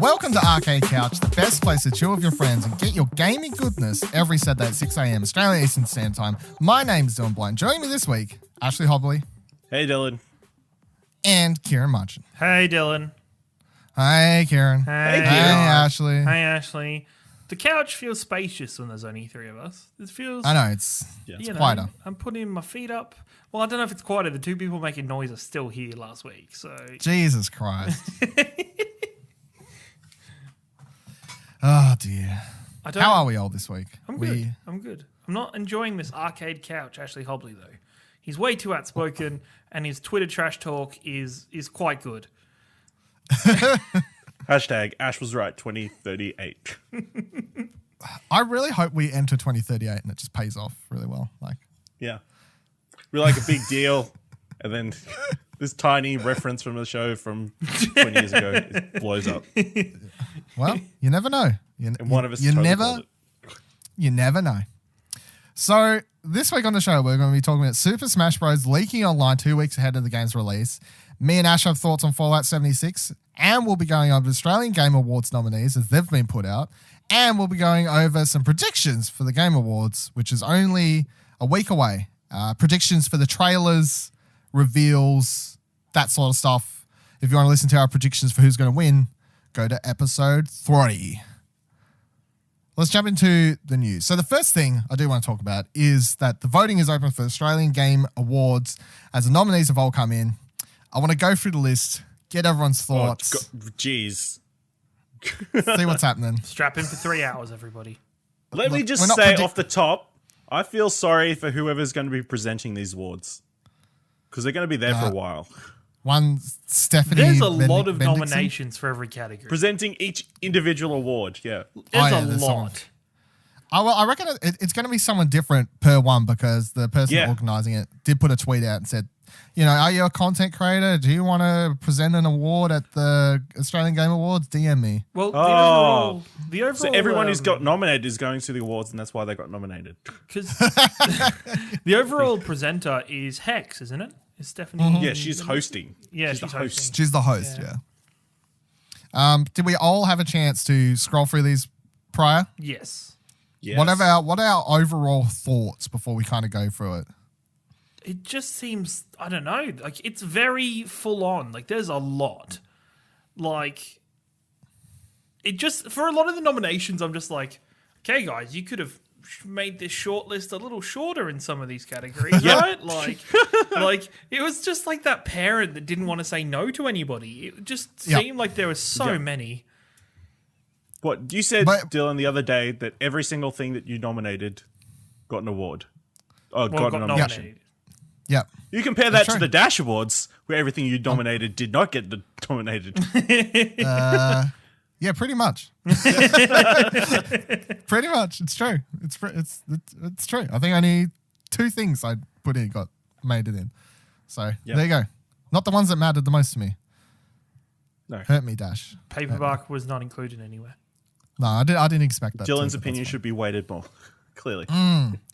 Welcome to Arcade Couch, the best place to chill with your friends and get your gaming goodness every Saturday at 6 a.m. Australian Eastern Standard Time. My name is Dylan Blind. Joining me this week, Ashley Hobley. Hey, Dylan. And Ciaran Marchant. Hey, Dylan. Hey, Ciaran. Hey, Ashley. Hey, Ashley. The couch feels spacious when there's only three of us. It feels... I know, it's quieter. I'm putting my feet up. Well, I don't know if it's quieter. The two people making noise are still here last week, so... Jesus Christ. Oh, dear. How are we all this week? I'm good. I'm good. I'm not enjoying this arcade couch, Ashley Hobley, though. He's way too outspoken, and his Twitter trash talk is quite good. Hashtag Ash was right, 2038. I really hope we enter 2038 and it just pays off really well. Yeah. We're like a big deal, and then this tiny reference from the show from 20 years ago it blows up. Well, you never know. And one of us you totally never called it. You never know. So this week on the show, we're going to be talking about Super Smash Bros. Leaking online 2 weeks ahead of the game's release. Me and Ash have thoughts on Fallout 76, and we'll be going over Australian Game Awards nominees as they've been put out, and we'll be going over some predictions for the Game Awards, which is only a week away. Predictions for the trailers, reveals, that sort of stuff. If you want to listen to our predictions for who's going to win, go to episode 3. Let's jump into the news. So the first thing I do want to talk about is that the voting is open for the Australian Game Awards as the nominees have all come in. I want to go through the list, get everyone's thoughts. Jeez. See what's happening. Strap in for 3 hours, everybody. Let me just say off the top, I feel sorry for whoever's going to be presenting these awards because they're going to be there for a while. One, Stephanie. There's a lot of Bendixson. nominations for every category. Presenting each individual award, yeah. There's a lot. I reckon it's going to be someone different per one because the person organising it did put a tweet out and said, are you a content creator? Do you want to present an award at the Australian Game Awards? DM me. Well, the overall... So everyone who's got nominated is going to the awards, and that's why they got nominated. Because the overall presenter is Hex, isn't it? Is Stephanie? Mm-hmm. Yeah, she's hosting. Yeah, she's the host. She's the host, yeah. Did we all have a chance to scroll through these prior? Yes. What are our overall thoughts before we kind of go through it? It just seems, I don't know, like it's very full on. Like there's a lot. Like it just, for a lot of the nominations, I'm just like, okay, guys, you could have made this short list a little shorter in some of these categories, right? Like it was just like that parent that didn't want to say no to anybody. It just seemed like there were so many. What you said, Dylan, the other day that every single thing that you nominated got an award. Got a nomination. Yeah. You compare that to the Dash Awards, where everything you nominated did not get nominated. Yeah, pretty much. Pretty much. It's true. It's true. I think only 2 things I put in got made it in. So there you go. Not the ones that mattered the most to me. No. Hurt me, Dash. Paperback was not included anywhere. No, I didn't expect that. Dylan's opinion should be weighted more, clearly.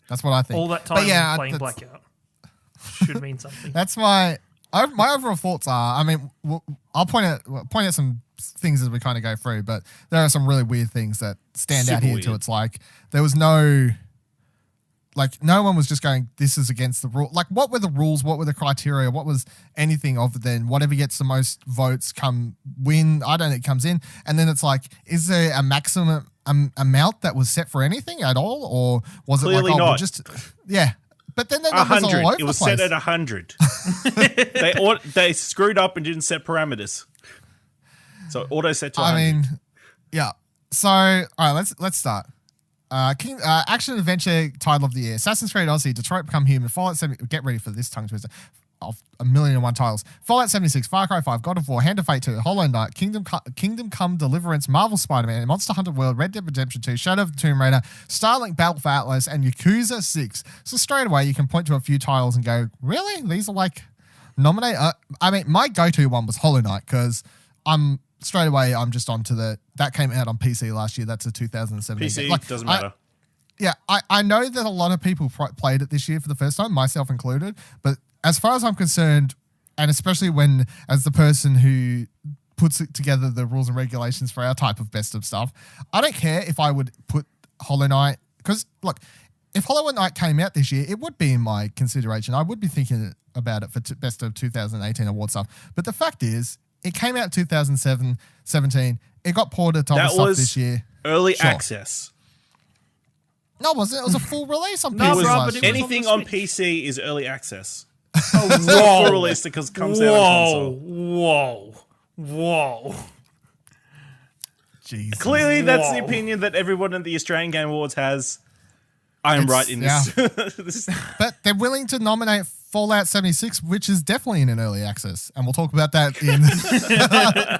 That's what I think. All that time playing Blackout should mean something. That's my overall thoughts are, I mean, I'll point out some things as we kind of go through, but there are some really weird things that stand out here too. It's like there was no one was just going, this is against the rule. Like, what were the rules? What were the criteria? What was anything other than whatever gets the most votes win? I don't know, it comes in. And then it's like, is there a maximum amount that was set for anything at all? Or was Clearly it not. But then the numbers all over the place. It was set at 100. They screwed up and didn't set parameters. So auto set to 100. I mean, yeah. So, all right, let's start. Action Adventure Title of the Year. Assassin's Creed Odyssey, Detroit Become Human, Fallout 70. Get ready for this tongue twister of 1,000,001 titles. Fallout 76, Far Cry 5, God of War, Hand of Fate 2, Hollow Knight, Kingdom Come Deliverance, Marvel Spider-Man, Monster Hunter World, Red Dead Redemption 2, Shadow of the Tomb Raider, Starlink Battle for Atlas, and Yakuza 6. So straight away, you can point to a few titles and go, really? These are like nominated? I mean, my go-to one was Hollow Knight because I'm just onto that came out on PC last year. That's a 2017 PC game. doesn't matter. I know that a lot of people played it this year for the first time, myself included. But as far as I'm concerned, and especially as the person who puts together the rules and regulations for our type of best of stuff. I don't care if I would put Hollow Knight, because look, if Hollow Knight came out this year, it would be in my consideration. I would be thinking about it for best of 2018 award stuff. But the fact is, it came out in 2017. It got ported to other stuff this year. Early access. No, it wasn't. It was a full release on No, PC bro, last but year. it was Anything on on the PC is early access. Oh, It's not full release because it comes out on console. Whoa. Jesus. Clearly, that's the Whoa. opinion that everyone at the Australian Game Awards has. I am right in this. This- But they're willing to nominate Fallout 76, which is definitely in an early access. And we'll talk about that in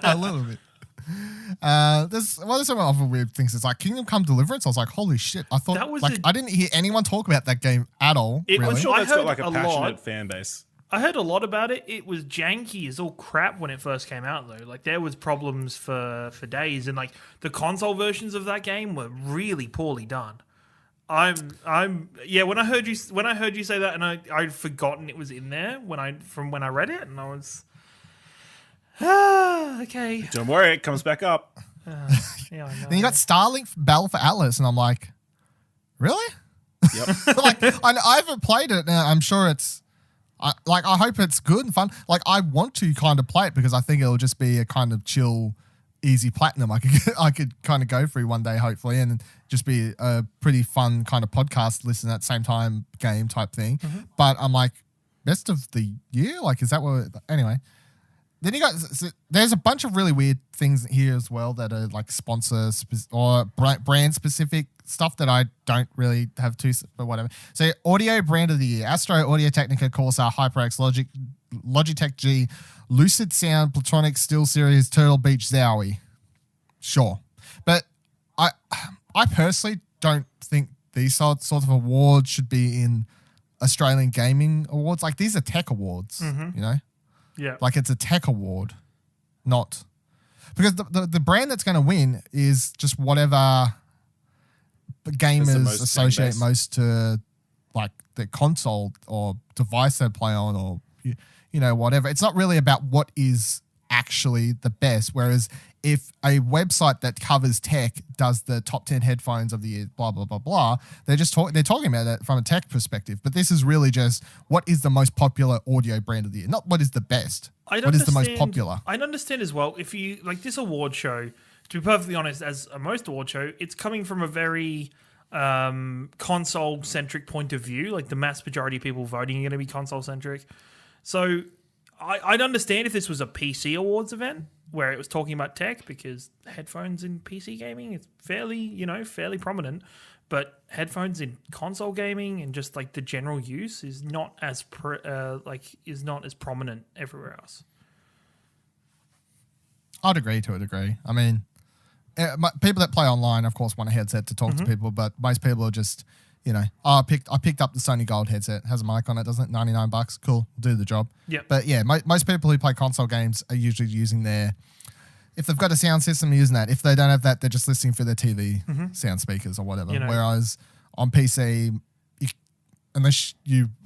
a little bit. There's some other weird things. It's like Kingdom Come Deliverance. I was like, holy shit. I thought, That was like, I didn't hear anyone talk about that game at all. It was really. I'm sure I that's got heard like a a passionate lot. fan base. I heard a lot about it. It was janky as all crap when it first came out, though. Like, there was problems for days, and like the console versions of that game were really poorly done. When I heard you say that, and I'd forgotten it was in there when I read it, and I was okay. Don't worry, it comes back up. Yeah, I know. Then you got Starlink Battle for Atlas, and I'm like, really? Yep. Like, I haven't played it. Now I'm sure I hope it's good and fun. Like, I want to kind of play it because I think it'll just be a kind of chill, easy platinum. I could kind of go through one day, hopefully, and just be a pretty fun kind of podcast listen at the same time game type thing. Mm-hmm. But I'm like, best of the year? Like, is that what? Anyway. Then you got, there's a bunch of really weird things here as well that are like or brand specific stuff that I don't really have but whatever. So audio brand of the year: Astro, Audio Technica, Corsair, HyperX, Logitech G, Lucid Sound, Platonic, SteelSeries, Turtle Beach, Zowie. Sure, but I personally don't think these sorts of awards should be in Australian gaming awards. Like, these are tech awards, you know. Yeah. Like, it's a tech award, not because the brand that's going to win is just whatever gamers most associate game-based. most to, like, the console or device they play on, or you know, whatever. It's not really about what is actually the best. Whereas if a website that covers tech does the top 10 headphones of the year, blah blah blah blah, they're talking about it from a tech perspective. But this is really just what is the most popular audio brand of the year, not what is the best. What is the most popular? I understand as well. If you like this award show, to be perfectly honest, as a most award show, it's coming from a very console centric point of view. Like, the mass majority of people voting are going to be console centric. So I'd understand if this was a PC awards event where it was talking about tech, because headphones in PC gaming is fairly prominent, but headphones in console gaming and just like the general use is not as prominent everywhere else. I'd agree to a degree. I mean, people that play online, of course, want a headset to talk to people, but most people are just, you know, I picked up the Sony Gold headset. Has a mic on it, doesn't it? $99. Cool, do the job. Yep. But yeah, most people who play console games are usually using if they've got a sound system, they're using that. If they don't have that, they're just listening through their TV sound speakers or whatever. You know. Whereas on PC, unless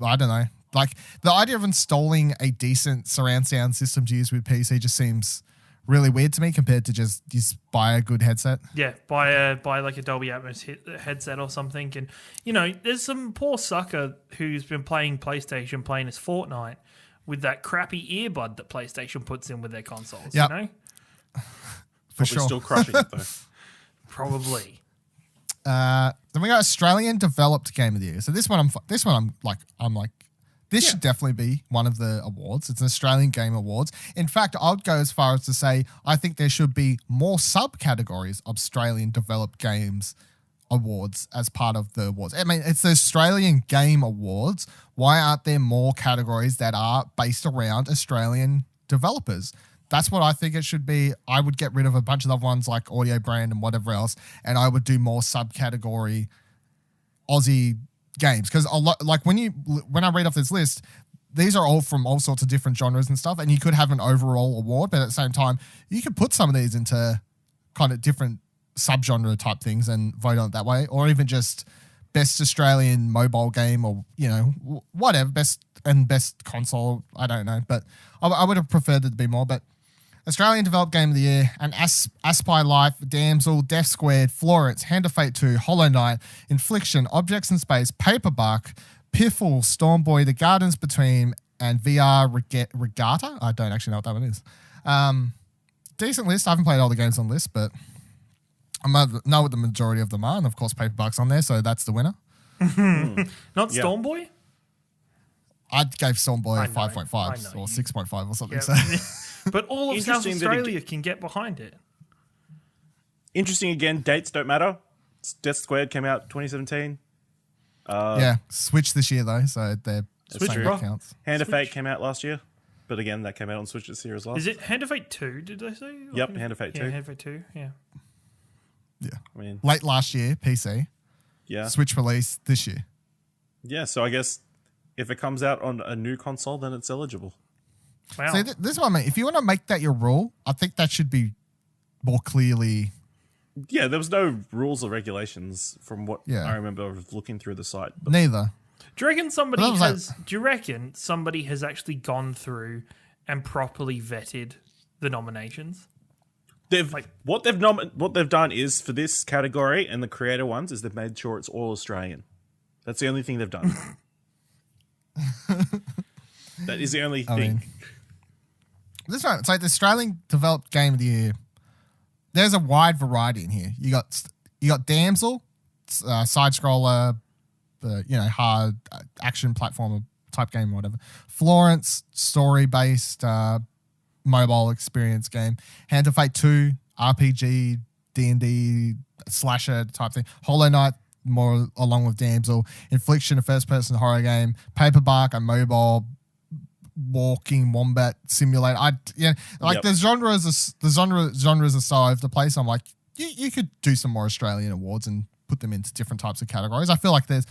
I don't know, like, the idea of installing a decent surround sound system to use with PC just seems really weird to me compared to just buy a good headset. Yeah, buy like a Dolby Atmos headset or something. And, you know, there's some poor sucker who's been playing PlayStation, playing his Fortnite with that crappy earbud that PlayStation puts in with their consoles, Yep. you know? For Probably sure. still crushing it though. Probably. Then we got Australian Developed Game of the Year. So this one I'm like, this should definitely be one of the awards. It's an Australian Game Awards. In fact, I'd go as far as to say I think there should be more subcategories of Australian Developed Games awards as part of the awards. I mean, it's the Australian Game Awards. Why aren't there more categories that are based around Australian developers? That's what I think it should be. I would get rid of a bunch of other ones like audio brand and whatever else, and I would do more subcategory Aussie games, because a lot, like, when I read off this list, these are all from all sorts of different genres and stuff, and you could have an overall award, but at the same time, you could put some of these into kind of different subgenre type things and vote on it that way, or even just best Australian mobile game, or, you know, whatever, best console. I don't know, but I would have preferred it to be more. But Australian Developed Game of the Year, and Aspie Life, Damsel, Death Squared, Florence, Hand of Fate 2, Hollow Knight, Infliction, Objects in Space, Paperbark, Piffle, Stormboy, The Gardens Between, and VR Regatta. I don't actually know what that one is. Decent list. I haven't played all the games on the list, but I know what the majority of them are. And of course, Paperbark's on there, so that's the winner. Not Stormboy? I gave Stormboy I know, 5.5 or 6.5 or something. Yeah. So. But all of South Interesting that Australia can get behind it. Interesting again, dates don't matter. Death Squared came out 2017. Yeah, Switch this year though, so they're Switch, saying bro. that counts. Hand of Fate came out last year. But again, that came out on Switch this year as well. Is it Hand of Fate 2, did they say? Yep, Hand of Fate 2. Yeah, Hand of Fate 2, yeah. Yeah. I mean, Late last year, PC. yeah. Switch release this year. Yeah, so I guess if it comes out on a new console, then it's eligible. Wow. See, this is what I mean. If you want to make that your rule, I think that should be more clearly. Yeah, there was no rules or regulations from what Yeah. I remember of looking through the site. But Neither. Do you reckon somebody But that was has? Do you reckon somebody has actually gone through and properly vetted the nominations? what they've done is for this category and the creator ones is they've made sure it's all Australian. That's the only thing they've done. That is the only thing. mean, this one, it's like the Australian Developed Game of the Year. There's a wide variety in here. You got Damsel, side scroller, hard action platformer type game or whatever. Florence, story based mobile experience game. Hand of Fate 2, RPG, D&D slasher type thing. Hollow Knight, more along with Damsel. Infliction, a first person horror game. Paperbark, a mobile walking wombat simulator. Yep. The genres are so over the place. I'm like, you could do some more Australian awards and put them into different types of categories. I feel like the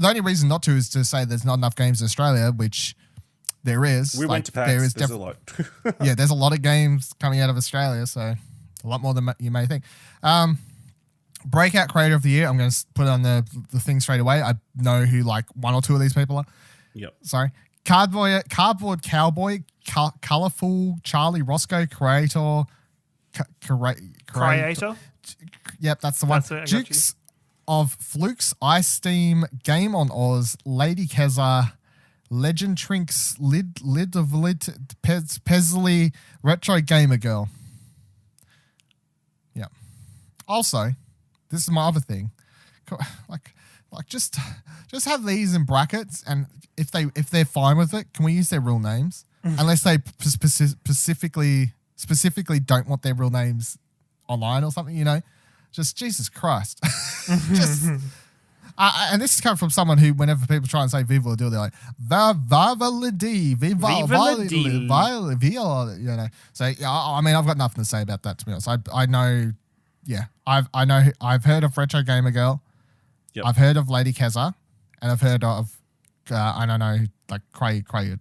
only reason not to is to say there's not enough games in Australia, which there is. We went to PAX. There's a lot. Yeah, there's a lot of games coming out of Australia, so a lot more than you may think. Breakout Creator of the Year. I'm going to put on the thing straight away. I know who like one or two of these people are. Yep. Sorry. Cardboard Cowboy, Colourful, Charlie Roscoe, Creator. Creator? Yep, that's the one. That's it, I got you. Dukes of Flukes, Ice Steam, Game on Oz, Lady Keza, Legend Trinks, Lid of Lid, Pezley, Retro Gamer Girl. Yeah. Also, this is my other thing. Like just have these in brackets, and if they're fine with it, can we use their real names? Unless they specifically don't want their real names online or something, Just Jesus Christ. And this is coming from someone who, whenever people try and say Viva La Deal, they're like, Viva La Dee, Viva La Dee. So, yeah, I mean, I've got nothing to say about that, to be honest. I know, yeah, I've heard of Retro Gamer Girl. Yep. I've heard of Lady Keza, and I've heard of, I don't know, like Creator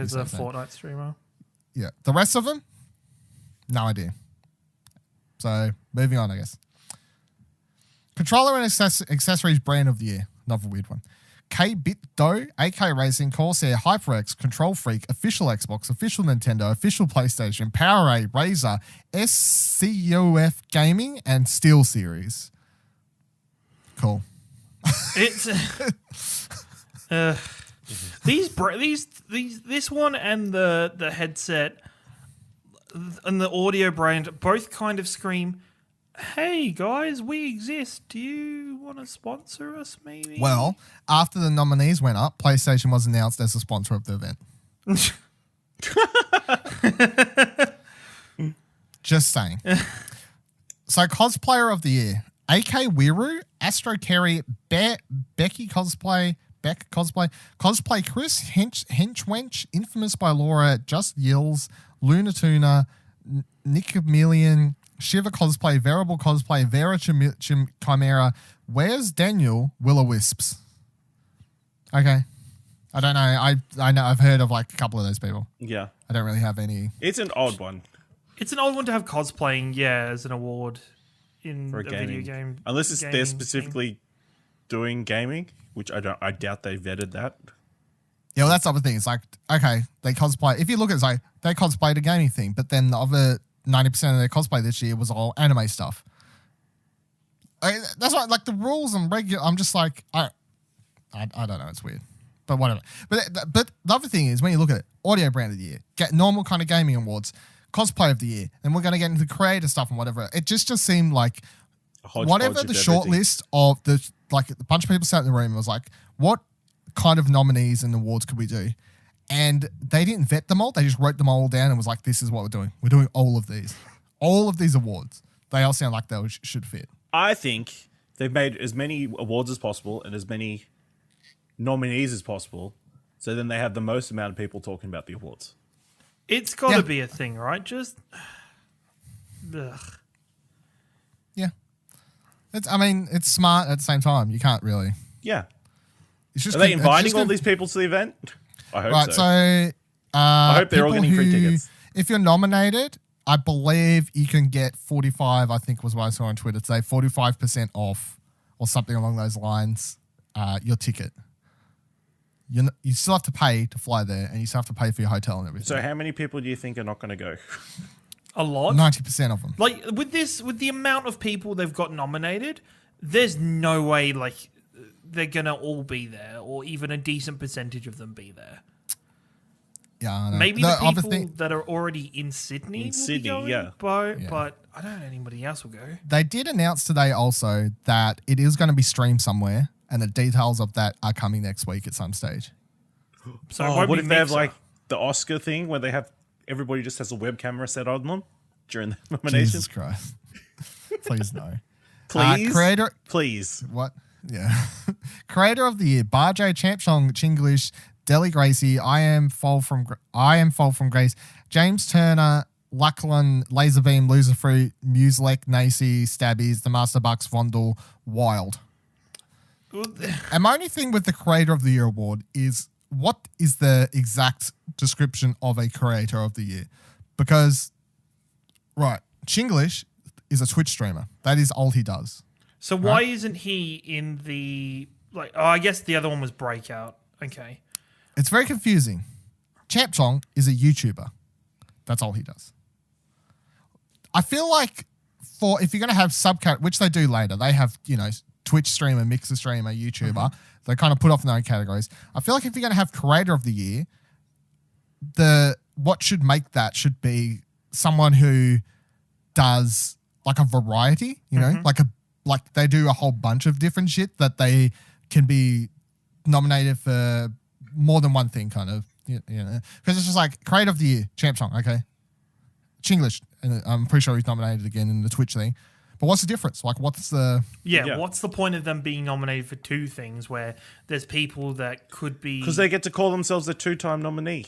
is a Fortnite streamer. Yeah. The rest of them, no idea. So, moving on, I guess. Controller and accessories brand of the year. Another weird one. K-Bit-Do, AK Racing, Corsair, HyperX, Control Freak, Official Xbox, Official Nintendo, Official PlayStation, PowerA, Razer, SCUF Gaming, and SteelSeries. Cool. It's this one and the headset and the audio brand both kind of scream, "Hey guys, we exist. Do you want to sponsor us, maybe?" Well, after the nominees went up, PlayStation was announced as a sponsor of the event. Just saying. So, cosplayer of the year: AK Wiru, Astro Kerry, Becky Cosplay, Cosplay Chris, Henchwench, Infamous by Laura, Just Yills, Luna Tuna, Nick Chameleon, Shiva Cosplay, Variable Cosplay, Vera Chimera, Where's Daniel, Will-O-Wisps. Okay. I don't know. I know I've heard of like a couple of those people. Yeah. I don't really have any. It's an odd one. It's an odd one to have cosplaying, as an award in For a video gaming. game. Unless they're gaming specifically doing gaming, which I doubt they vetted that. Yeah, well, that's the other thing. It's like, okay, they cosplay. If you look at it, it's like they cosplayed a gaming thing, but then the other 90% of their cosplay this year was all anime stuff. That's why, like, the rules and regular. I'm just like, I don't know. It's weird, but whatever. But the other thing is, when you look at it, audio brand of the year, get normal kind of gaming awards, cosplay of the year, and we're going to get into creator stuff and whatever. It just seemed like whatever the short list of the, like, a bunch of people sat in the room and was like, what kind of nominees and awards could we do? And they didn't vet them all. They just wrote them all down and was like, this is what we're doing. We're doing all of these. All of these awards. They all sound like they should fit. I think they've made as many awards as possible and as many nominees as possible, so then they have the most amount of people talking about the awards. It's got to be a thing, right? Just... Ugh. Yeah. It's smart at the same time. You can't really... Yeah. It's just Are they inviting all these people to the event? I hope right, so. I hope they're all getting free tickets. If you're nominated, I believe you can get 45, I think was what I saw on Twitter today, 45% off or something along those lines, your ticket. You still have to pay to fly there, and you still have to pay for your hotel and everything. So how many people do you think are not going to go? A lot. 90% of them. Like, with the amount of people they've got nominated, there's no way, like, they're going to all be there, or even a decent percentage of them be there. Yeah, I know. Maybe the people that are already in Sydney will be going, yeah. But I don't know anybody else will go. They did announce today also that it is going to be streamed somewhere, and the details of that are coming next week at some stage. So what if they have, like, the Oscar thing where they have everybody just has a web camera set on them during the nomination? Jesus Christ. Please no. Please? Creator... Please. What? Yeah. Creator of the Year, Barjay, Champchong, Chinglish, Deli Gracie, I am Fall from Grace, James Turner, Lachlan, Laserbeam, Loserfruit, Muselek, Nacy, Stabbies, The Master Bucks, Vondel, Wild. And my only thing with the Creator of the Year award is, what is the exact description of a Creator of the Year? Because, right, Chinglish is a Twitch streamer. That is all he does. So why isn't he in the, like, oh, I guess the other one was Breakout. Okay. It's very confusing. Champchong is a YouTuber. That's all he does. I feel like if you're going to have which they do later, they have, Twitch streamer, Mixer streamer, YouTuber. They kind of put off in their own categories. I feel like if you're going to have Creator of the Year, what should make that should be someone who does like a variety, like they do a whole bunch of different shit that they can be nominated for more than one thing, kind of, because it's just like Creator of the Year, Champchong, okay, Chinglish, and I'm pretty sure he's nominated again in the Twitch thing. But what's the difference? Like, what's the... Yeah, what's the point of them being nominated for two things where there's people that could be... Because they get to call themselves a two-time nominee.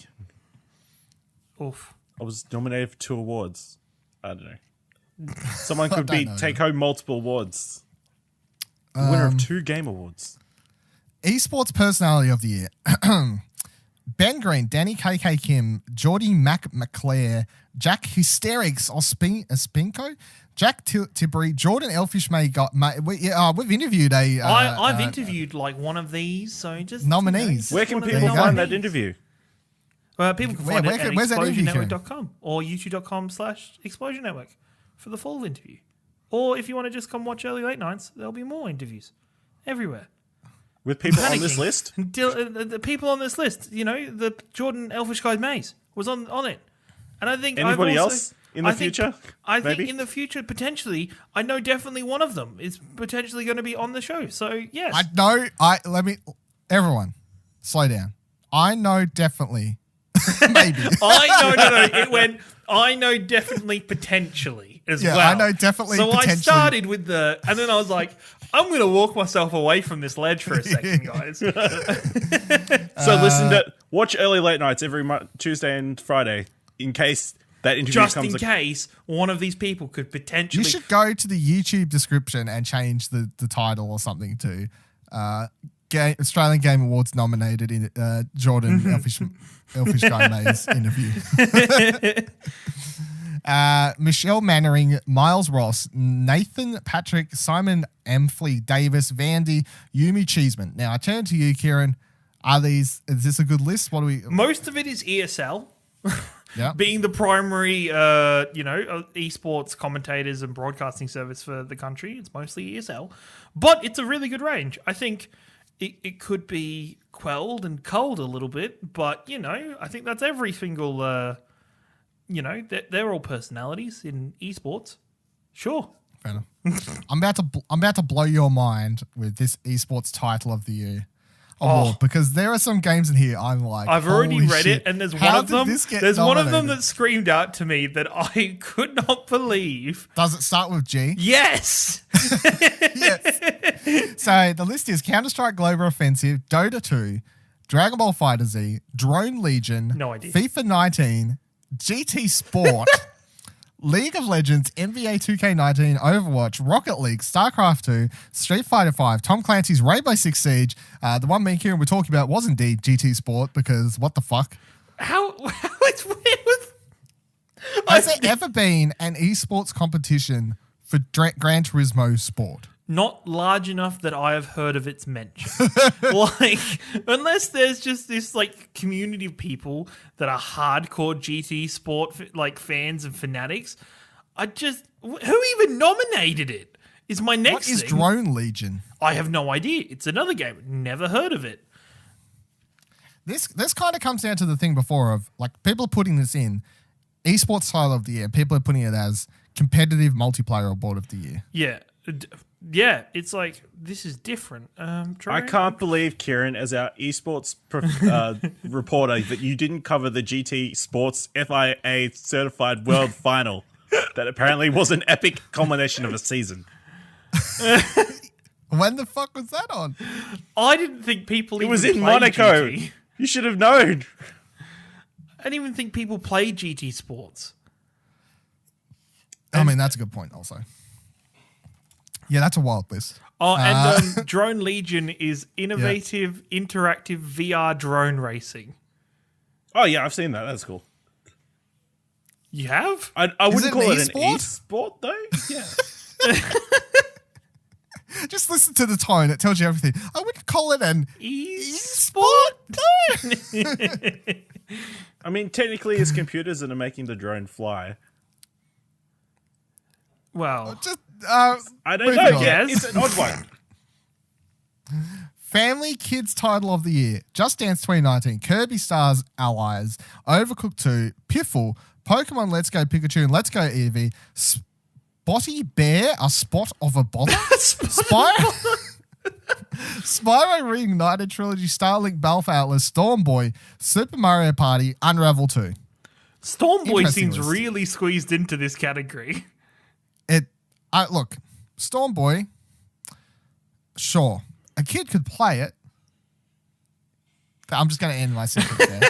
Oof. I was nominated for 2 awards. I don't know. Someone could take home multiple awards. Winner of 2 game awards. Esports Personality of the Year. Ben Green, Danny KK Kim, Geordie McClare, Jack Hysterics or Spinko, Jack Tibbery, Jordan Elfish we've interviewed I've interviewed like one of these, so just nominees. Where can people find that interview? People can find it at where's that interview, explosionnetwork.com or youtube.com/Explosion Network for the full interview. Or if you want to just come watch early late nights, there'll be more interviews everywhere. With people on this list? The people on this list, the Jordan Elfish Guy Maze was on it. And I think anybody else in the future? I think in the future, potentially, I know definitely one of them is potentially going to be on the show. So, yes. Everyone, slow down. I know definitely, maybe. I know definitely potentially as well. Yeah, I know definitely potentially. I started with and then I was like, I'm going to walk myself away from this ledge for a second, guys. So watch early late nights every Tuesday and Friday in case that interview comes. Just in case one of these people could potentially... You should go to the YouTube description and change the title or something to Australian Game Awards nominated in Jordan Elfish Guy Maze interview. Michelle Mannering, Miles Ross, Nathan Patrick, Simon Emfley, Davis, Vandy, Yumi Cheeseman. Now, I turn to you, Ciaran. Is this a good list? What do we? Most of it is ESL. Yeah. Being the primary, esports commentators and broadcasting service for the country, it's mostly ESL. But it's a really good range. I think it could be quelled and culled a little bit, but, I think that's every single, they're all personalities in esports. Sure. Fair enough. I'm about to blow your mind with this esports title of the year award because there are some games in here I'm like, I've already holy read shit, it, and there's how one of did them. this get There's one of them nominated? that screamed out to me that I could not believe. Does it start with G? Yes. Yes. So the list is Counter-Strike Global Offensive, Dota 2, Dragon Ball FighterZ, Drone Legion, No idea. FIFA 19, GT Sport, League of Legends, NBA 2K19, Overwatch, Rocket League, StarCraft 2, Street Fighter 5, Tom Clancy's Rainbow Six Siege. The one me and Ciaran were talking about was indeed GT Sport because what the fuck? How it's weird. Has there ever been an esports competition for Gran Turismo Sport? Not large enough that I have heard of its mention. Unless there's just this community of people that are hardcore GT sport fans and fanatics. Who even nominated it? Is my next What is thing. Drone Legion? I have no idea. It's another game. Never heard of it. This kind of comes down to the thing before of people are putting this in esports title of the year. People are putting it as competitive multiplayer award of the year. Yeah. Yeah, it's this is different. I can't believe, Ciaran, as our esports reporter, that you didn't cover the GT Sports FIA Certified World Final. That apparently was an epic culmination of a season. When the fuck was that on? I didn't think people It even was in played Monaco. GT. You should have known. I didn't even think people played GT Sports. I mean, that's a good point also. Yeah, that's a wild list. Oh, and Drone Legion is innovative, interactive VR drone racing. Oh, yeah, I've seen that. That's cool. You have? I wouldn't it call an it an e-sport? e-sport, though. Yeah. Just listen to the tone. It tells you everything. I wouldn't call it an E-sport? I mean, technically, it's computers that are making the drone fly. Well, Just, I don't moving know. on. Yeah, Yes. it's an odd one. Family Kids Title of the Year. Just Dance 2019. Kirby Stars Allies. Overcooked 2. Piffle. Pokemon Let's Go Pikachu and Let's Go Eevee. Spotty Bear. A spot of a bother. Spyro. Spyro Reignited Trilogy. Starlink Battle Atlas. Storm Boy. Super Mario Party. Unravel 2. Storm Boy Interesting seems list. really squeezed into this category. Look, Storm Boy, sure. A kid could play it. I'm just going to end my sentence there.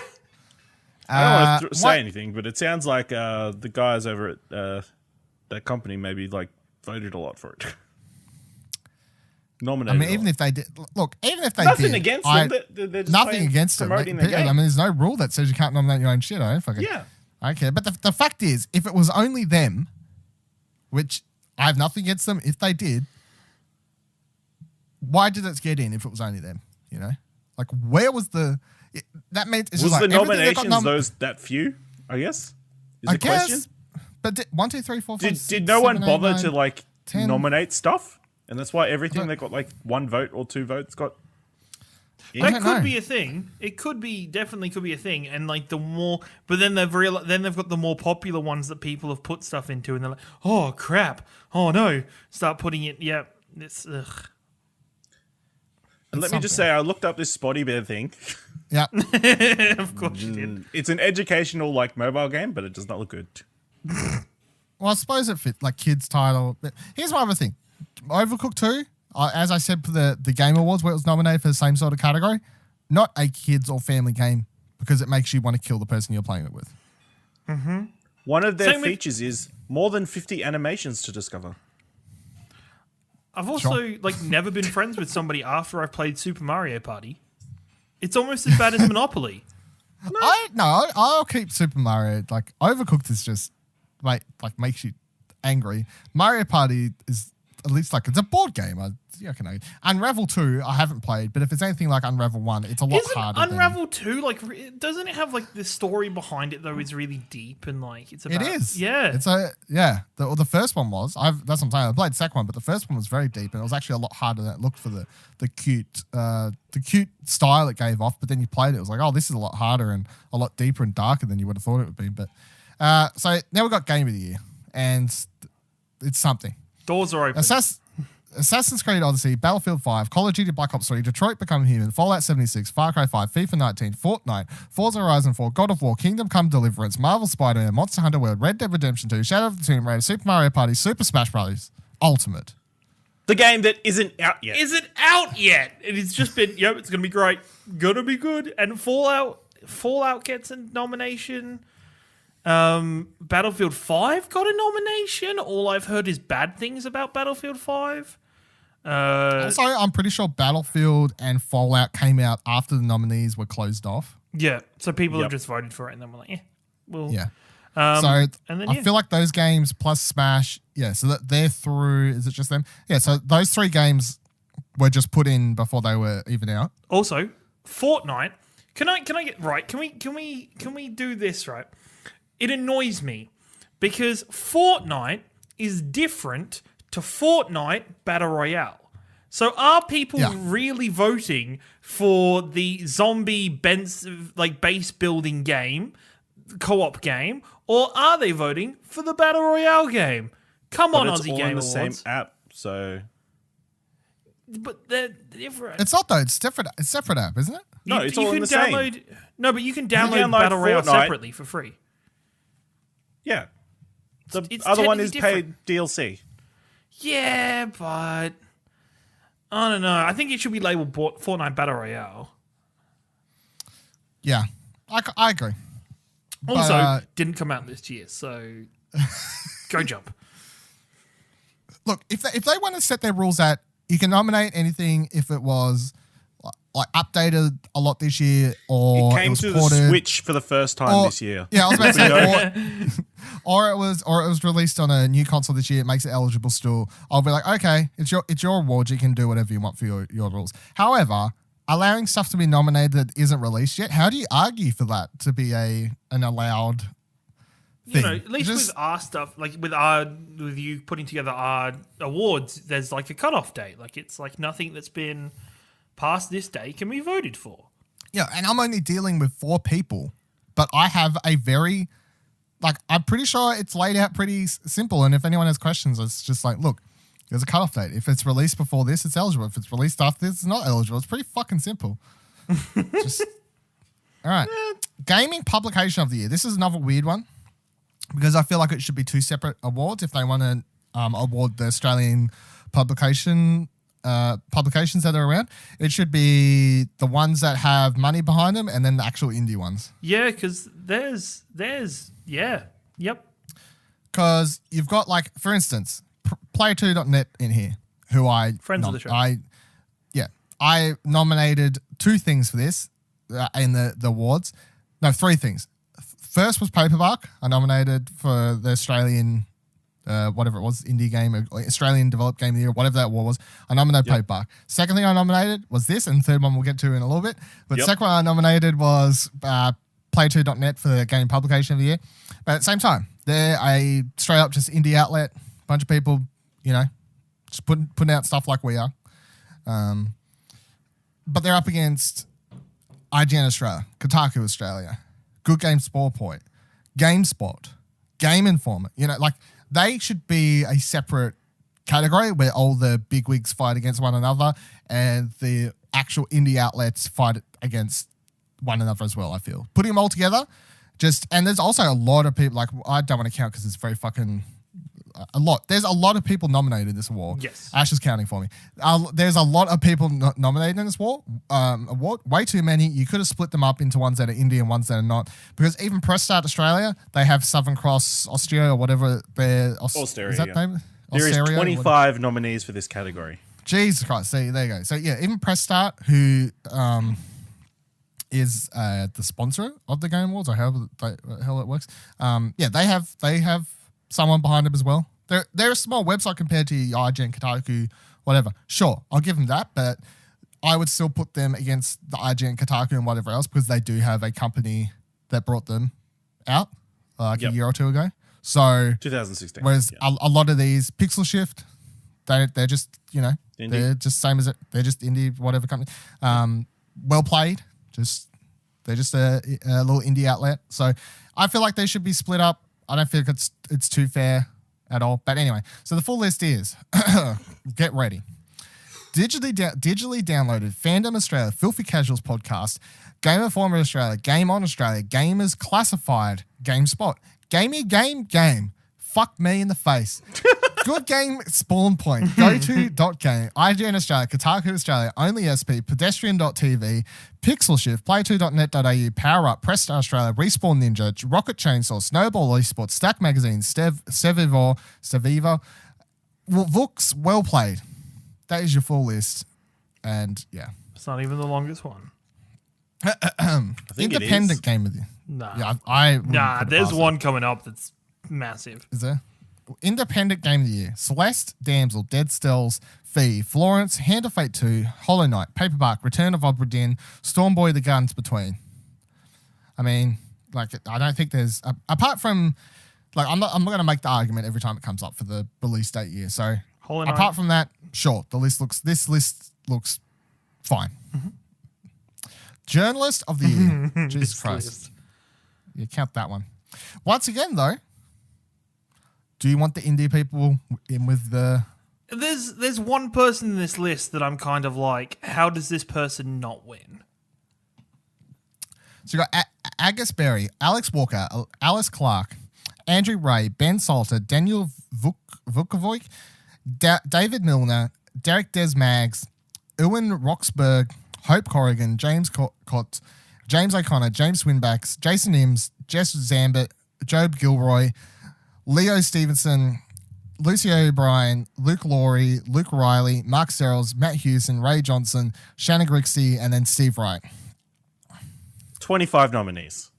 I don't want to say anything, but it sounds like the guys over at that company maybe voted a lot for it. Nominated. I mean, even if they did, look, even if they nothing did, against them. They're just nothing against them. promoting Like, the I game. mean, there's no rule that says you can't nominate your own shit. I don't fucking. Yeah. I don't care. But the fact is, if it was only them, which I have nothing against them, if they did, why did it get in if it was only them? Where was the? That meant it's Was just the everything that got nominations that few? I guess. Is I the question? guess. But 1, 2, 3, 4, 5, Did 6, no one 7, 8, bother 9, to 10. nominate stuff? And that's why everything don't- that got 1 vote or 2 votes got. I That don't could know. be a thing. It could be definitely could be a thing. And the more, but then they've got the more popular ones that people have put stuff into, and they're like, oh crap, oh no, start putting it. Yeah, it's ugh. And let me just say, I looked up this Spotty Bear thing. Yeah. Of course you did. It's an educational mobile game, but it does not look good. Well, I suppose it fit kids title. But here's my other thing. Overcooked 2, as I said for the Game Awards where it was nominated for the same sort of category, not a kids or family game because it makes you want to kill the person you're playing it with. One of their Same with- features is more than 50 animations to discover. I've also never been friends with somebody after I've played Super Mario Party. It's almost as bad as Monopoly. I'll keep Super Mario. Overcooked is just makes you angry. Mario Party is at least like it's a board game. Unravel 2, I haven't played, but if it's anything like Unravel 1, it's a lot harder. Unravel 2, like, doesn't it have like the story behind it though? Is really deep and like it's about. It is. Yeah. The first one was. That's what I'm saying. I played the second one, but the first one was very deep, and it was actually a lot harder than it looked for the cute style it gave off. But then you played it was like, oh, this is a lot harder and a lot deeper and darker than you would have thought it would be. But so now we've got Game of the Year, and it's something. Doors are open. Assassin's Creed Odyssey, Battlefield 5, Call of Duty Black Ops 3, Detroit Become Human, Fallout 76, Far Cry 5, FIFA 19, Fortnite, Forza Horizon 4, God of War, Kingdom Come Deliverance, Marvel Spider-Man, Monster Hunter World, Red Dead Redemption 2, Shadow of the Tomb Raider, Super Mario Party, Super Smash Bros. Ultimate. The game that isn't out yet. Isn't out yet. It's just been, it's going to be great. Going to be good. And Fallout gets a nomination. Battlefield 5 got a nomination. All I've heard is bad things about Battlefield 5. Also, I'm pretty sure Battlefield and Fallout came out after the nominees were closed off. Yeah, so people have just voted for it, and then we're like, yeah. And then, I feel like those games plus Smash, so that they're through. Is it just them? Yeah. So those 3 games were just put in before they were even out. Also, Fortnite. Can I get right? Can we do this right? It annoys me because Fortnite is different to Fortnite Battle Royale. So are people really voting for the zombie base building game, co-op game, or are they voting for the Battle Royale game? Come on, it's Aussie all Game in the Awards. same app, so. But they're different. It's not though. It's different. It's a separate app, isn't it? No, it's all in the same. No, but you can download download Battle Royale Fortnite. separately for free. Yeah. The It's other one is technically paid DLC. Yeah, but I don't know. I think it should be labeled Fortnite Battle Royale. Yeah, I agree. Also, But, didn't come out this year, so go jump. look, if they want to set their rules at, you can nominate anything if it was like updated a lot this year, or It came was to ported, the Switch for the first time this year. Yeah, I was about to say, or it was released on a new console this year. It makes it eligible still. I'll be like, okay, it's your awards. You can do whatever you want for your rules. However, allowing stuff to be nominated that isn't released yet, how do you argue for that to be an allowed thing? At least with our stuff, like with you putting together our awards, there's like a cutoff date. Like it's like nothing that's been past this day can be voted for. Yeah, and I'm only dealing with 4 people, but I have a very, I'm pretty sure it's laid out pretty simple. And if anyone has questions, it's just like, look, there's a cutoff date. If it's released before this, it's eligible. If it's released after this, it's not eligible. It's pretty fucking simple. All right. Gaming Publication of the Year. This is another weird one because I feel like it should be 2 separate awards if they want to award the Australian publications that are around. It should be the ones that have money behind them and then the actual indie ones. Yeah, because there's yep. Because you've got, for instance, Player2.net in here, who I... Friends of the show. I nominated 2 things for this in the awards. No, 3 things. First was Paperbark. I nominated for the Australian... whatever it was, indie game, Australian developed game of the year, whatever that award was. I nominated Paperbark. Second thing I nominated was this, and the third one we'll get to in a little bit. But the second one I nominated was Play2.net for the game publication of the year. But at the same time, they're a straight up just indie outlet, bunch of people, just putting out stuff like we are. But they're up against IGN Australia, Kotaku Australia, Good Game Sport Point, GameSpot, Game Informer. They should be a separate category where all the bigwigs fight against one another and the actual indie outlets fight against one another as well, I feel. Putting them all together, and there's also a lot of people, I don't want to count because it's very fucking a lot. There's a lot of people nominated in this award. Yes. Ash is counting for me. There's a lot of people nominated in this award. Way too many. You could have split them up into ones that are indie and ones that are not. Because even Press Start Australia, they have Southern Cross Austria or whatever their... Australia, is that name? There is Australia, 25 nominees for this category. Jesus Christ. See, there you go. So yeah, even Press Start, who is the sponsor of the Game Awards, or however the hell it works. They have someone behind them as well. They're a small website compared to IGN, Kotaku, whatever. Sure, I'll give them that, but I would still put them against the IGN, Kotaku, and whatever else because they do have a company that brought them out a year or two ago. So 2016. Whereas a lot of these Pixel Shift, they're just indie. They're just same as it. They're just indie whatever company. Well played. They're just a little indie outlet. So I feel like they should be split up. I don't feel like it's too fair at all. But anyway, so the full list is get ready. Digitally downloaded, Fandom Australia, Filthy Casuals Podcast, Game Informer Australia, Game On Australia, Gamers Classified, GameSpot, Gamey Game, fuck me in the face. Good Game Spawn Point, GoTo.game, IGN Australia, Kotaku Australia, Only SP, Pedestrian.tv, Pixel Shift, Play2.net.au, Power Up, Prestar Australia, Respawn Ninja, Rocket Chainsaw, Snowball Esports, Stack Magazine, Steviva, Vooks, Well Played. That is your full list. And yeah. It's not even the longest one. I think Independent game of the year. Nah. Yeah, there's one coming up that's massive. Is there? Independent game of the year. Celeste, Damsel, Dead Cells, Fee, Florence, Hand of Fate 2, Hollow Knight, Paperback, Return of Obra Dinn, Stormboy, The Gardens Between. I mean, like, I don't think there's apart from like I'm not going to make the argument every time it comes up for the release date year. So Hollow Knight. Apart from that, sure, this list looks fine. Mm-hmm. Journalist of the year. Jesus Christ. You count that one. Once again, though, do you want the indie people in with the... There's one person in this list that I'm kind of like, how does this person not win? So you got Agus Berry, Alex Walker, Alice Clark, Andrew Ray, Ben Salter, Daniel Vukovic, David Milner, Derek Desmags, Ewan Roxburgh, Hope Corrigan, James Cott, James O'Connor, James Winbacks, Jason Imms, Jess Zambit, Job Gilroy, Leo Stevenson, Lucy O'Brien, Luke Laurie, Luke Riley, Mark Serrels, Matt Hewson, Ray Johnson, Shannon Grixey, and then Steve Wright. 25 nominees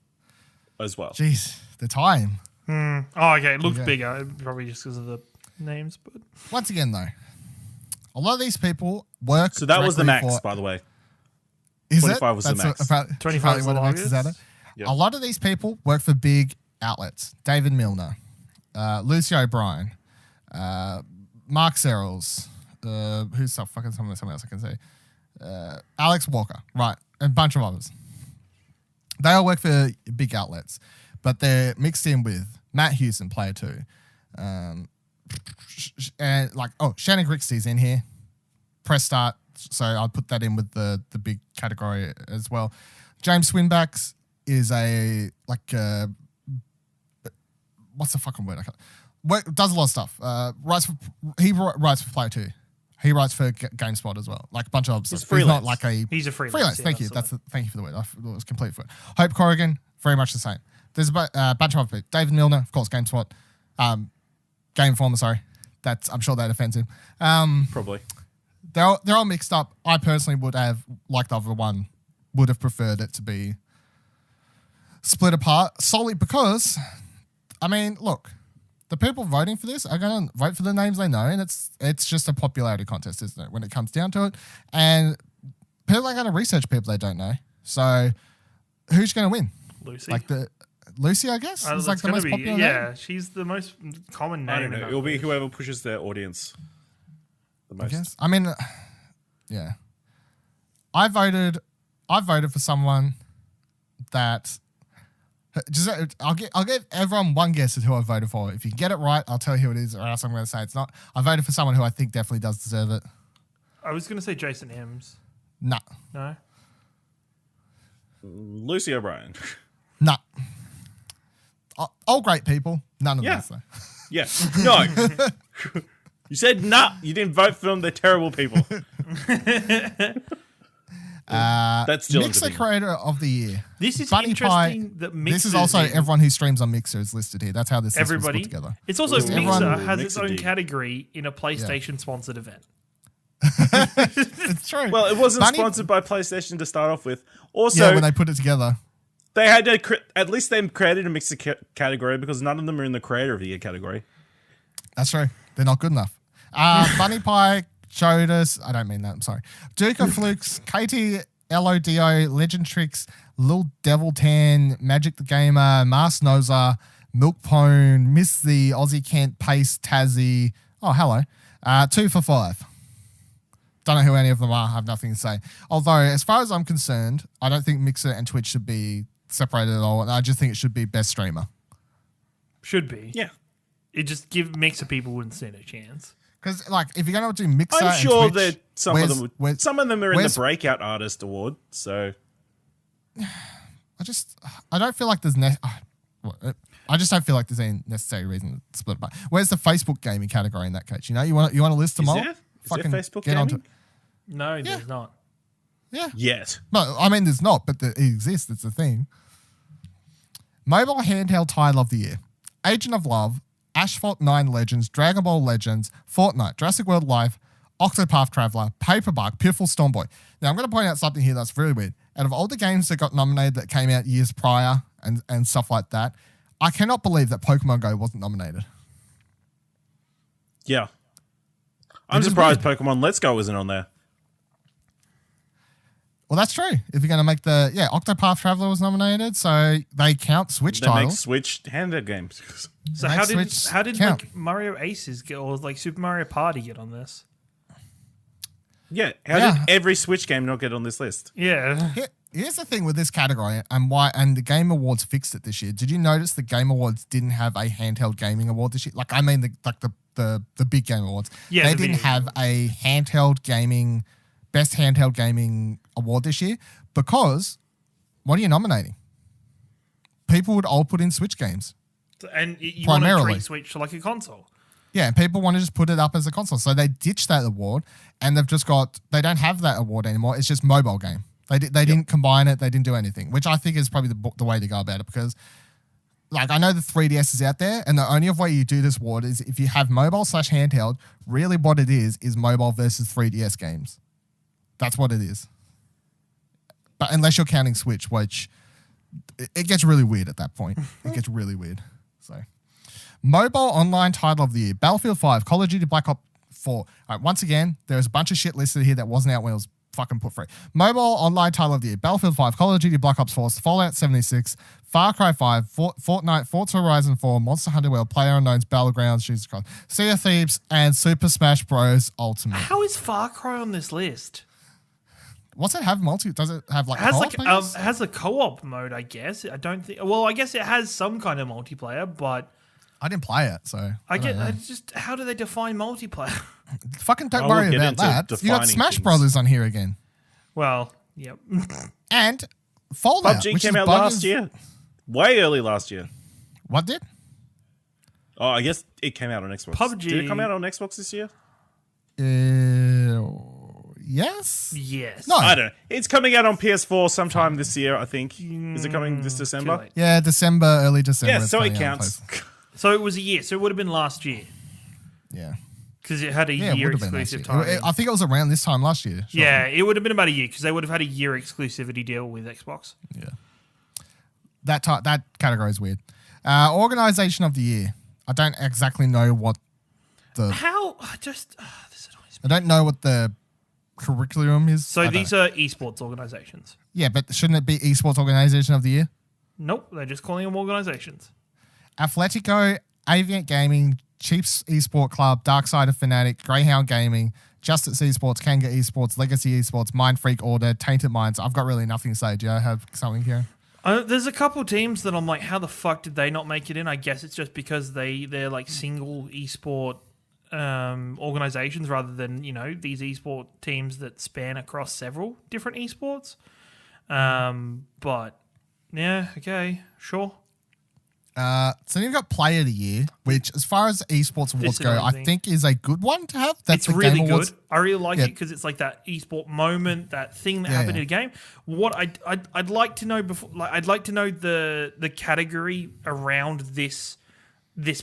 as well. Jeez, the time. Oh, okay. It looks bigger, probably just because of the names. But once again, though, a lot of these people work. So that was the max, by the way. Is 25 it? was That's the max. About 25 was the max longest. Yep. A lot of these people work for big outlets. David Milner, Lucy O'Brien, Mark Serrels, who's someone else I can say, Alex Walker, right, and a bunch of others. They all work for big outlets, but they're mixed in with Matt Hewson, player 2, and Shannon Grixey's in here. Press start, so I'll put that in with the big category as well. James Swinbacks is what's the fucking word? Does a lot of stuff. He writes for Player 2. He writes for GameSpot as well, like a bunch of other stuff. Freelance. He's a freelance. Freelance. Yeah, Thank you. Thank you for the word. I was completely for it. Hope Corrigan, very much the same. There's a bunch of other people. David Milner, of course, GameSpot. Game Informer, sorry. I'm sure that offends him. Probably. They're all mixed up. I personally would have, like the other one, would have preferred it to be split apart solely because, I mean, look, the people voting for this are going to vote for the names they know, and it's just a popularity contest, isn't it, when it comes down to it? And people are going to research people they don't know. So who's going to win? Lucy. Lucy, I guess, is like the most popular name. She's the most common name. I don't know. It'll be whoever pushes their audience the most. I guess. I mean, yeah. I voted for someone that. I'll get everyone one guess at who I voted for. If you get it right, I'll tell you who it is, or else I'm going to say it's not. I voted for someone who I think definitely does deserve it. I was going to say Jason Imms. Nah. No? Lucy O'Brien. Nah. All great people. None of Yeah. those, though. Yeah. No. You said nah. You didn't vote for them. They're terrible people. That's still Mixer Creator of the Year. This is Bunny interesting Pie. that Mixer. This is also everyone who streams on Mixer is listed here. That's how this list was everybody. put together. It's also Just Mixer everyone- has its Mixer own did. category in a PlayStation sponsored event. It's true. Well, it wasn't Bunny- sponsored by PlayStation to start off with. Also, Yeah, when they put it together. they had to at least they created a mixer category because none of them are in the Creator of the Year category. That's true. They're not good enough. Bunny Pie showed us. I don't mean that. I'm sorry. Duca Flukes, Katie LODO, Legend Tricks, Lil Devil Tan, Magic the Gamer, Mars Noza, Milk Pone, Miss the Aussie Kent, Pace, Tazzy. Oh, hello. 2 for 5. Don't know who any of them are. I have nothing to say. Although, as far as I'm concerned, I don't think Mixer and Twitch should be separated at all. I just think it should be best streamer. Should be. Yeah. It just Mixer people wouldn't stand a chance. Because, like, if you're going to do Mixer I'm sure and Twitch, that some of them are in the Breakout Artist Award, so... I don't feel like there's... I just don't feel like there's any necessary reason to split apart. Where's the Facebook gaming category in that case? You know, you want to list them all? Is there Facebook get gaming? No, there's not. Yeah. Yet. No, I mean, there's not, but it exists. It's a thing. Mobile handheld title of the year. Agent of Love, Asphalt 9 Legends, Dragon Ball Legends, Fortnite, Jurassic World Live, Octopath Traveler, Paperbark, Piffle Stormboy. Now, I'm going to point out something here that's really weird. Out of all the games that got nominated that came out years prior and stuff like that, I cannot believe that Pokemon Go wasn't nominated. Yeah. I'm surprised Pokemon Let's Go isn't on there. Well, that's true. If you're going to make Octopath Traveler was nominated, so they count Switch They make titles. Switch handheld games. So how did like Mario Aces get, or like Super Mario Party get on this? Yeah. How did every Switch game not get on this list? Yeah. Here's the thing with this category and the Game Awards fixed it this year. Did you notice the Game Awards didn't have a handheld gaming award this year? Like, I mean, the big Game Awards. Yeah, they didn't have a best handheld gaming award this year because what are you nominating? People would all put in Switch games. And you want to treat Switch like a console. Yeah, people want to just put it up as a console. So they ditched that award and they don't have that award anymore. It's just mobile game. They didn't combine it. They didn't do anything, which I think is probably the way to go about it because, like, I know the 3DS is out there and the only way you do this award is if you have mobile/handheld. Really what it is mobile versus 3DS games. That's what it is. But unless you're counting Switch, which it gets really weird at that point. It gets really weird. So, mobile online title of the year: Battlefield 5, Call of Duty Black Ops 4. All right, once again, there's a bunch of shit listed here that wasn't out when it was fucking put free. Mobile online title of the year: Battlefield 5, Call of Duty Black Ops 4, Fallout 76, Far Cry 5, Fortnite, Forza Horizon 4, Monster Hunter World, PlayerUnknown's Battlegrounds, Jesus Christ, Sea of Thieves, and Super Smash Bros. Ultimate. How is Far Cry on this list? What's it have multi? Does it have like it has a co-op mode? I guess. I don't think. Well, I guess it has some kind of multiplayer, but I didn't play it, so how do they define multiplayer? Fucking don't worry about that. You got Smash Brothers on here again. Well, yep. And Fallout, PUBG came out last year, way early last year. What did? Oh, I guess it came out on Xbox. PUBG. Did it come out on Xbox this year? Yes. Yes. No. I don't know. It's coming out on PS4 sometime this year, I think. Is it coming this December? Yeah, early December. Yeah, so it counts. So it was a year. So it would have been last year. Yeah. Because it had a year exclusive time. I think it was around this time last year. Sure. Yeah, it would have been about a year because they would have had a year exclusivity deal with Xbox. Yeah. That category is weird. Organization of the year. I don't exactly know what the... I don't know what the curriculum is. So these are esports organizations. Yeah, but shouldn't it be esports organization of the year? Nope, they're just calling them organizations. Atletico, Aviant Gaming, Chiefs Esport Club, Darksider Fnatic, Greyhound Gaming, Justice Esports, Kanga Esports, Legacy Esports, Mind Freak Order, Tainted Minds. I've got really nothing to say. Do you have something here? There's a couple teams that I'm like, how the fuck did they not make it in? I guess it's just because they're like single esport organizations rather than, these esport teams that span across several different esports. But yeah, okay, sure. So you've got Player of the Year, which, as far as esports awards go, I think is a good one to have. It's really good. I really like it because it's like that esport moment, that thing that happened in a game. What I'd like to know before, I'd like to know the category around this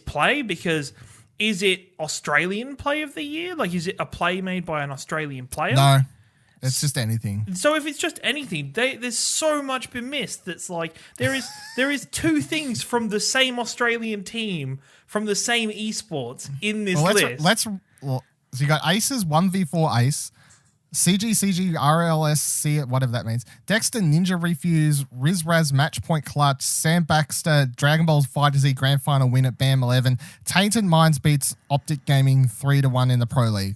play, because is it Australian Play of the Year? Like, is it a play made by an Australian player? No, It's just anything. So if it's just anything, there's so much been missed. That's like there is two things from the same Australian team from the same esports in this list. So you got Aces 1v4 Ace, CG RLSC, whatever that means. Dexter Ninja Refuse, Rizraz Matchpoint Clutch, Sam Baxter Dragon Ball FighterZ Grand Final win at BAM 11. Tainted Minds beats Optic Gaming 3-1 in the Pro League.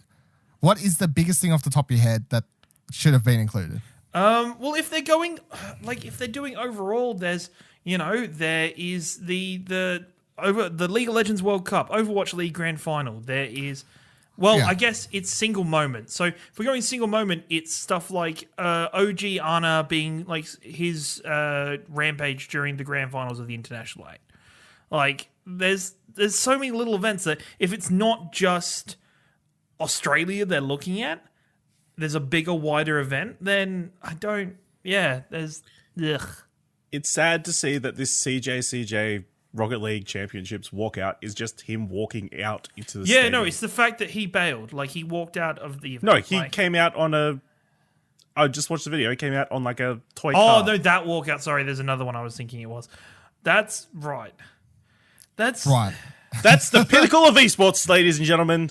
What is the biggest thing off the top of your head that should have been included? Well, if they're going, if they're doing overall, there is the League of Legends World Cup, Overwatch League Grand Final. There is, I guess it's single moment. So if we're going single moment, it's stuff like OG Ana being like his rampage during the Grand Finals of the International 8. Like, there's so many little events that if it's not just Australia they're looking at, there's a bigger, wider event, then there's... Ugh. It's sad to see that this CJ Rocket League Championships walkout is just him walking out into the stadium. No, it's the fact that he bailed. Like, he walked out of the event. No, he came out on a... I just watched the video. He came out on like a toy car. Oh, no, that walkout. Sorry, there's another one I was thinking it was. That's right. That's the pinnacle of esports, ladies and gentlemen.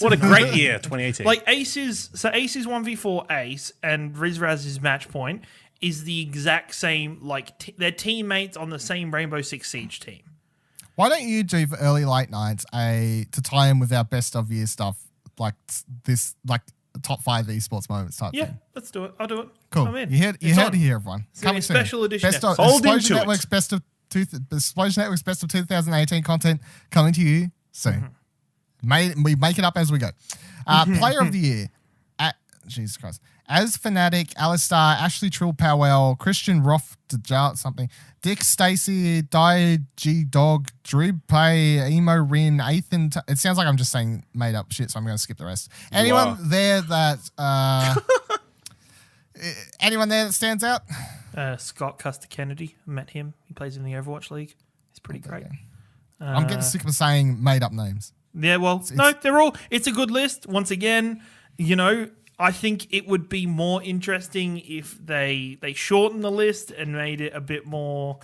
What a great year, 2018. Like Aces 1v4 Ace and Rizraz's match point is the exact same, like they're teammates on the same Rainbow Six Siege team. Why don't you do for early late nights to tie in with our best of year stuff, like this, like top 5 esports moments type thing? Let's do it. I'll do it. Cool. I'm in. You heard it here, everyone. It's a special edition. Explosion Network's best of 2018 content coming to you soon. We make it up as we go. Player of the year, Jesus Christ, as Fnatic, Alistar, Ashley Trill Powell, Christian Roth, something, Dick Stacey, Dai G Dog, Drew Pay, Emo Rin, Ethan. It sounds like I'm just saying made up shit, so I'm going to skip the rest. Anyone there that stands out? Scott Custer Kennedy. I met him. He plays in the Overwatch League. He's pretty great. I'm getting sick of saying made up names. Yeah, well, it's a good list. Once again, I think it would be more interesting if they shortened the list and made it a bit more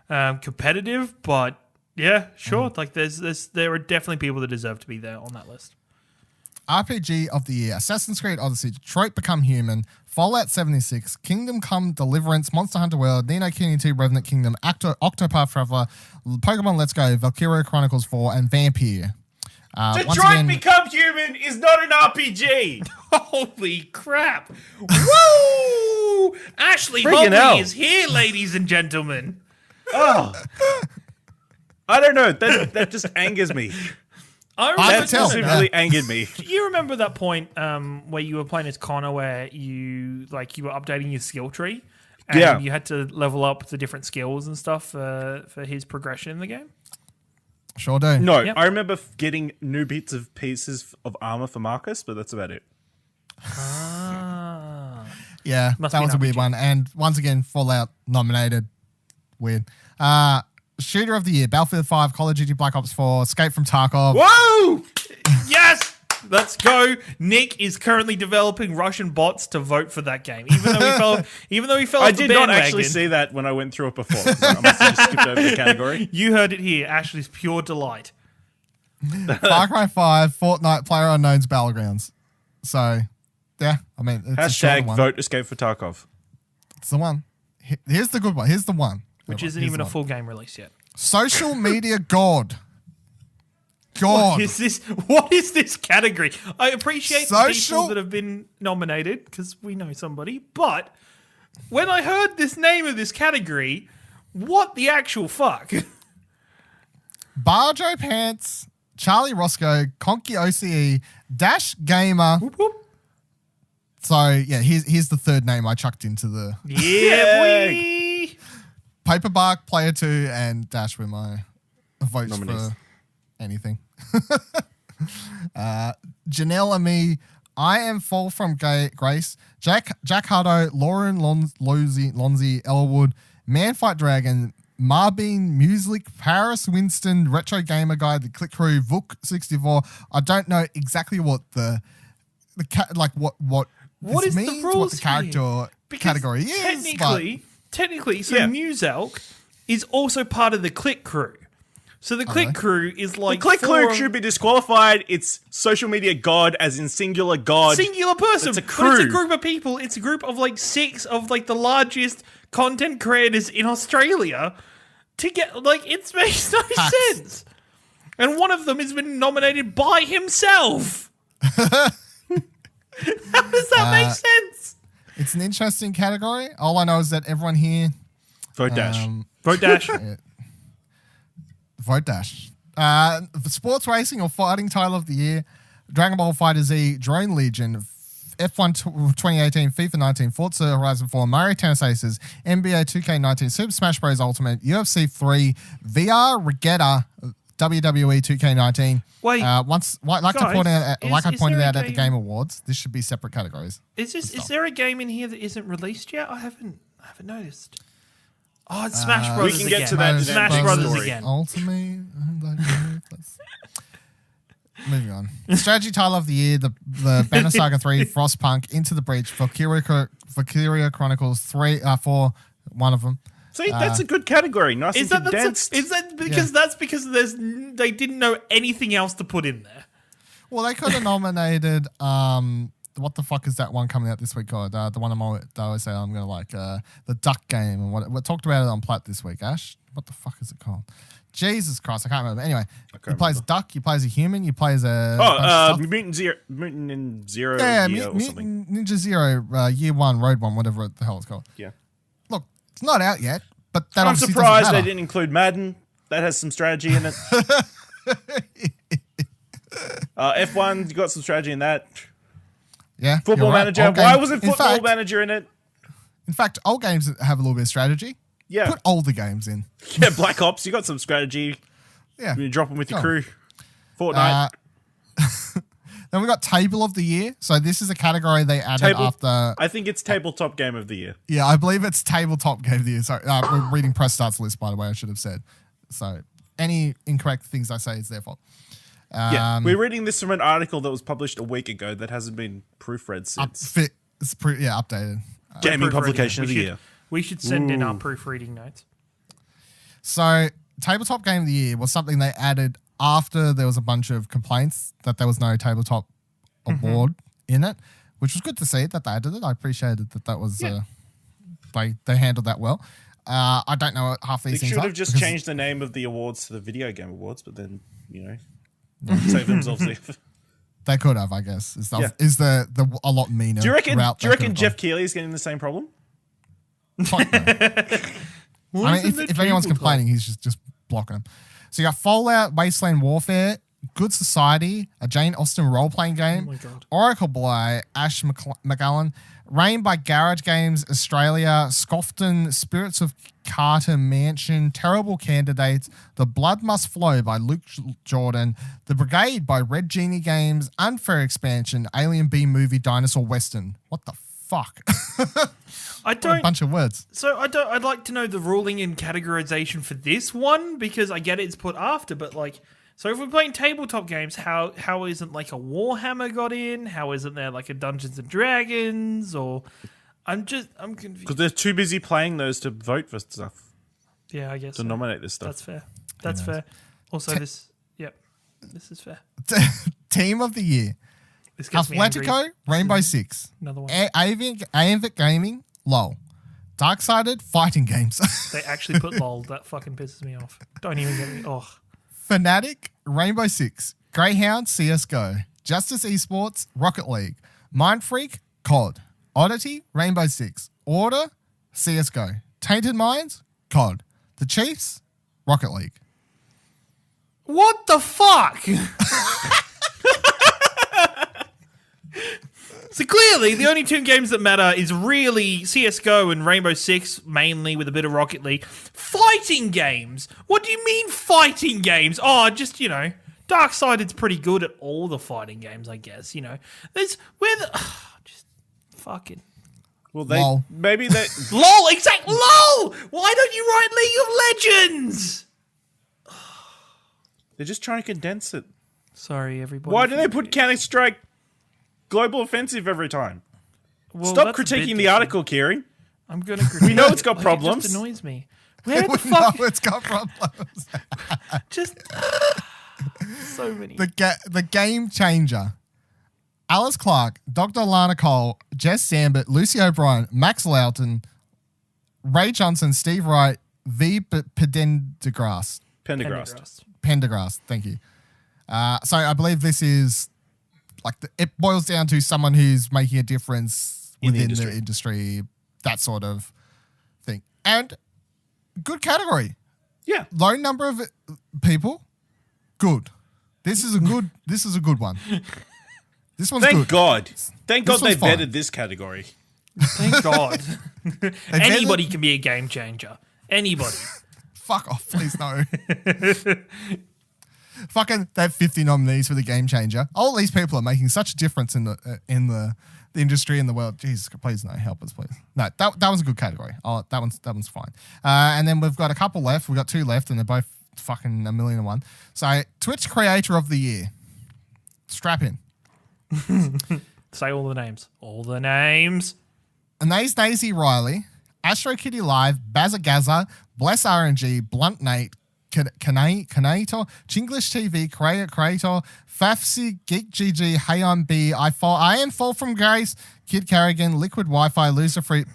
competitive. But yeah, sure. Like there are definitely people that deserve to be there on that list. RPG of the year: Assassin's Creed Odyssey, Detroit Become Human, Fallout 76, Kingdom Come Deliverance, Monster Hunter World, Ni no Kuni 2 Revenant Kingdom, Octopath Traveler, Pokemon Let's Go, Valkyria Chronicles 4, and Vampire. Detroit Become Human is not an RPG. Holy crap. Woo! Ashley Hobley is here, ladies and gentlemen. Oh. I don't know. That just angers me. That specifically angered me. You remember that point where you were playing as Connor where you were updating your skill tree and you had to level up the different skills and stuff for his progression in the game? Sure do. No, I remember getting new pieces of armor for Marcus, but that's about it. Yeah, that was a weird one. And once again, Fallout nominated. Weird. Shooter of the year: Battlefield 5, Call of Duty Black Ops 4, Escape from Tarkov. Whoa! Yes! Let's go. Nick is currently developing Russian bots to vote for that game. Even though he fell I off the did not bandwagon. actually see that when I went through it before. So I must have just skipped over the category. You heard it here. Ashley's pure delight. Far Cry 5, Fortnite, PlayerUnknown's Battlegrounds. So, yeah, I mean, it's hashtag vote Escape for Tarkov. It's the one. Here's the good one. Here's the one. Which isn't even a full game release yet. Social media god. God. What is this category? I appreciate the people that have been nominated because we know somebody, but when I heard this name of this category, what the actual fuck? Barjo Pants, Charlie Roscoe, Conky OCE, Dash Gamer. Whoop, whoop. So, yeah, here's the third name I chucked into the... Yeah, boy! Paperbark, Player 2, and Dash were my votes Nominees. For anything. Janelle and me, I Am Fall from Grace, Jack Hardo, Lauren Lonzi, Elwood, Manfight Dragon, Marbine, Music, Paris Winston, Retro Gamer Guy, The Click Crew, Vuk 64. I don't know exactly what what what is the means rules what the here? character Because category is. technically, so Yeah. Muselk is also part of the Click Crew. So the Click Crew is like Click four- Clue should be disqualified. It's social media god, as in singular god. singular person. It's a But it's crew. a group of people. It's a group of like 6 of like the largest content creators in Australia. To get like it makes no sense. And one of them has been nominated by himself. How does that make sense? It's an interesting category. All I know is that everyone here Vote dash. Vote dash. vote dash. The sports racing or fighting title of the year: Dragon Ball FighterZ, Drone Legion, F1 2018, FIFA 19, Forza Horizon 4, Mario Tennis Aces, NBA 2K19, Super Smash Bros. Ultimate, UFC 3, VR Regatta, WWE 2K19. Wait, like I pointed out, is pointed there a out at the game- Game Awards, this should be separate categories. Is there a game in here that isn't released yet? I haven't noticed. Oh, it's Smash Bros. We can get again. to that in Smash the next Brothers story. again. Ultimate. Moving on. Strategy title of the year: the Banner Saga 3, Frostpunk, Into the Breach, Valkyria Chronicles 4, one of them. See, that's a good category. Nice Is and that condensed. that's because they didn't know anything else to put in there? Well, they could have nominated. What the fuck is that one coming out this week called? The one I always say I'm gonna like. The Duck Game, and we talked about it on Platt this week. Ash, what the fuck is it called? Jesus Christ, I can't remember. Anyway, you play as a duck, you play as a human, you play as a Mutant in Zero yeah, Year or something. Ninja Zero, Year One, Road One, whatever the hell it's called. Yeah. Look, it's not out yet, but that I'm obviously surprised doesn't they matter. didn't include Madden. That has some strategy in it. F1, you got some strategy in that. Yeah, Football you're right. Manager. Old Why games- wasn't in Football fact- Manager in it? In fact, old games have a little bit of strategy. Yeah. Put older games in. Yeah, Black Ops, you got some strategy. Yeah. You drop them with your Go on. crew. Fortnite. Then we got Table of the Year. So this is a category they added after. I think it's Tabletop Game of the Year. Yeah, I believe it's Tabletop Game of the Year. Sorry, we're reading press starts list, by the way, I should have said. So any incorrect things I say is their fault. Yeah, we're reading this from an article that was published a week ago that hasn't been proofread since. Updated. Gaming Proofreading. Publication of the Year. We should send in our proofreading notes. So Tabletop Game of the Year was something they added after there was a bunch of complaints that there was no tabletop award in it, which was good to see that they added it. I appreciated that was they handled that well. I don't know half these They things should up have just because- changed the name of the awards to the Video Game Awards, but then, save themselves the effort. They could have, I guess. Is Yeah. the a lot meaner. Do you reckon route they could have Jeff gone. Keighley is getting the same problem? Fuck no. I mean, if anyone's complaining, he's just blocking them. So you got Fallout, Wasteland Warfare, Good Society, a Jane Austen role-playing game, my God. Oracle by Ash McGowan, Rain by Garage Games Australia, Scofton, Spirits of Carter Mansion, Terrible Candidates, The Blood Must Flow by Luke Jordan, The Brigade by Red Genie Games, Unfair Expansion, Alien B Movie Dinosaur Western. What the fuck? I A don't. bunch of words. So I'd like to know the ruling and categorization for this one because I get it's put after, but like, so if we're playing tabletop games, how isn't like a Warhammer got in? How isn't there like a Dungeons and Dragons? Or I'm confused. Because they're too busy playing those to vote for stuff, Yeah, I guess to so. nominate this stuff. That's fair. That's fair. Also, this is fair. Team of the Year. This gets me angry. Athletico, Rainbow Six. Another one. Avic Gaming, LOL. Darksided, Fighting Games. They actually put lol. That fucking pisses me off. Don't even get me. Oh, Fnatic, Rainbow Six. Greyhound, CSGO. Justice Esports, Rocket League. Mindfreak, COD. Oddity, Rainbow Six. Order, CSGO. Tainted Minds, COD. The Chiefs, Rocket League. what the fuck? So clearly, the only two games that matter is really CSGO and Rainbow Six, mainly with a bit of Rocket League. Fighting games? What do you mean fighting games? Oh, just, Darksided's pretty good at all the fighting games, I guess, There's, just fucking... Well, Lol. maybe they. LOL, exact LOL! Why don't you write League of Legends? They're just trying to condense it. Sorry, everybody. Why do they put Counter Strike Global Offensive every time? Well, Stop that's a bit critiquing the different. article, Kieran. I'm going to critique. We know it's got It problems. just annoys me. Where the We fuck? know it's got problems. Just so many. The game changer. Alice Clark, Dr. Lana Cole, Jess Sambit, Lucy O'Brien, Max Loughton, Ray Johnson, Steve Wright, V. Pendergrass. Pendergrass, thank you. So I believe this is like it boils down to someone who's making a difference within the industry, that sort of thing. And good category. Yeah. Low number of people. Good. This is a good one. This one's Thank good. God. Thank God they one's fine. vetted this category. Thank God. They Anybody vetted- can be a game changer. Anybody. Fuck off, please no. Fucking they have 50 nominees for the game changer. All these people are making such a difference in the industry and the world. Jesus, please no, help us, please. No, that was a good category. Oh, that one's fine. And then we've got a couple left. We've got 2 left, and they're both fucking 1,000,001. So Twitch Creator of the Year. Strap in. Say all the names. All the names. Anais Daisy Riley, Astro Kitty Live, Bazagaza, Bless RNG, Blunt Nate, Kanator, Chinglish TV, Creator, Fafsi, Geek GG, Hey I'm B, I Am Fall from Grace, Kid Carrigan, Liquid Wi-Fi, Loser Fruit,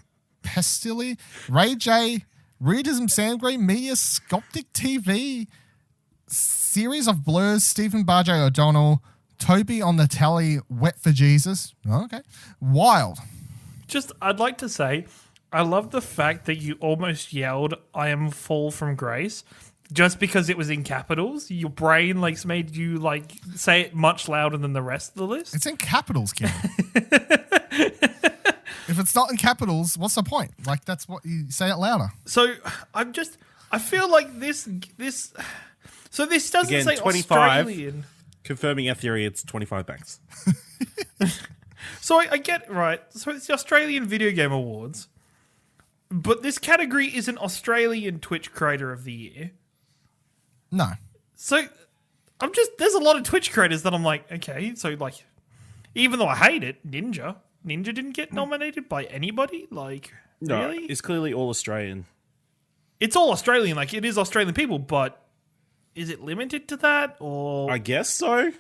Pestilly, Ray J, Readism Sandgreen, Media Scoptic TV, Series of Blurs, Stephen Barjo O'Donnell, Toby on the Telly, Wet for Jesus. Oh, okay. Wild. Just, I'd like to say, I love the fact that you almost yelled, I am fall from grace, just because it was in capitals. Your brain made you say it much louder than the rest of the list. It's in capitals, Kim. If it's not in capitals, what's the point? That's what you say it louder. So I feel like this. So this doesn't Again, say 25. Australian. Confirming our theory, it's 25 banks. So I get right. So it's the Australian Video Game Awards, but this category is an Australian Twitch Creator of the Year. No. So there's a lot of Twitch creators that I'm like, okay, so even though I hate it, Ninja didn't get nominated by anybody. No, really? it's clearly all Australian. It's all Australian. It is Australian people, but is it limited to that, or I guess so.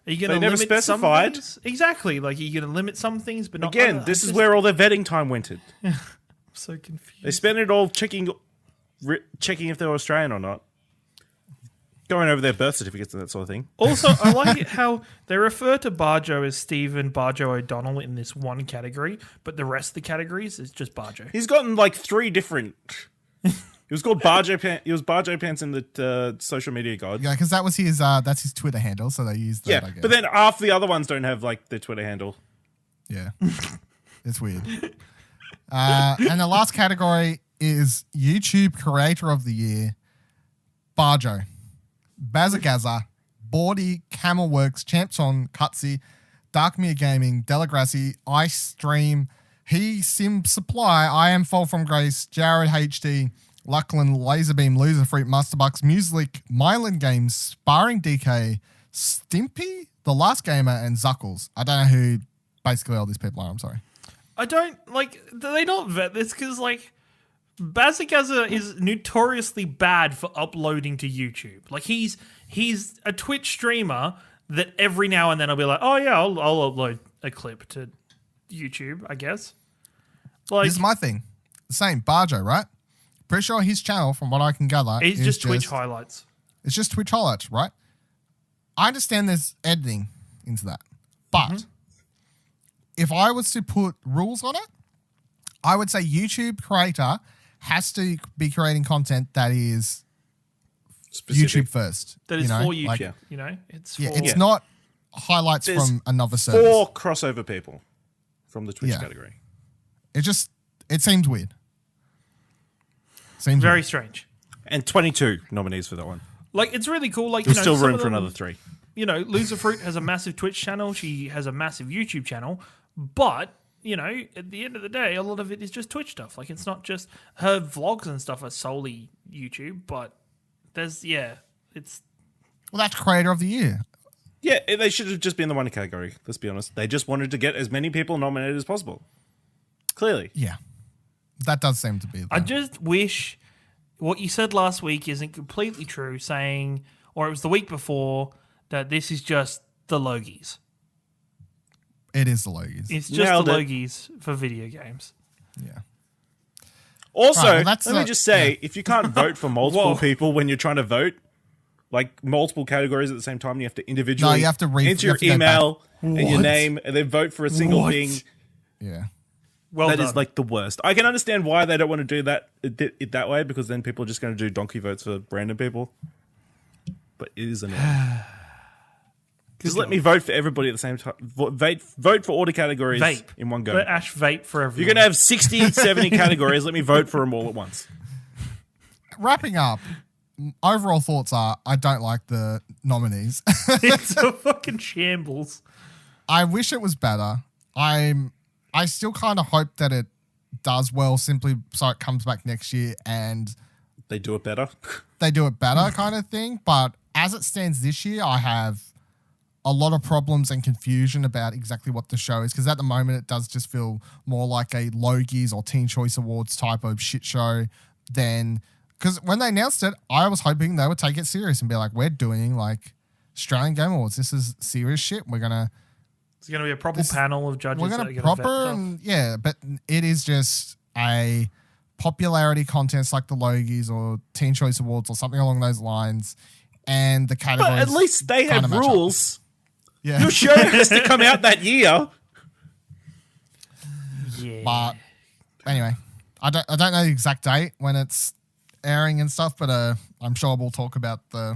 are you going to never limit specified. some things? Exactly. Are you going to limit some things, but not Again, others? this is where all their vetting time went in. I'm so confused. They spent it all checking if they were Australian or not. Going over their birth certificates and that sort of thing. Also, I like it how they refer to Barjo as Stephen Barjo O'Donnell in this one category, but the rest of the categories is just Barjo. He's gotten 3 different. He was called Barjo Pants. He was Barjo Pants in the social media guide. Yeah, because that was his that's his Twitter handle, so they used that, Yeah, I guess. but then half the other ones don't have their Twitter handle. Yeah. It's weird. And the last category is YouTube Creator of the Year. Barjo. Bazagaza, Bordy, Camelworks, Champson, Cutsy, Darkmere Gaming, Delagrassi, Ice Stream, He Sim Supply, I Am Fall from Grace, Jared HD, Luckland, Laserbeam, Loserfruit, Masterbucks, Music, Mylan Games, Sparring DK, Stimpy, The Last Gamer, and Zuckles. I don't know who basically all these people are, I'm sorry. I don't do they not vet this? Because Bazagaza is notoriously bad for uploading to YouTube. He's a Twitch streamer that every now and then I'll be like, oh yeah, I'll upload a clip to YouTube, I guess. This is my thing. Same, Barjo, right? Pretty sure his channel, from what I can gather, it's is just Twitch highlights. It's just Twitch highlights, right? I understand there's editing into that. But if I was to put rules on it, I would say YouTube creator has to be creating content that is Specific. YouTube first. That is for YouTube. Yeah. It's for It's not highlights There's from another service. 4 crossover people from the Twitch category. It seems weird. Seems very weird. strange. And 22 nominees for that one. It's really cool. There's still some room of for them- another 3. Loser Fruit has a massive Twitch channel. She has a massive YouTube channel. But, at the end of the day, a lot of it is just Twitch stuff. It's not just her vlogs and stuff are solely YouTube, but it's Well, that's creator of the year. Yeah, they should have just been the one category, let's be honest. They just wanted to get as many people nominated as possible. Clearly. Yeah. That does seem to be. I just wish what you said last week isn't completely true, saying, or it was the week before, that this is just the Logies. It is the Logies. It's just Nailed the it. Logies for video games. Yeah. Also, Right, well, let me just say, if you can't vote for multiple people when you're trying to vote, like multiple categories at the same time, you have to individually you have to enter you your have to go email and your What? name and then vote for a single What? thing. Yeah. Well That done. is like the worst. I can understand why they don't want to do it that way, because then people are just going to do donkey votes for random people. But it is annoying. Just let me vote for everybody at the same time. Vote for all the categories Vape. in one go. Let Ash vape for everyone. You're going to have 60, 70 categories. Let me vote for them all at once. Wrapping up, overall thoughts are I don't like the nominees. It's a fucking shambles. I wish it was better. I still kind of hope that it does well simply so it comes back next year and They do it better. they do it better kind of thing. But as it stands this year, I have a lot of problems and confusion about exactly what the show is, because at the moment it does just feel more like a Logies or Teen Choice Awards type of shit show than, because when they announced it, I was hoping they would take it serious and be like, we're doing like Australian Game Awards. This is serious shit. We're going to It's going to be a proper panel of judges. we're that going are to gonna proper vet stuff. and yeah, but it is just a popularity contest like the Logies or Teen Choice Awards or something along those lines, and the categories. But at least they kinda have match up. rules. Yeah, Your show has to come out that year. Yeah. but anyway, I don't know the exact date when it's airing and stuff, but I'm sure we'll talk about the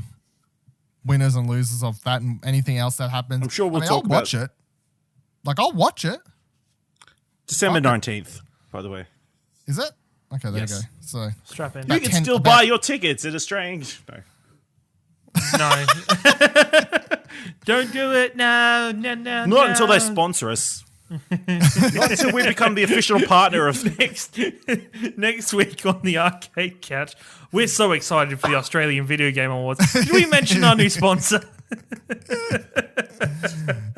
winners and losers of that and anything else that happens. I'm sure we'll I'll talk about watch it. Like I'll watch it. December Okay. 19th, by the way. Is it? Okay, there Yes. you go. So Strap in. You About can 10 still about- buy your tickets at Australian. No. No. Don't do it. No. Not until they sponsor us. Not until we become the official partner of Next week on the Arcade Couch, we're so excited for the Australian Video Game Awards. Did we mention our new sponsor?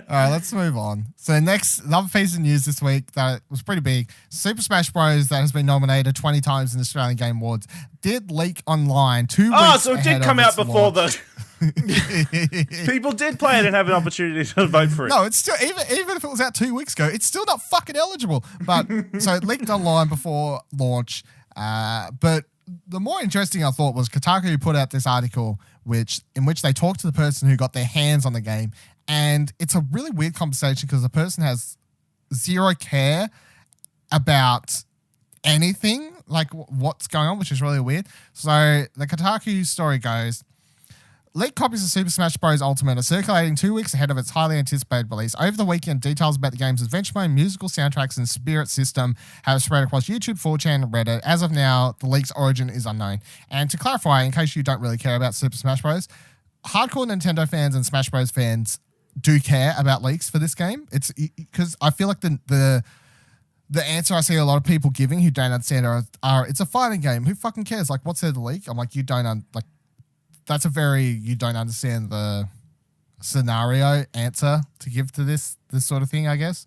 All right, let's move on. So another piece of news this week that was pretty big. Super Smash Bros. That has been nominated 20 times in the Australian Game Awards did leak online 2 weeks Oh, so it ahead did come of out its before launch. the people did play it and have an opportunity to vote for it. No, it's still even if it was out 2 weeks ago, it's still not fucking eligible. But so it leaked online before launch. But the more interesting I thought was Kotaku put out this article in which they talked to the person who got their hands on the game, and it's a really weird conversation because the person has zero care about anything like what's going on, which is really weird. So the Kotaku story goes. Leaked copies of Super Smash Bros. Ultimate are circulating 2 weeks ahead of its highly anticipated release. Over the weekend, details about the game's adventure mode, musical soundtracks, and spirit system have spread across YouTube, 4chan, and Reddit. As of now, the leak's origin is unknown. And to clarify, in case you don't really care about Super Smash Bros., hardcore Nintendo fans and Smash Bros. Fans do care about leaks for this game. It's because I feel like the answer I see a lot of people giving who don't understand are it's a fighting game. Who fucking cares? Like, what's there to leak? I'm like, you don't that's a very you don't understand the scenario answer to give to this sort of thing, I guess.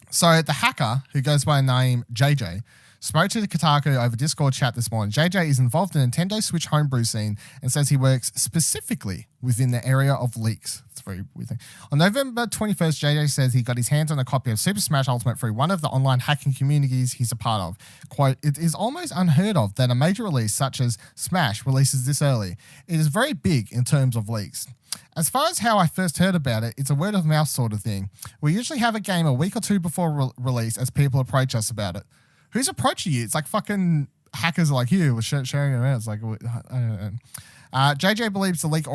So the hacker, who goes by the name JJ, spoke to the Kotaku over Discord chat this morning. JJ is involved in the Nintendo Switch homebrew scene and says he works specifically within the area of leaks. It's a very weird thing. On November 21st, JJ says he got his hands on a copy of Super Smash Ultimate through one of the online hacking communities he's a part of. Quote, it is almost unheard of that a major release such as Smash releases this early. It is very big in terms of leaks. As far as how I first heard about it, it's a word of mouth sort of thing. We usually have a game a week or two before release as people approach us about it. Who's approaching you? It's like fucking hackers like you were sharing it around. It's like, I don't know. JJ believes the leak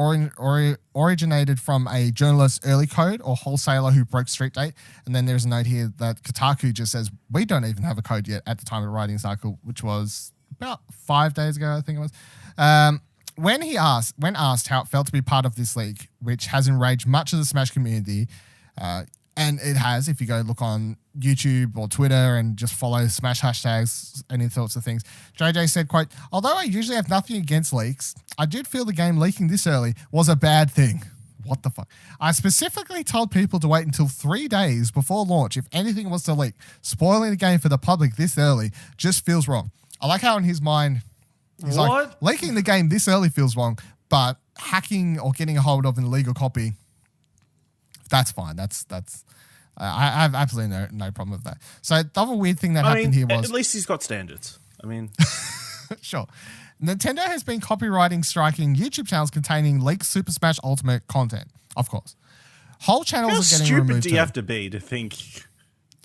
originated from a journalist's early code or wholesaler who broke Street Date. And then there's a note here that Kotaku just says, we don't even have a code yet at the time of writing this article, which was about 5 days ago, I think it was. When asked how it felt to be part of this leak, which has enraged much of the Smash community, and it has, if you go look on YouTube or Twitter and just follow Smash hashtags, any sorts of things. JJ said, quote, although I usually have nothing against leaks, I did feel the game leaking this early was a bad thing. What the fuck? I specifically told people to wait until 3 days before launch if anything was to leak. Spoiling the game for the public this early just feels wrong. I like how in his mind, he's like, leaking the game this early feels wrong, but hacking or getting a hold of an illegal copy, that's fine. That's I have absolutely no problem with that. So the other weird thing that happened here was... At least he's got standards. I mean... Sure. Nintendo has been copywriting striking YouTube channels containing leaked Super Smash Ultimate content, of course. Whole channels How are getting stupid removed do you have to be to think...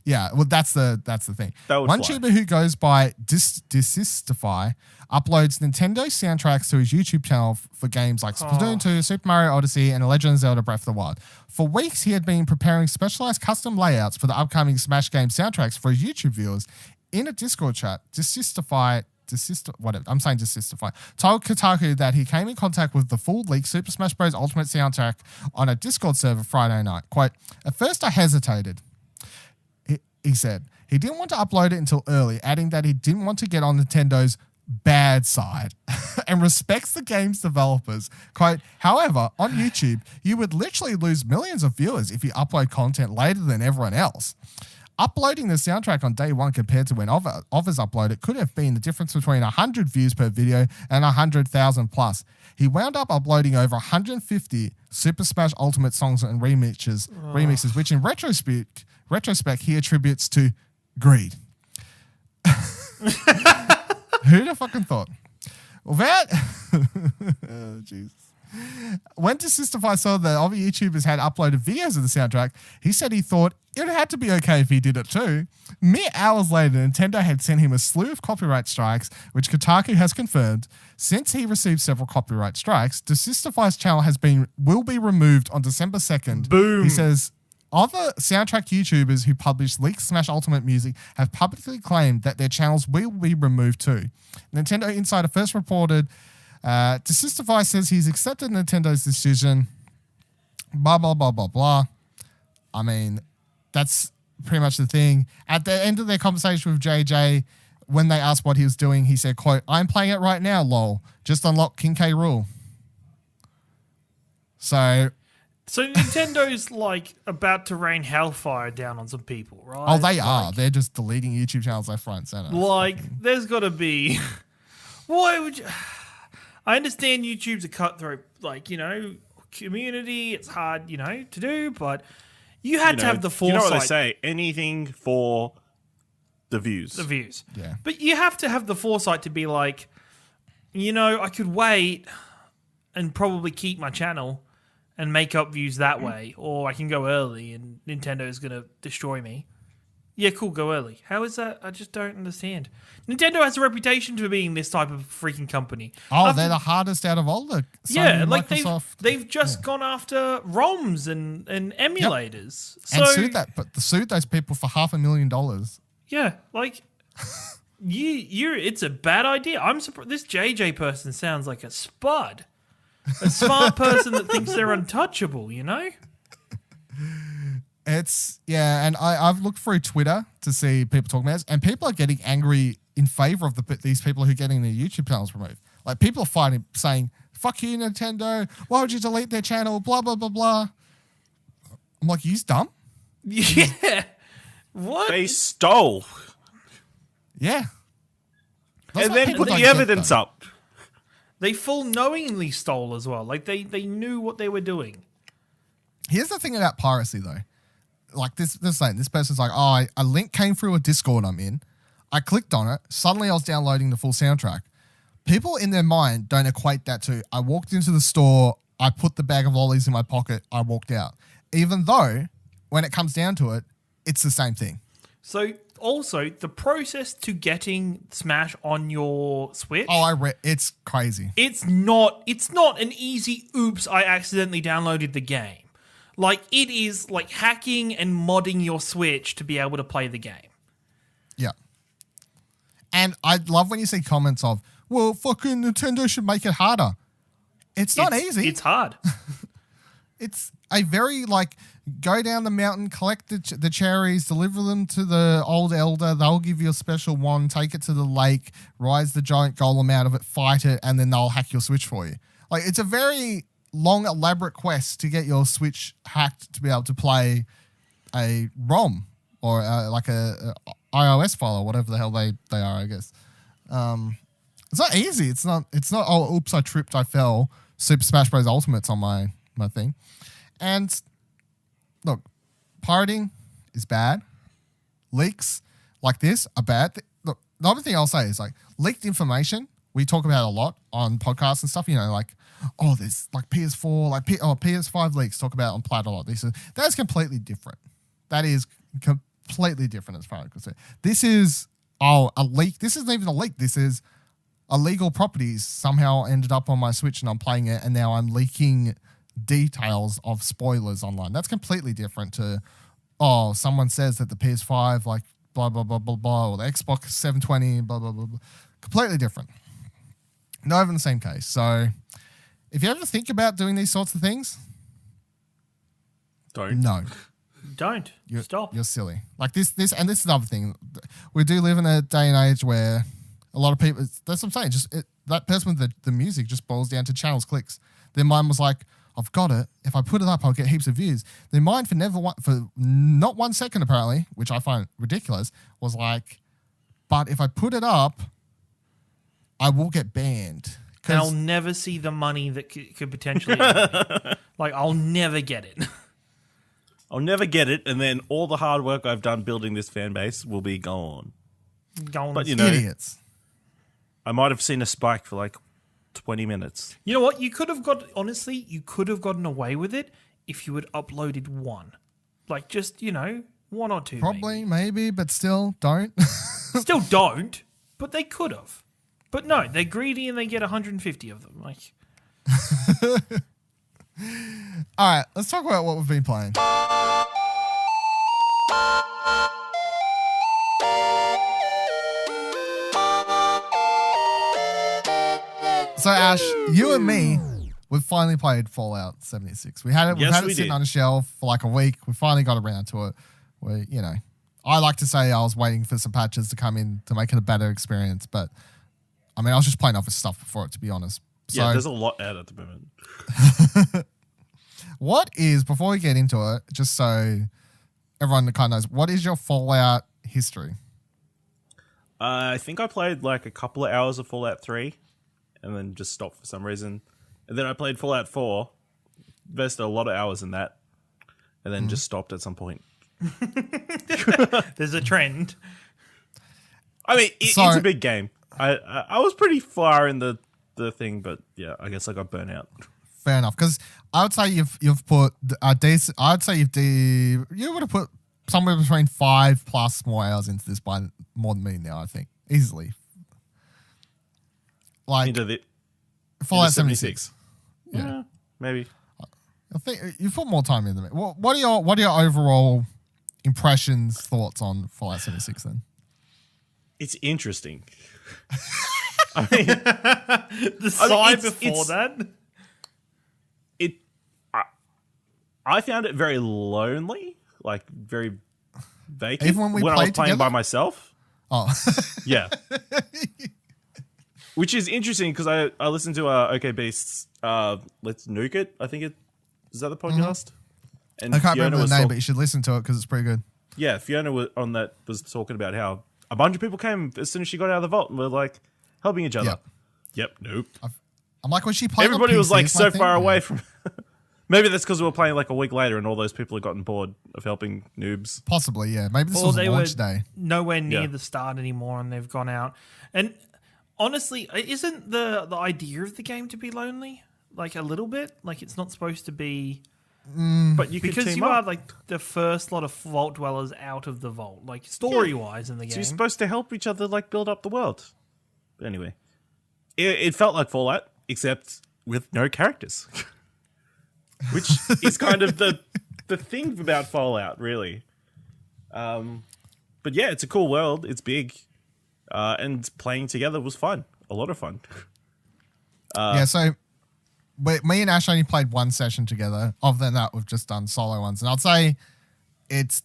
Yeah, well, that's the thing. One tuber who goes by Desistify uploads Nintendo soundtracks to his YouTube channel for games like Splatoon 2, Super Mario Odyssey, and Legend of Zelda Breath of the Wild. For weeks, he had been preparing specialized custom layouts for the upcoming Smash game soundtracks for his YouTube viewers. In a Discord chat, Desistify told Kotaku that he came in contact with the full leaked Super Smash Bros. Ultimate soundtrack on a Discord server Friday night. Quote, "At first I hesitated," he said. He didn't want to upload it until early, adding that he didn't want to get on Nintendo's bad side and respects the game's developers. Quote, "However, on YouTube, you would literally lose millions of viewers if you upload content later than everyone else. Uploading the soundtrack on day one compared to when others upload it could have been the difference between 100 views per video and 100,000 plus. He wound up uploading over 150 Super Smash Ultimate songs and remixes, which in retrospect he attributes to greed." Who'd have fucking thought? Well, that... oh, jeez. When Desistify saw that other YouTubers had uploaded videos of the soundtrack, he said he thought it had to be okay if he did it too. Mere hours later, Nintendo had sent him a slew of copyright strikes, which Kotaku has confirmed. Since he received several copyright strikes, Desistify's channel will be removed on December 2nd. Boom. He says... Other soundtrack YouTubers who publish leaked Smash Ultimate music have publicly claimed that their channels will be removed too. Nintendo Insider first reported, Desistify says he's accepted Nintendo's decision, blah, blah, blah, blah, blah. I mean, that's pretty much the thing. At the end of their conversation with JJ, when they asked what he was doing, he said, quote, "I'm playing it right now, lol. Just unlock King K. Rool." So Nintendo's like about to rain hellfire down on some people, right? Oh, they are. They're just deleting YouTube channels left, right, and center. Like, there's got to be... Why would you... I understand YouTube's a cutthroat, like, community. It's hard, to do, but you had to have the foresight. You know what they say? Anything for the views. The views. Yeah. But you have to have the foresight to be like, I could wait and probably keep my channel and make up views that way, or I can go early and Nintendo is going to destroy me. Yeah, cool, go early. How is that? I just don't understand. Nintendo has a reputation for being this type of freaking company. Oh, they're the hardest out of all the Sony, like Microsoft. They've just gone after ROMs and emulators. Yep. And sued those people for $500,000. Yeah, like it's a bad idea. I'm surprised. This JJ person sounds like a spud. A smart person that thinks they're untouchable, It's, yeah, and I've looked through Twitter to see people talking about this, and people are getting angry in favor of these people who are getting their YouTube channels removed. Like, people are fighting, saying, "Fuck you, Nintendo. Why would you delete their channel? Blah, blah, blah, blah." I'm like, you's dumb? Yeah. What? They stole. Yeah. And then put the evidence up. They full knowingly stole as well. Like, they knew what they were doing. Here's the thing about piracy, though. Like, this person's like, "Oh, a link came through a Discord I'm in. I clicked on it. Suddenly I was downloading the full soundtrack." People in their mind don't equate that to, "I walked into the store, I put the bag of lollies in my pocket, I walked out." Even though, when it comes down to it, it's the same thing. So, also, the process to getting Smash on your Switch... it's crazy. It's not an easy, oops, I accidentally downloaded the game. Like, it is like hacking and modding your Switch to be able to play the game. Yeah. And I love when you see comments of, "Well, fucking Nintendo should make it harder." It's not easy. It's hard. It's a very, go down the mountain, collect the cherries, deliver them to the old elder. They'll give you a special wand, take it to the lake, rise the giant golem out of it, fight it, and then they'll hack your Switch for you. Like, it's a very long, elaborate quests to get your Switch hacked to be able to play a ROM or like a iOS file or whatever the hell they are, I guess. It's not easy. It's not, oh, oops, I tripped, I fell. Super Smash Bros. Ultimate's on my thing. And look, pirating is bad. Leaks like this are bad. Look, the other thing I'll say is like leaked information. We talk about it a lot on podcasts and stuff. You know, like, oh, there's like PS4, like PS5 leaks. Talk about it on Plaid a lot. That's completely different. That is completely different as far as I'm concerned. This is a leak. This isn't even a leak. This is illegal properties somehow ended up on my Switch and I'm playing it, and now I'm leaking details of spoilers online. That's completely different to, oh, someone says that the PS5 like blah blah blah blah blah, or the Xbox 720 blah blah blah blah. Completely different. Not even the same case. So if you ever think about doing these sorts of things, don't. No. Don't. Stop. You're silly. Like this is another thing. We do live in a day and age where a lot of people, that's what I'm saying, that person with the music just boils down to channels, clicks. Their mind was like, I've got it. If I put it up, I'll get heaps of views. Their mind for not 1 second apparently, which I find ridiculous, was like, but if I put it up, I will get banned. And I'll never see the money that could potentially like, I'll never get it. I'll never get it, and then all the hard work I've done building this fan base will be gone. But you know, idiots. I might have seen a spike for like 20 minutes. You know what? You could have gotten away with it if you had uploaded one. Like just, one or two. Probably, maybe, but still don't. Still don't, but they could have. But no, they're greedy and they get 150 of them. Like, all right, let's talk about what we've been playing. So Ash, you and me, we've finally played Fallout 76. We've had it sitting on a shelf for like a week. We finally got around to it. I like to say I was waiting for some patches to come in to make it a better experience, but I mean, I was just playing other stuff before it, to be honest. So, yeah, there's a lot out at the moment. Before we get into it, just so everyone kind of knows, what is your Fallout history? I think I played like a couple of hours of Fallout 3 and then just stopped for some reason. And then I played Fallout 4, invested a lot of hours in that, and then just stopped at some point. There's a trend. I mean, it's a big game. I was pretty far in the thing, but yeah, I guess I got burnt out. Fair enough, because I would say you've put a decent. I'd say you would have put somewhere between 5+ more hours into this by more than me now. I think easily. Like into the Fallout 76. Yeah, maybe. I think you put more time in than me. What are your overall impressions, thoughts on Fallout 76 then? It's interesting. I mean, the side before that. I found it very lonely, like very vacant. Even when I was playing together? by myself. Oh, yeah. Which is interesting because I listened to OK Beast's Let's Nuke It. I think is that the podcast? Mm-hmm. And I can't Fiona remember the name, but you should listen to it because it's pretty good. Yeah, Fiona was talking about how a bunch of people came as soon as she got out of the vault and were like helping each other. Yep. Nope. I'm like, when she played, everybody on PC, was like so far away yeah. from. Maybe that's because we were playing like a week later and all those people had gotten bored of helping noobs. Possibly, yeah. Maybe this was launch day. Nowhere near the start anymore, and they've gone out. And honestly, isn't the idea of the game to be lonely? Like a little bit? Like it's not supposed to be. But you can because team you up. are like the first lot of vault dwellers out of the vault, like story wise in the game. So you're supposed to help each other, like build up the world. But anyway, it felt like Fallout, except with no characters, which is kind of the thing about Fallout, really. But yeah, it's a cool world. It's big, and playing together was fun. A lot of fun. So me and Ash only played one session together. Other than that, we've just done solo ones, and I'd say it's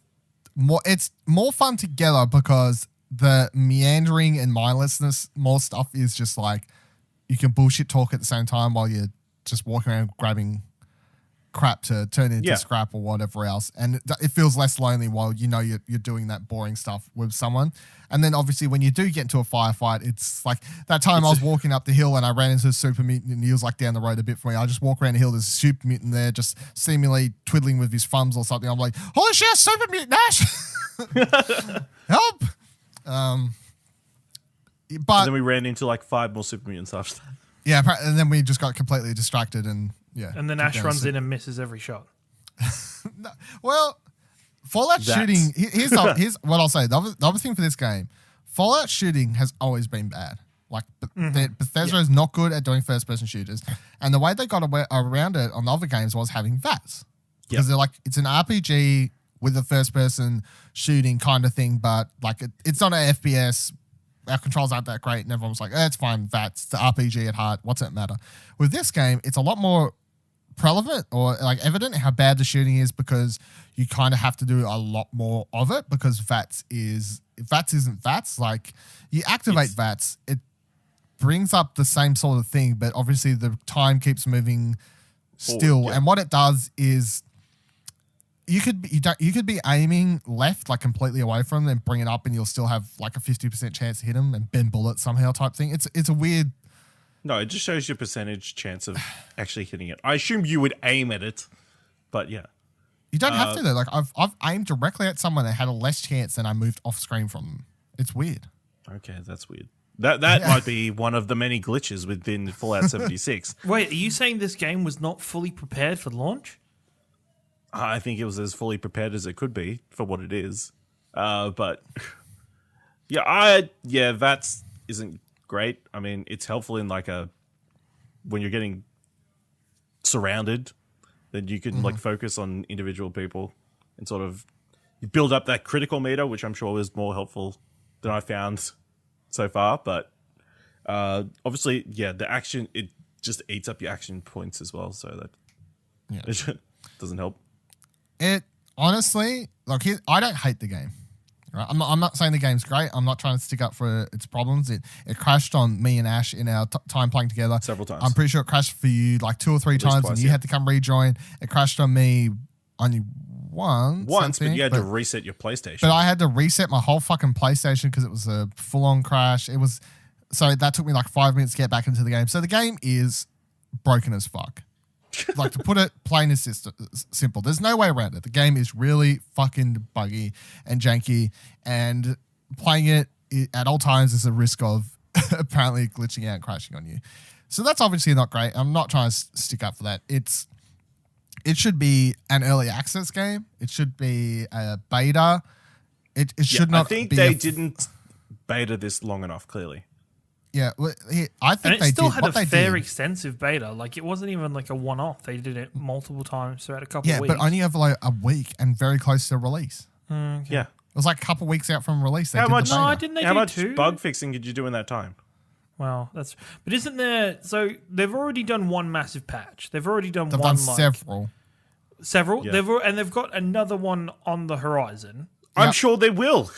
more fun together because the meandering and mindlessness, more stuff is just like you can bullshit talk at the same time while you're just walking around grabbing crap to turn into scrap or whatever else, and it feels less lonely while you're doing that boring stuff with someone. And then obviously when you do get into a firefight, it's like that time I was walking up the hill and I ran into a super mutant and he was like down the road a bit from me. I just walk around the hill, there's a super mutant there just seemingly twiddling with his thumbs or something. I'm like, holy shit, super mutant Ash! Help! But and then we ran into like 5 more super mutants after that. Yeah, and then we just got completely distracted and And then Ash runs in and misses every shot. No, well, Fallout shooting. Here's what I'll say. The other thing for this game, Fallout shooting has always been bad. Like Bethesda is not good at doing first-person shooters, and the way they got around it on other games was having VATS because they're like it's an RPG with a first-person shooting kind of thing, but like it's not an FPS. Our controls aren't that great, and everyone's like, it's fine, VATS, it's the RPG at heart. What's it matter? With this game, it's a lot more prevalent or like evident how bad the shooting is because you kind of have to do a lot more of it because VATS isn't VATS. Like you activate VATS, it brings up the same sort of thing, but obviously the time keeps moving still. And what it does is you could be aiming left, like completely away from them, bring it up, and you'll still have like a 50% chance to hit them and bend bullets somehow type thing. It's a weird. No, it just shows your percentage chance of actually hitting it. I assume you would aim at it, but yeah. You don't have to though. Like I've aimed directly at someone that had a less chance than I moved off screen from them. It's weird. Okay, that's weird. That might be one of the many glitches within Fallout 76. Wait, are you saying this game was not fully prepared for launch? I think it was as fully prepared as it could be for what it is. But VATS isn't great. I mean, it's helpful in like when you're getting surrounded, then you can like focus on individual people and sort of you build up that critical meter, which I'm sure is more helpful than I found so far. But obviously, the action, it just eats up your action points as well. So that it doesn't help. It honestly, I don't hate the game. Right? I'm not saying the game's great. I'm not trying to stick up for its problems. It crashed on me and Ash in our time playing together. Several times. I'm pretty sure it crashed for you like 2 or 3 times twice, and you had to come rejoin. It crashed on me only once, but you had to reset your PlayStation. But I had to reset my whole fucking PlayStation because it was a full-on crash. So that took me like 5 minutes to get back into the game. So the game is broken as fuck. Like to put it plain and simple, there's no way around it. The game is really fucking buggy and janky, and playing it at all times is a risk of apparently glitching out and crashing on you. So that's obviously not great. I'm not trying to stick up for that. It should be an early access game. It should be a beta. It should not. I think they didn't beta this long enough. Clearly. Yeah, I think and it still had a fair extensive beta. Like it wasn't even like a one-off. They did it multiple times throughout a couple of weeks. Yeah, but only over like a week and very close to release. Okay. Yeah. It was like a couple of weeks out from release. How much two? Bug fixing did you do in that time? Well, but isn't there? So they've already done one massive patch. They've already done They've one. Done several. Yeah. They've got another one on the horizon. I'm sure they will.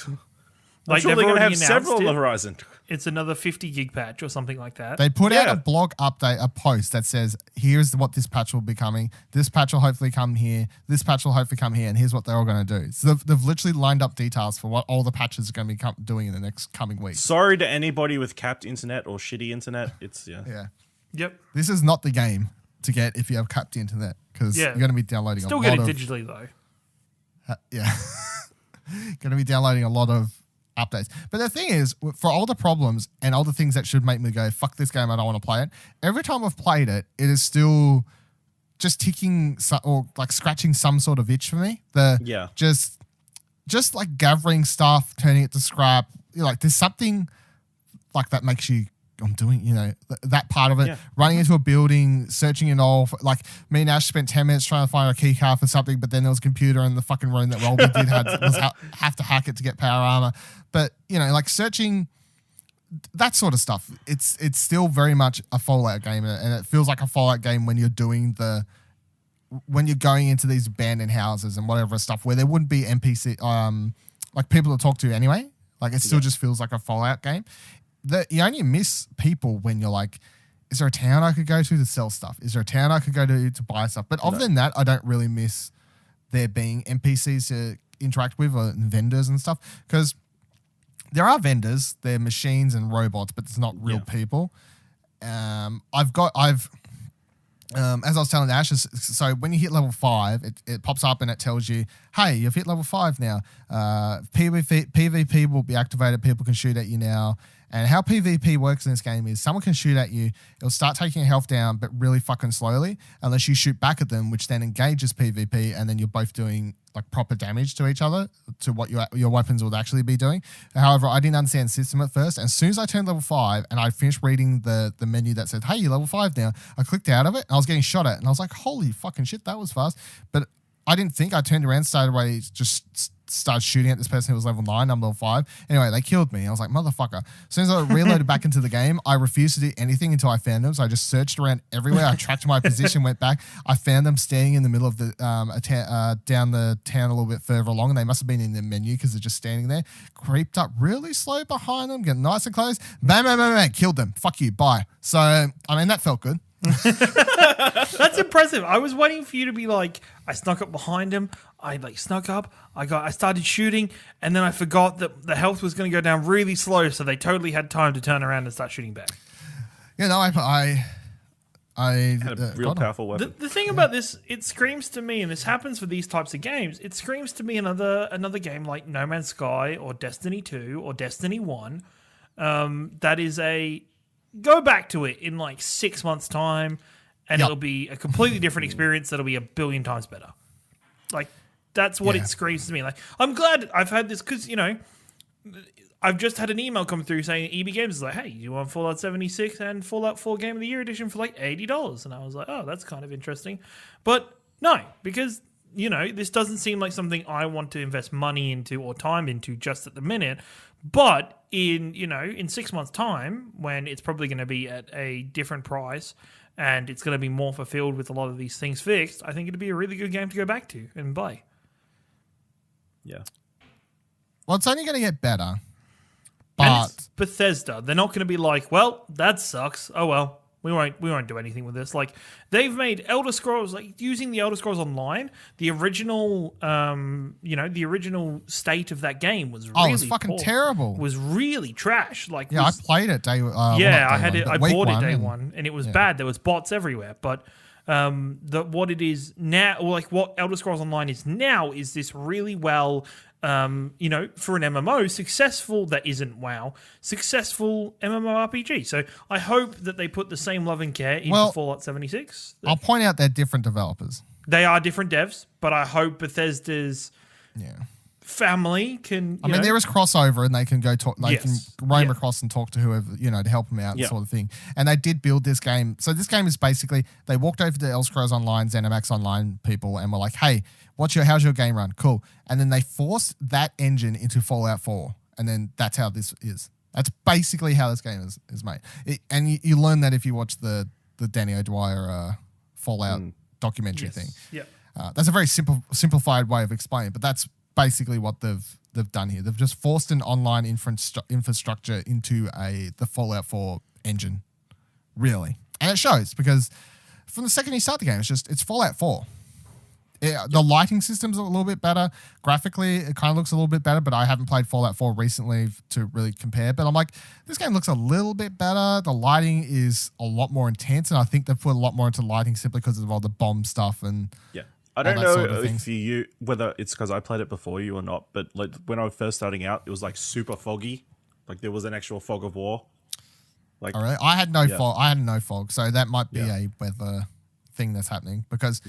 I'm sure they're going to have several on the horizon. It's another 50 gig patch or something like that. They put out a blog update, a post that says, here's what this patch will be coming. This patch will hopefully come here. This patch will hopefully come here. And here's what they're all going to do. So they've literally lined up details for what all the patches are going to be doing in the next coming weeks. Sorry to anybody with capped internet or shitty internet. It's, Yeah. Yep. This is not the game to get if you have capped internet because you're going to be downloading Still get it digitally though. Going to be downloading a lot of updates. But the thing is, for all the problems and all the things that should make me go, fuck this game, I don't want to play it, every time I've played it, it is still just ticking or like scratching some sort of itch for me. Just like gathering stuff, turning it to scrap. Like there's something like that makes you, I'm doing, that part of it. Yeah. Running into a building, searching it all. Like me and Ash spent 10 minutes trying to find a key card for something, but then there was a computer in the fucking room that all we did have to hack it to get power armor. But, like searching, that sort of stuff, it's still very much a Fallout game, and it feels like a Fallout game when you're when you're going into these abandoned houses and whatever stuff where there wouldn't be NPC, like people to talk to anyway. Like it still just feels like a Fallout game. You only miss people when you're like is there a town I could go to sell stuff? Is there a town I could go to buy stuff? But other than that, I don't really miss there being NPCs to interact with or vendors and stuff, because there are vendors, they're machines and robots, but it's not real people. As I was telling Ash, so when you hit level 5, it pops up and it tells you, hey, you've hit level 5 now. PvP will be activated. People can shoot at you now. And how PvP works in this game is someone can shoot at you. It'll start taking your health down, but really fucking slowly, unless you shoot back at them, which then engages PvP, and then you're both doing like proper damage to each other, to what your weapons would actually be doing. However, I didn't understand the system at first. As soon as I turned level 5 and I finished reading the menu that said, hey, you're level 5 now, I clicked out of it and I was getting shot at. And I was like, holy fucking shit, that was fast. But I didn't think. I turned around, just started shooting at this person who was level 9, I'm level 5. Anyway, they killed me. I was like, motherfucker. As soon as I reloaded back into the game, I refused to do anything until I found them. So I just searched around everywhere. I tracked my position, went back. I found them standing in the middle of the down the town a little bit further along, and they must have been in the menu because they're just standing there. Creeped up really slow behind them, getting nice and close. Bam, bam, bam, bam. Killed them. Fuck you. Bye. So, I mean, that felt good. That's impressive. I was waiting for you to be like, I snuck up behind him. I snuck up. I started shooting, and then I forgot that the health was going to go down really slow, so they totally had time to turn around and start shooting back. Yeah, no, I had a real powerful weapon. The thing about this, it screams to me, and this happens for these types of games, it screams to me another game like No Man's Sky or Destiny 2 or Destiny 1 that is a go back to it in like 6 months' time, and it'll be a completely different experience that'll be a billion times better. Like, that's what it screams to me. Like, I'm glad I've had this because, I've just had an email come through saying EB Games is like, hey, you want Fallout 76 and Fallout 4 Game of the Year edition for like $80? And I was like, oh, that's kind of interesting. But no, because, this doesn't seem like something I want to invest money into or time into just at the minute. But in 6 months' time, when it's probably going to be at a different price and it's going to be more fulfilled with a lot of these things fixed, I think it'd be a really good game to go back to and play. Yeah. Well, it's only going to get better. And But it's Bethesda. They're not going to be like, well, that sucks. Oh, well, we won't do anything with this. Like, they've made Elder Scrolls, like using the Elder Scrolls Online, the original, the original state of that game was really it was fucking terrible. Was really trash. Like, I played it day. I bought it day one, and it was bad. There was bots everywhere. But what it is now, or like what Elder Scrolls Online is now, is this really well. For an MMO, successful successful MMORPG. So I hope that they put the same love and care into Fallout 76. I'll point out they're different developers. They are different devs, but I hope Bethesda's family can. I mean, there is crossover, and they can go talk. They can roam across and talk to whoever to help them out, sort of thing. And they did build this game. So this game is basically they walked over to Elder Scrolls Online, ZeniMax Online people, and were like, "Hey, how's your game run? Cool." And then they forced that engine into Fallout 4, and then that's how this is. That's basically how this game is made. And you learn that if you watch the Danny O'Dwyer Fallout documentary thing. Yeah, that's a very simplified way of explaining, but that's basically what they've done here. They've just forced an online infrastructure into the Fallout 4 engine, really, and it shows because from the second you start the game, it's Fallout 4. The lighting system's a little bit better. Graphically, it kind of looks a little bit better, but I haven't played Fallout 4 recently to really compare. But I'm like, this game looks a little bit better. The lighting is a lot more intense, and I think they've put a lot more into lighting simply because of all the bomb stuff and I don't know if whether it's because I played it before you or not, but like when I was first starting out, it was like super foggy. Like there was an actual fog of war. Like, all right, I had no fog. I had no fog, so that might be a weather thing that's happening because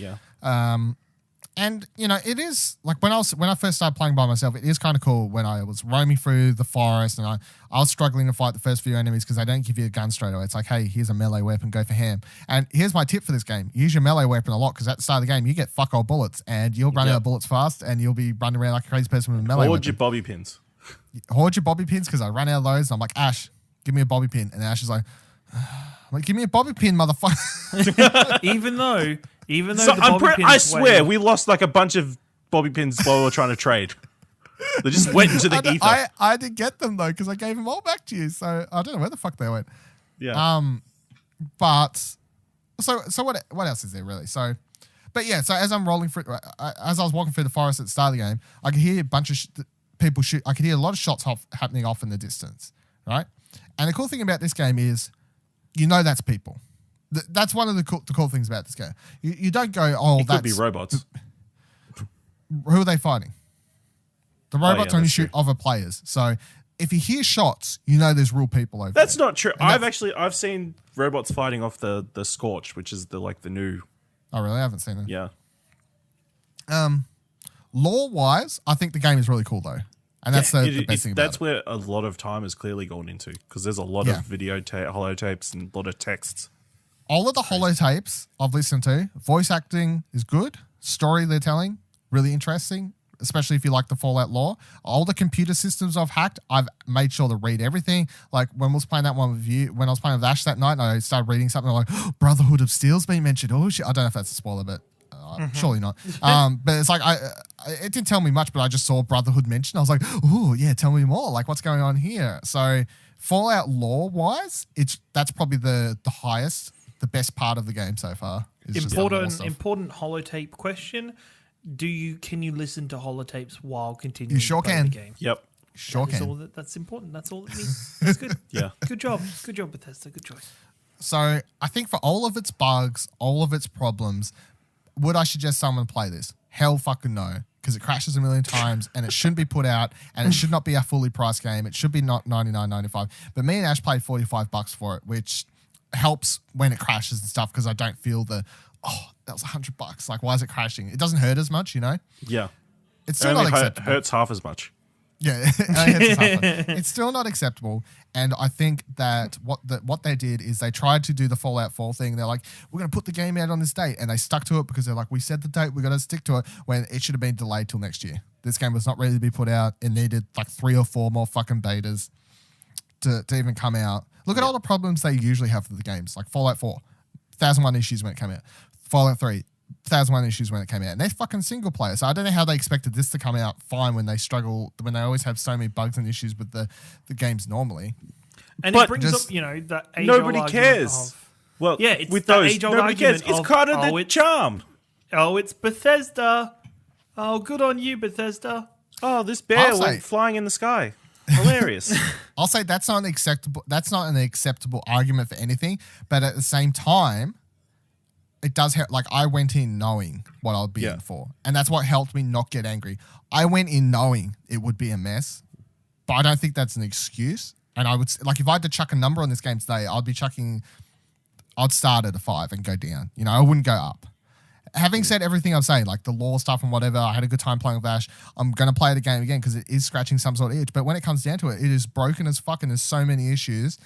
and it is like when I first started playing by myself, it is kind of cool when I was roaming through the forest and I was struggling to fight the first few enemies because they don't give you a gun straight away. It's like, hey, here's a melee weapon, go for ham. And here's my tip for this game: use your melee weapon a lot because at the start of the game you get fuck all bullets and you'll run out of bullets fast and you'll be running around like a crazy person with a melee weapon. Hoard your bobby pins. Hoard your bobby pins because I ran out of those. And I'm like, Ash, give me a bobby pin, and Ash is like, give me a bobby pin, motherfucker. even though I swear we lost like a bunch of bobby pins while we were trying to trade. They just went into the ether. I didn't get them though because I gave them all back to you, so I don't know where the fuck they went. Yeah. But so what else is there really? So, but yeah. So as I'm rolling through, as I was walking through the forest at the start of the game, I could hear a bunch of people shoot. I could hear a lot of shots happening off in the distance, right? And the cool thing about this game is, that's people. That's one of the cool things about this game. You don't go, it could be robots. Who are they fighting? The robots only shoot true. other players. So if you hear shots, there's real people over That's there. not true. I've seen robots fighting off the Scorch, which is the new. Oh really? I haven't seen it. Yeah. Lore-wise, I think the game is really cool though. And that's the best thing about that's where a lot of time has clearly gone into, because there's a lot of video holotapes and a lot of texts. All of the holotapes I've listened to, voice acting is good. Story they're telling, really interesting, especially if you like the Fallout lore. All the computer systems I've hacked, I've made sure to read everything. Like when I was playing that one with you, when I was playing with Ash that night, and I started reading something like, Brotherhood of Steel's been mentioned. Oh shit, I don't know if that's a spoiler, but surely not. But it's like, it didn't tell me much, but I just saw Brotherhood mentioned. I was like, oh yeah, tell me more. Like what's going on here? So Fallout lore-wise, that's probably the highest, the best part of the game so far. Important holotape question. Can you listen to holotapes while continuing to play the game? Yep. Sure can. That's important. That's all it needs. That's good. Yeah. Good job, Bethesda. Good choice. So I think for all of its bugs, all of its problems, would I suggest someone play this? Hell fucking no. Because it crashes a million times and it shouldn't be put out and it should not be a fully priced game. It should be not $99.95. But me and Ash paid $45 for it, which helps when it crashes and stuff, because I don't feel that was $100. Like, why is it crashing? It doesn't hurt as much, Yeah. It's still not acceptable. Hurts half as much. Yeah, it's still not acceptable. And I think that what they did is they tried to do the Fallout 4 thing. They're like, we're going to put the game out on this date. And they stuck to it because they're like, we set the date, we got to stick to it, when it should have been delayed till next year. This game was not ready to be put out. It needed like 3 or 4 more fucking betas to even come out. Look at all the problems they usually have with the games. Like Fallout 4, 1,001 issues when it came out. Fallout 3, 1,001 issues when it came out. And they're fucking single player. So I don't know how they expected this to come out fine when they when they always have so many bugs and issues with the games normally. And it brings up, that age-old nobody cares. Well, yeah, it's with that those, age-old nobody cares. argument It's kind of the charm. Oh, it's Bethesda. Oh, good on you, Bethesda. Oh, this bear went flying in the sky. Hilarious. I'll say that's not an acceptable argument for anything, but at the same time, it does help. Like, I went in knowing what I would be in for, and that's what helped me not get angry. I went in knowing it would be a mess, but I don't think that's an excuse. And I would, like, if I had to chuck a number on this game today, I'd start at a 5 and go down. I wouldn't go up. Having said everything I'm saying, like the lore stuff and whatever, I had a good time playing with Ash. I'm going to play the game again because it is scratching some sort of itch. But when it comes down to it, it is broken as fuck and there's so many issues.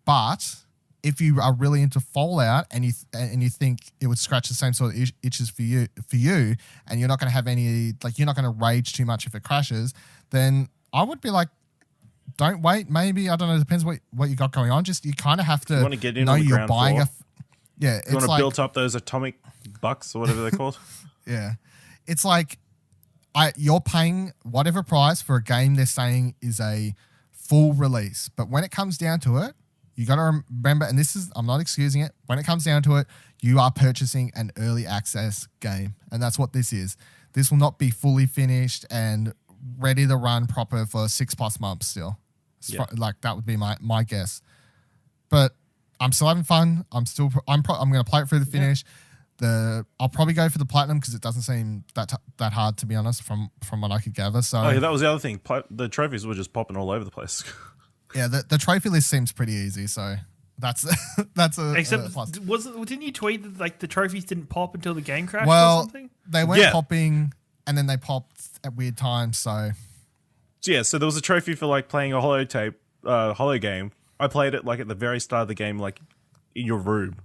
But if you are really into Fallout and you think it would scratch the same sort of itches for you, and you're not going to have any, like, you're not going to rage too much if it crashes, then I would be like, don't wait. Maybe, I don't know. It depends what you got going on. Just, you kind of have to you want to get in know on the you're ground buying floor. Yeah, you want to build up those atomic bucks or whatever they're called. Yeah, it's like you're paying whatever price for a game they're saying is a full release, but when it comes down to it, you got to remember, and I'm not excusing it. When it comes down to it, you are purchasing an early access game, and that's what this is. This will not be fully finished and ready to run proper for 6+ months still. Like, that would be my guess, but I'm still having fun. I'm going to play it through the finish. I'll probably go for the platinum because it doesn't seem that hard, to be honest, from what I could gather. So that was the other thing. The trophies were just popping all over the place. Yeah, the trophy list seems pretty easy. So that's a except plus. Didn't you tweet that like the trophies didn't pop until the game crashed or something? They weren't popping, and then they popped at weird times. So there was a trophy for like playing a holo game. I played it like at the very start of the game, like in your room.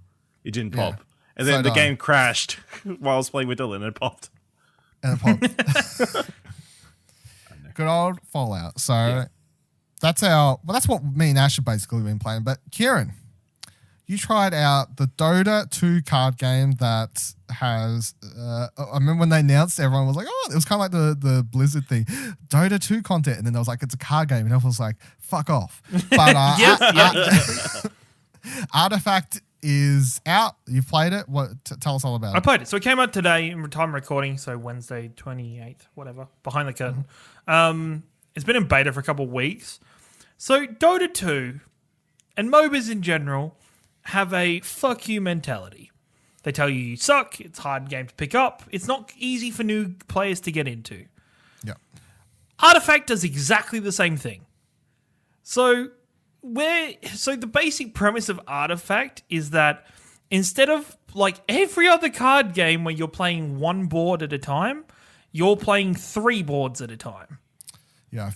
It didn't pop. And then the game crashed while I was playing with Dylan and it popped. Good old Fallout. So that's what me and Ash have basically been playing. But Ciaran, you tried out the DOTA 2 card game that has, I remember when they announced, everyone was like, oh, it was kind of like the Blizzard thing, DOTA 2 content. And then I was like, it's a card game. And everyone was like, fuck off. But Artifact is out. You've played it. What? Tell us all about I it. played it. So it came out today in time recording, so Wednesday 28th, whatever, behind the curtain. It's been in beta for a couple of weeks. So Dota 2 and MOBAs in general have a fuck you mentality. They tell you suck, it's a hard game to pick up, it's not easy for new players to get into. Yeah. Artifact does exactly the same thing. So the basic premise of Artifact is that instead of like every other card game where you're playing one board at a time, you're playing 3 boards at a time. Yeah.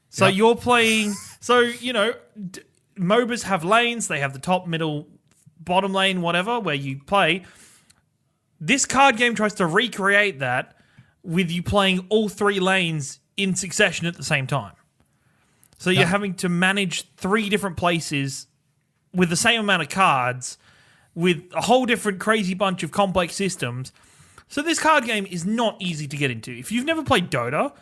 So you're playing. So MOBAs have lanes. They have the top, middle, bottom lane, whatever, where you play. This card game tries to recreate that with you playing all 3 lanes in succession at the same time. So you're having to manage 3 different places with the same amount of cards, with a whole different crazy bunch of complex systems. So this card game is not easy to get into. If you've never played Dota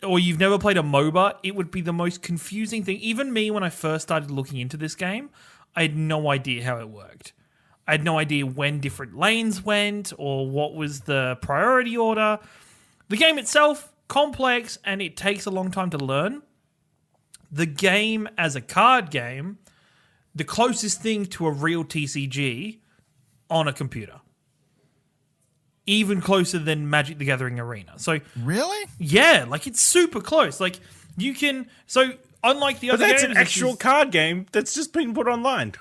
or you've never played a MOBA, it would be the most confusing thing. Even me, when I first started looking into this game, I had no idea how it worked. I had no idea when different lanes went or what was the priority order. The game itself, complex, and it takes a long time to learn. The game as a card game, the closest thing to a real TCG on a computer. Even closer than Magic the Gathering Arena. So Really? yeah, like it's super close. Like you can, so unlike the But other that's games, an actual card game that's just been put online.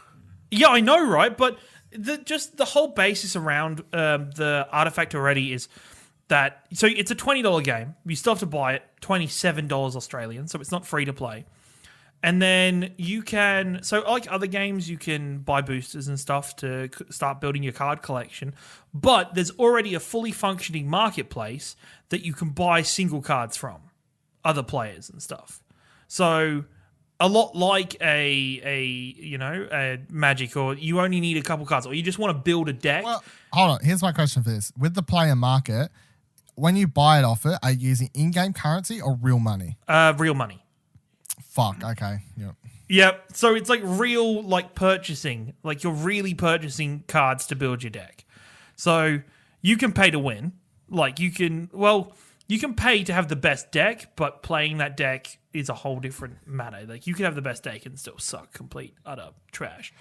Yeah, I know, right? But the whole basis around the Artifact already is that, so it's a $20 game. You still have to buy it, $27 Australian, so it's not free to play. And then you can, so like other games, you can buy boosters and stuff to start building your card collection. But there's already a fully functioning marketplace that you can buy single cards from other players and stuff. So a lot like a Magic, or you only need a couple cards, or you just want to build a deck. Well, hold on. Here's my question for this. With the player market, when you buy it off it, are you using in-game currency or real money? Real money. Fuck. Okay. Yep. Yep. So it's like real, like purchasing. Like you're really purchasing cards to build your deck. So you can pay to win. Like you can pay to have the best deck, but playing that deck is a whole different matter. Like you can have the best deck and still suck complete, utter trash.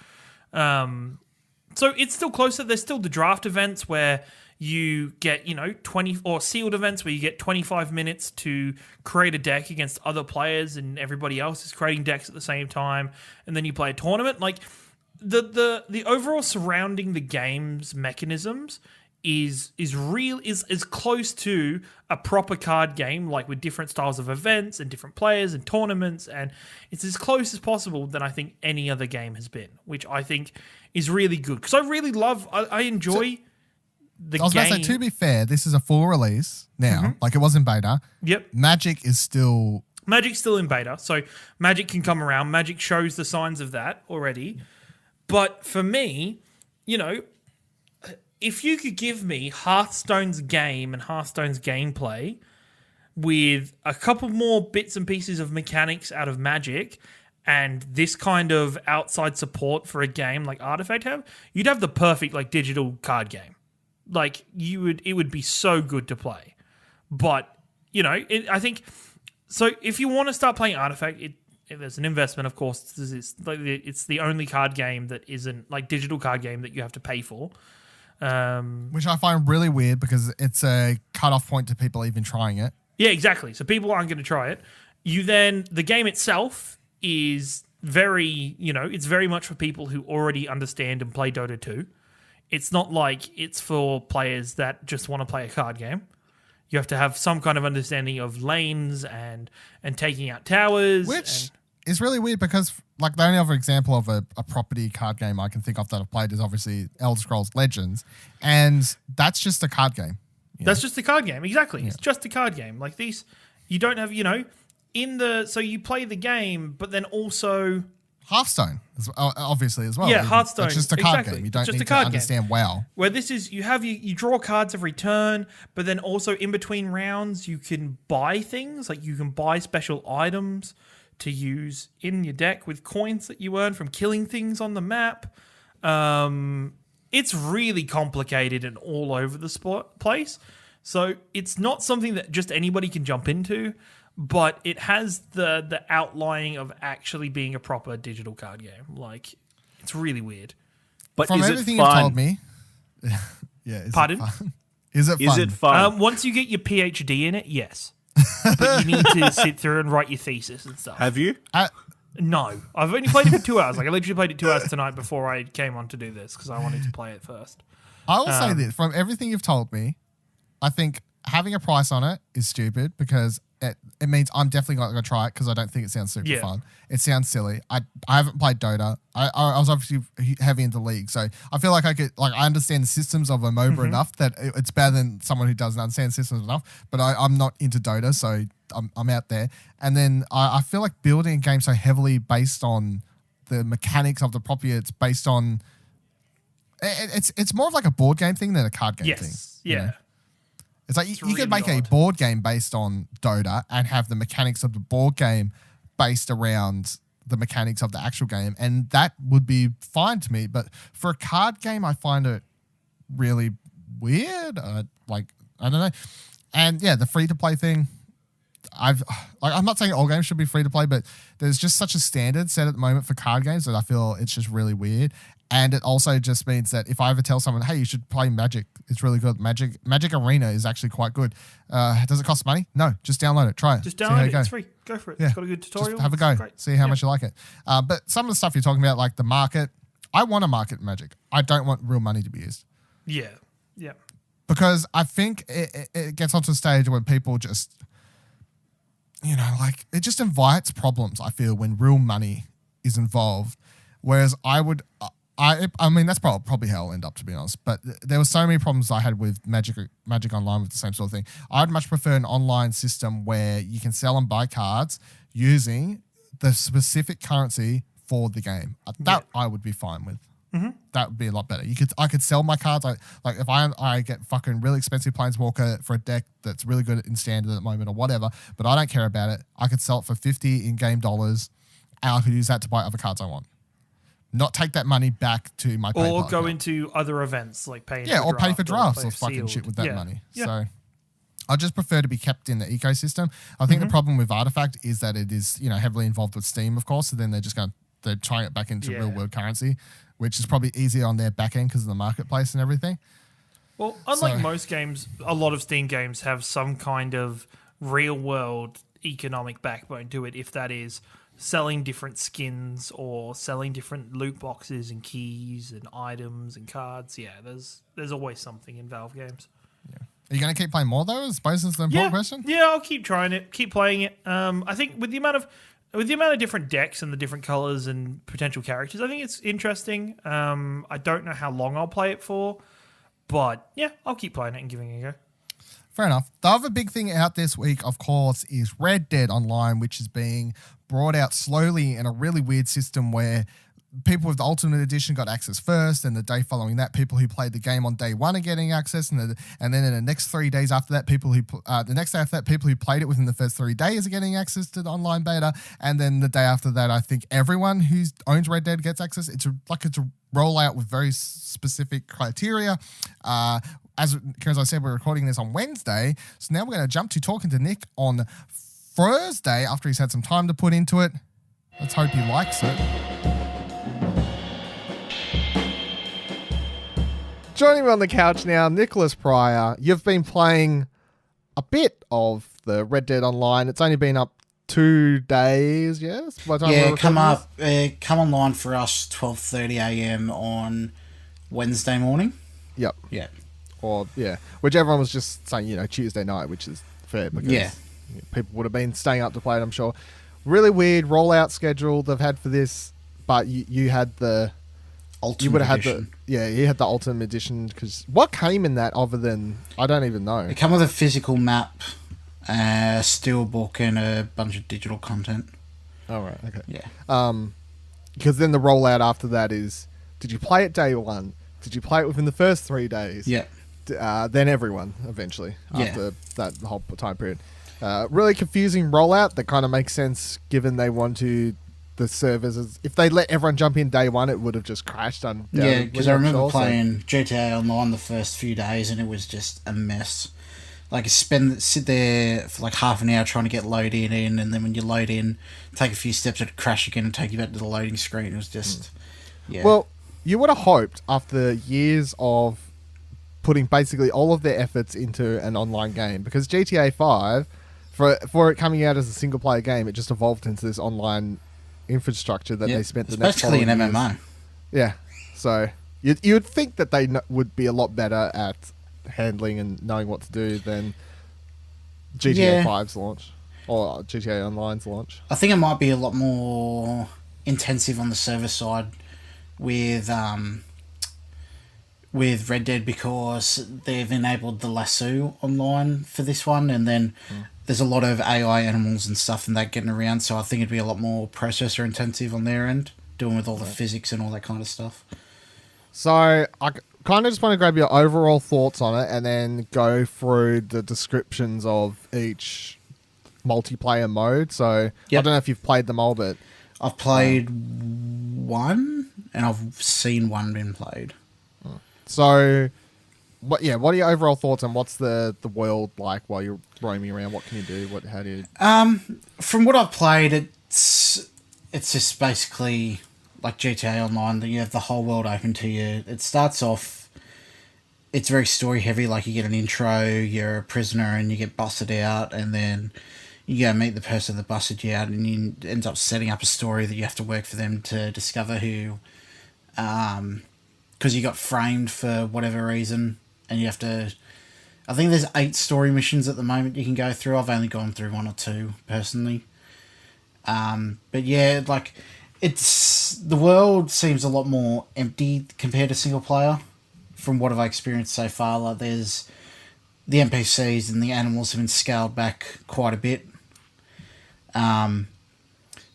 So it's still closer. There's still the draft events where you get, 20 or sealed events where you get 25 minutes to create a deck against other players and everybody else is creating decks at the same time. And then you play a tournament. Like the overall surrounding the game's mechanisms is close to a proper card game, like with different styles of events and different players and tournaments. And it's as close as possible than I think any other game has been, which I think is really good. Because I enjoy the game. I was about to say, to be fair, this is a full release now. Like it was in beta. Yep. Magic's still in beta. So Magic can come around. Magic shows the signs of that already. But for me, if you could give me Hearthstone's game and Hearthstone's gameplay with a couple more bits and pieces of mechanics out of Magic and this kind of outside support for a game like Artifact have, you'd have the perfect digital card game. Like it would be so good to play. But, I think, so if you want to start playing Artifact, there's an investment, of course. It's the only card game that isn't digital card game that you have to pay for. which I find really weird because it's a cutoff point to people even trying it. Yeah, exactly. So people aren't going to try it. The game itself is very, it's very much for people who already understand and play Dota 2. It's not like it's for players that just want to play a card game. You have to have some kind of understanding of lanes and taking out towers. Which is really weird because the only other example of a property card game I can think of that I've played is obviously Elder Scrolls Legends. And that's just a card game. That's just a card game. Exactly. Yeah. It's just a card game. Like these, you don't have, so you play the game, but then also Hearthstone, obviously, as well. Yeah, Hearthstone. It's just a card game. You don't need to understand WoW. Where this is, you draw cards every turn, but then also in between rounds, you can buy things. Like you can buy special items to use in your deck with coins that you earn from killing things on the map. It's really complicated and all over the place. So it's not something that just anybody can jump into, but it has the outlining of actually being a proper digital card game. Like, it's really weird. But From is everything it fun? you've told me, yeah. Pardon? It fun? Is it fun? Is it fun? Once you get your PhD in it, yes. But you need to sit through and write your thesis and stuff. Have you? No. I've only played it for 2 hours. Like, I literally played it 2 hours tonight before I came on to do this because I wanted to play it first. I will say this. From everything you've told me, I think having a price on it is stupid because it means I'm definitely not going to try it because I don't think it sounds super fun. It sounds silly. I haven't played Dota. I was obviously heavy into League, so I feel like I understand the systems of a MOBA enough that it's better than someone who doesn't understand systems enough. But I'm not into Dota, so I'm out there. And then I feel like building a game so heavily based on the mechanics of the property, it's based on it's more of like a board game thing than a card game thing. Yeah. You know? It's like you really could make a odd. board game based on Dota and have the mechanics of the board game based around the mechanics of the actual game, and that would be fine to me. But for a card game, I find it really weird. I don't know. And yeah, the free to play thing. I'm not saying all games should be free to play, but there's just such a standard set at the moment for card games that I feel it's just really weird. And it also just means that if I ever tell someone, hey, you should play Magic, it's really good. Magic Arena is actually quite good. Does it cost money? No, just download it. Try it. Just See download how it. go. It's free. Go for it. Yeah. It's got a good tutorial. Just have a go. It's great. See how much you like it. But some of the stuff you're talking about, like the market, I want to market Magic. I don't want real money to be used. Yeah. Yeah. Because I think it gets onto a stage where people just, like it just invites problems, I feel, when real money is involved. Whereas I mean, that's probably how I'll end up, to be honest. But there were so many problems I had with Magic Online with the same sort of thing. I'd much prefer an online system where you can sell and buy cards using the specific currency for the game. That I would be fine with. Mm-hmm. That would be a lot better. I could sell my cards. Like if I get fucking really expensive Planeswalker for a deck that's really good in standard at the moment or whatever, but I don't care about it. I could sell it for $50 in-game dollars, and I could use that to buy other cards I want. Not take that money back to my PayPal Or go account. into other events like pay pay for drafts or fucking shit with that money. Yeah. So I just prefer to be kept in the ecosystem. I think the problem with Artifact is that it is, heavily involved with Steam, of course. So then they're trying it back into real world currency, which is probably easier on their back end because of the marketplace and everything. Well, unlike most games, a lot of Steam games have some kind of real world economic backbone to it, if that is selling different skins or selling different loot boxes and keys and items and cards. Yeah, there's always something in Valve games. Yeah. Are you going to keep playing more though? I suppose is the important question. Yeah, I'll keep trying it, keep playing it. I think with the amount of different decks and the different colors and potential characters, I think it's interesting. I don't know how long I'll play it for, but yeah, I'll keep playing it and giving it a go. Fair enough. The other big thing out this week, of course, is Red Dead Online, which is being brought out slowly in a really weird system where people with the Ultimate Edition got access first, and the day following that, people who played the game on day one are getting access, and then in the next 3 days after that, people who played it within the first 3 days are getting access to the online beta, and then the day after that, I think everyone who owns Red Dead gets access. It's a rollout with very specific criteria. Because I said, we're recording this on Wednesday, so now we're going to jump to talking to Nick on Thursday after he's had some time to put into it. Let's hope he likes it. Joining me on the couch now, Nicholas Pryor. You've been playing a bit of the Red Dead Online. It's only been up 2 days, yes? By the time come online for us 12:30 a.m. on Wednesday morning. Yep. Yeah. Which everyone was just saying, Tuesday night, which is fair because people would have been staying up to play it, I'm sure. Really weird rollout schedule they've had for this, but you had the Ultimate Edition. You had the Ultimate Edition, because what came in that other than, I don't even know. It came with a physical map, a steelbook, and a bunch of digital content. Oh, right, okay. Yeah. Because then the rollout after that is, did you play it day one? Did you play it within the first 3 days? Yeah. Then everyone, eventually, after that whole time period. Really confusing rollout that kind of makes sense given they want to the servers. If they let everyone jump in day one, it would have just crashed. Yeah, because I remember playing GTA Online the first few days, and it was just a mess. Like, sit there for like half an hour trying to get loaded in, and then when you load in, take a few steps, it'd crash again and take you back to the loading screen. It was just, yeah. Well, you would have hoped after years of putting basically all of their efforts into an online game, because GTA 5, for it coming out as a single player game, it just evolved into this online infrastructure that they spent the next basically an years. MMO. Yeah, so you'd think that they would be a lot better at handling and knowing what to do than GTA 5's launch or GTA Online's launch. I think it might be a lot more intensive on the server side with Red Dead, because they've enabled the lasso online for this one, and then there's a lot of AI animals and stuff and that getting around, so I think it'd be a lot more processor intensive on their end, doing with all the physics and all that kind of stuff. So I kind of just want to grab your overall thoughts on it and then go through the descriptions of each multiplayer mode. So I don't know if you've played them all, but I've played one, and I've seen one being played. So what are your overall thoughts, and what's the world like while you're roaming around? What can you do? How do you... From what I've played, it's just basically like GTA Online, that you have the whole world open to you. It starts off, it's very story heavy, like you get an intro, you're a prisoner and you get busted out, and then you go meet the person that busted you out, and you end up setting up a story that you have to work for them to discover who, because you got framed for whatever reason, and you have to, I think there's 8 story missions at the moment you can go through. I've only gone through 1 or 2 personally. But yeah, like, the world seems a lot more empty compared to single player from what I've experienced so far. Like, there's the NPCs and the animals have been scaled back quite a bit. But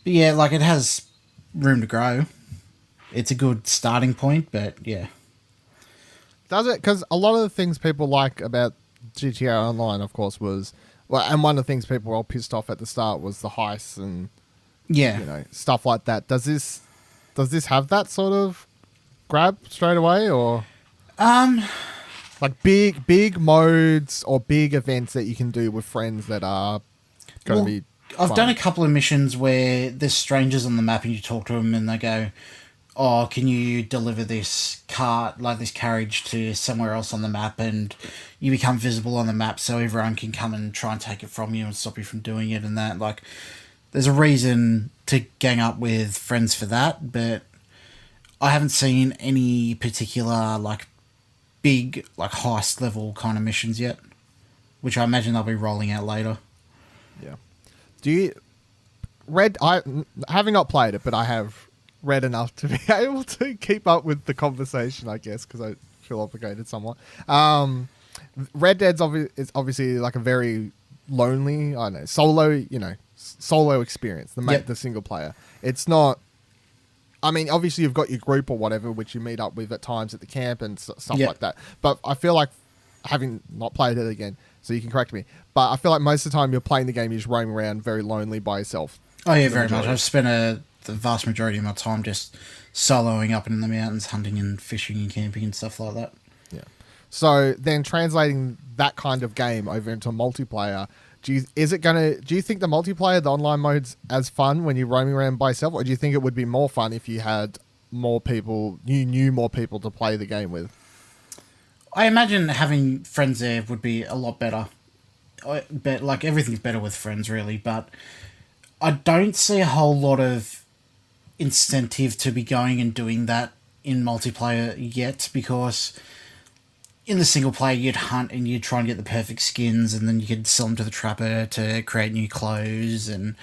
yeah, like, it has room to grow. It's a good starting point, but yeah. Does it? Because a lot of the things people like about GTA Online, of course, was... Well, and one of the things people were all pissed off at the start was the heists and stuff like that. Does this have that sort of grab straight away, or like big modes or big events that you can do with friends that are going to be I've fun? done a couple of missions where there's strangers on the map and you talk to them and they go, oh, can you deliver this cart, like this carriage, to somewhere else on the map, and you become visible on the map so everyone can come and try and take it from you and stop you from doing it and that. Like, there's a reason to gang up with friends for that, but I haven't seen any particular, like, big, like, heist level kind of missions yet, which I imagine they'll be rolling out later. Yeah. Do you... having not played it, but I have read enough to be able to keep up with the conversation, I guess, because I feel obligated somewhat. Red Dead's is obviously like a very lonely, I don't know, solo experience, the single player. It's not... I mean, obviously you've got your group or whatever, which you meet up with at times at the camp and stuff like that. But I feel like, having not played it again, so you can correct me, but I feel like most of the time you're playing the game, you're just roaming around very lonely by yourself. Oh yeah, very much. I've spent the vast majority of my time just soloing up in the mountains, hunting and fishing and camping and stuff like that. Yeah. So then translating that kind of game over into multiplayer, do you think the multiplayer, the online mode's as fun when you're roaming around by yourself, or do you think it would be more fun if you had more people, you knew more people to play the game with? I imagine having friends there would be a lot better. But like, everything's better with friends, really. But I don't see a whole lot of incentive to be going and doing that in multiplayer yet, because in the single player you'd hunt and you'd try and get the perfect skins, and then you could sell them to the trapper to create new clothes and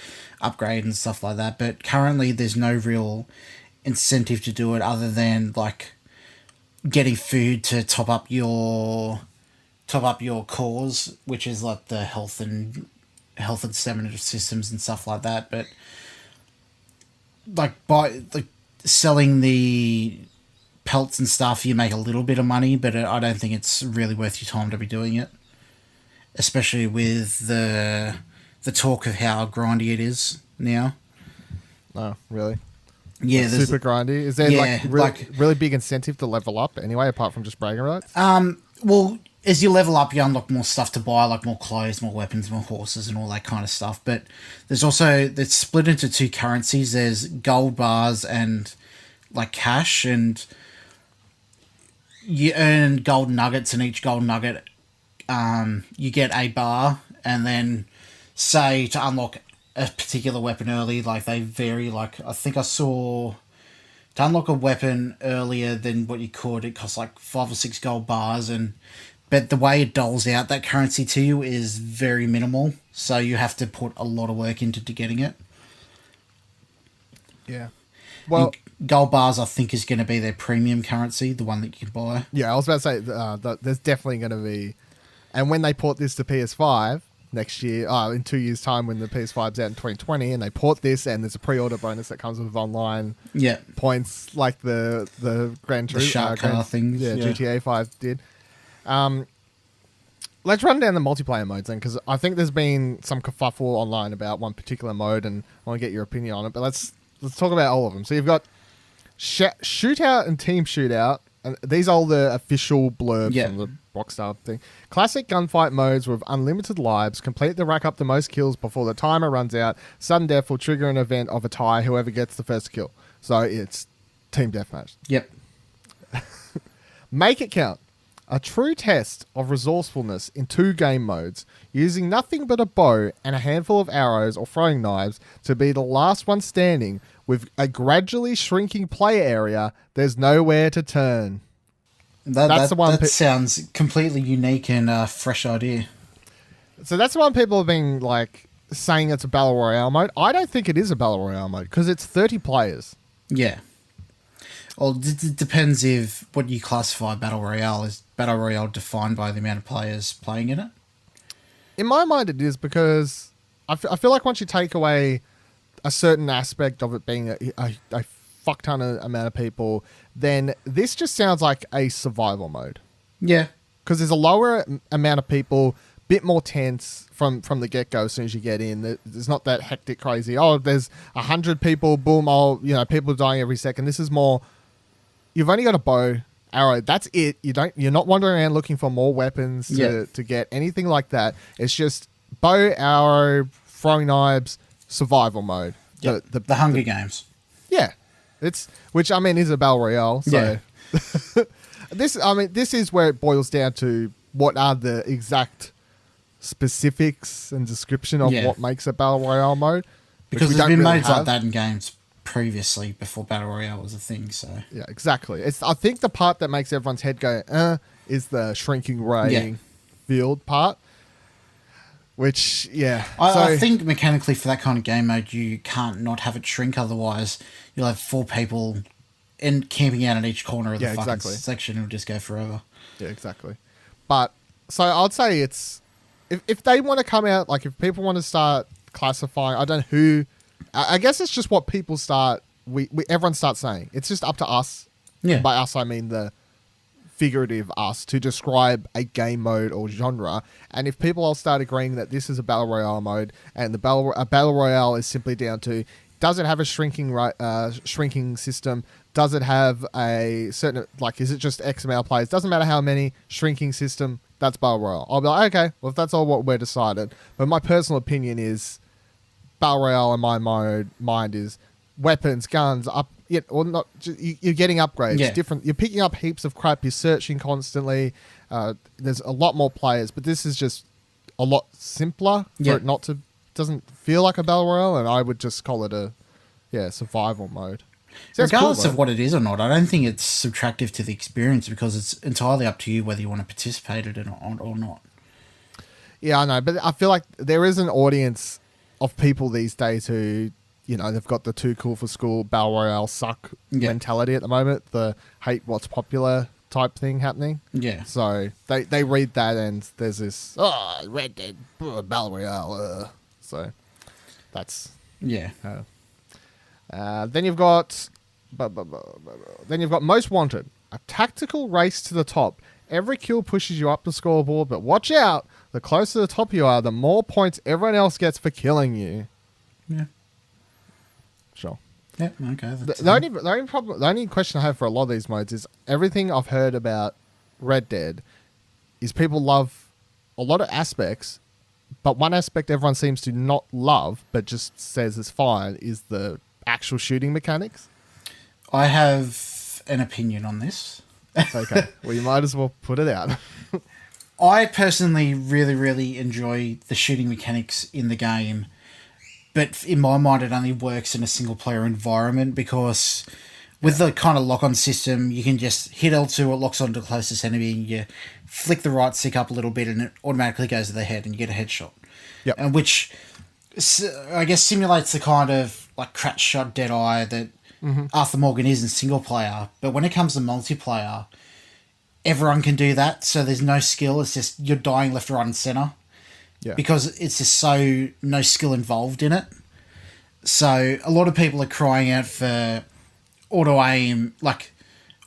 upgrade and stuff like that. But currently there's no real incentive to do it other than like getting food to top up your cores, which is like the health and stamina systems and stuff like that. But like, by like selling the pelts and stuff, you make a little bit of money, but I don't think it's really worth your time to be doing it, especially with the talk of how grindy it is now. Oh, really? Yeah, there's Super grindy. Is there Yeah, really big incentive to level up anyway, apart from just bragging rights? well, as you level up, you unlock more stuff to buy, like more clothes, more weapons, more horses, and all that kind of stuff. But there's also, it's split into two currencies. There's gold bars and like cash, and you earn gold nuggets, and each gold nugget, you get a bar, and then say to unlock a particular weapon early, like they vary. Like I think I saw to unlock a weapon earlier than what you could, it costs like 5 or 6 gold bars, but the way it doles out that currency to you is very minimal, so you have to put a lot of work into getting it. Yeah. Well, and gold bars, I think, is going to be their premium currency, the one that you can buy. yeah, I was about to say there's definitely going to be, and when they port this to PS5 next year, in 2 years' time, when the PS5's out in 2020, and they port this, and there's a pre-order bonus that comes with online points, like the Gran Turismo shark car things. Yeah, GTA 5 did. Let's run down the multiplayer modes then, because I think there's been some kerfuffle online about one particular mode, and I want to get your opinion on it. But let's talk about all of them. So you've got shootout and team shootout, and these are all the official blurbs from the Rockstar thing. Classic gunfight modes with unlimited lives. Complete to rack up the most kills before the timer runs out. Sudden death will trigger an event of a tie. Whoever gets the first kill. So it's team deathmatch. Yep. Make it count. A true test of resourcefulness in 2 game modes, using nothing but a bow and a handful of arrows or throwing knives to be the last one standing with a gradually shrinking play area. There's nowhere to turn. That's the one. That sounds completely unique and fresh idea. So that's the one people have been like saying it's a battle royale mode. I don't think it is a battle royale mode because it's 30 players. Yeah. Well, it depends if what you classify battle royale. Is battle royale defined by the amount of players playing in it? In my mind, it is, because I feel like once you take away a certain aspect of it being a fuck ton of amount of people, then this just sounds like a survival mode. Yeah. Because there's a lower amount of people, bit more tense from the get-go as soon as you get in. There's not that hectic, crazy, there's 100 people, boom, people dying every second. This is more, you've only got a bow, arrow, that's it. You're not wandering around looking for more weapons to get anything like that. It's just bow, arrow, throwing knives, survival mode. Yep. The Hunger Games. Yeah. Which I mean is a battle royale. So this is where it boils down to what are the exact specifics and description of what makes a battle royale mode. Because there's been modes like that in games previously before battle royale was a thing. So yeah, exactly. I think the part that makes everyone's head go is the shrinking ray field part. Which, I think mechanically for that kind of game mode, you can't not have it shrink. Otherwise, you'll have 4 people camping out in each corner of the fucking section. It'll just go forever. Yeah, exactly. But, so I'd say it's... If they want to come out, like if people want to start classifying, I don't know who... I guess it's just what people start... everyone starts saying. It's just up to us. Yeah. By us, I mean the... figurative us to describe a game mode or genre, and if people all start agreeing that this is a battle royale mode and a battle royale is simply down to, does it have a shrinking system, does it have a certain, like, is it just X amount of players, doesn't matter how many, shrinking system, that's battle royale. I'll be like, okay, well, if that's all what we're decided. But my personal opinion is battle royale in my mind is weapons, guns, or not. You're getting upgrades. Different. You're picking up heaps of crap. You're searching constantly. There's a lot more players, but this is just a lot simpler for it doesn't feel like a battle royale, and I would just call it a survival mode. Regardless of what it is or not, I don't think it's subtractive to the experience because it's entirely up to you whether you want to participate in it or not. Yeah, I know, but I feel like there is an audience of people these days who, they've got the too cool for school battle royale suck mentality at the moment, the hate what's popular type thing happening. Yeah. So they read that and there's this, Red Dead battle royale. So that's... Yeah. Then you've got Most Wanted, a tactical race to the top. Every kill pushes you up the scoreboard, but watch out. The closer to the top you are, the more points everyone else gets for killing you. Yeah. Sure. Yeah, okay. The only question I have for a lot of these modes is everything I've heard about Red Dead is people love a lot of aspects, but one aspect everyone seems to not love, but just says it's fine, is the actual shooting mechanics. I have an opinion on this. It's okay. Well, you might as well put it out. I personally really, really enjoy the shooting mechanics in the game, but in my mind it only works in a single-player environment because with the kind of lock-on system, you can just hit L2, it locks onto the closest enemy, and you flick the right stick up a little bit and it automatically goes to the head and you get a headshot. Yep. And which, I guess, simulates the kind of like crash shot dead eye that Arthur Morgan is in single-player. But when it comes to multiplayer, everyone can do that, so there's no skill. It's just you're dying left, right, and center. Yeah. Because it's just so no skill involved in it. So a lot of people are crying out for auto aim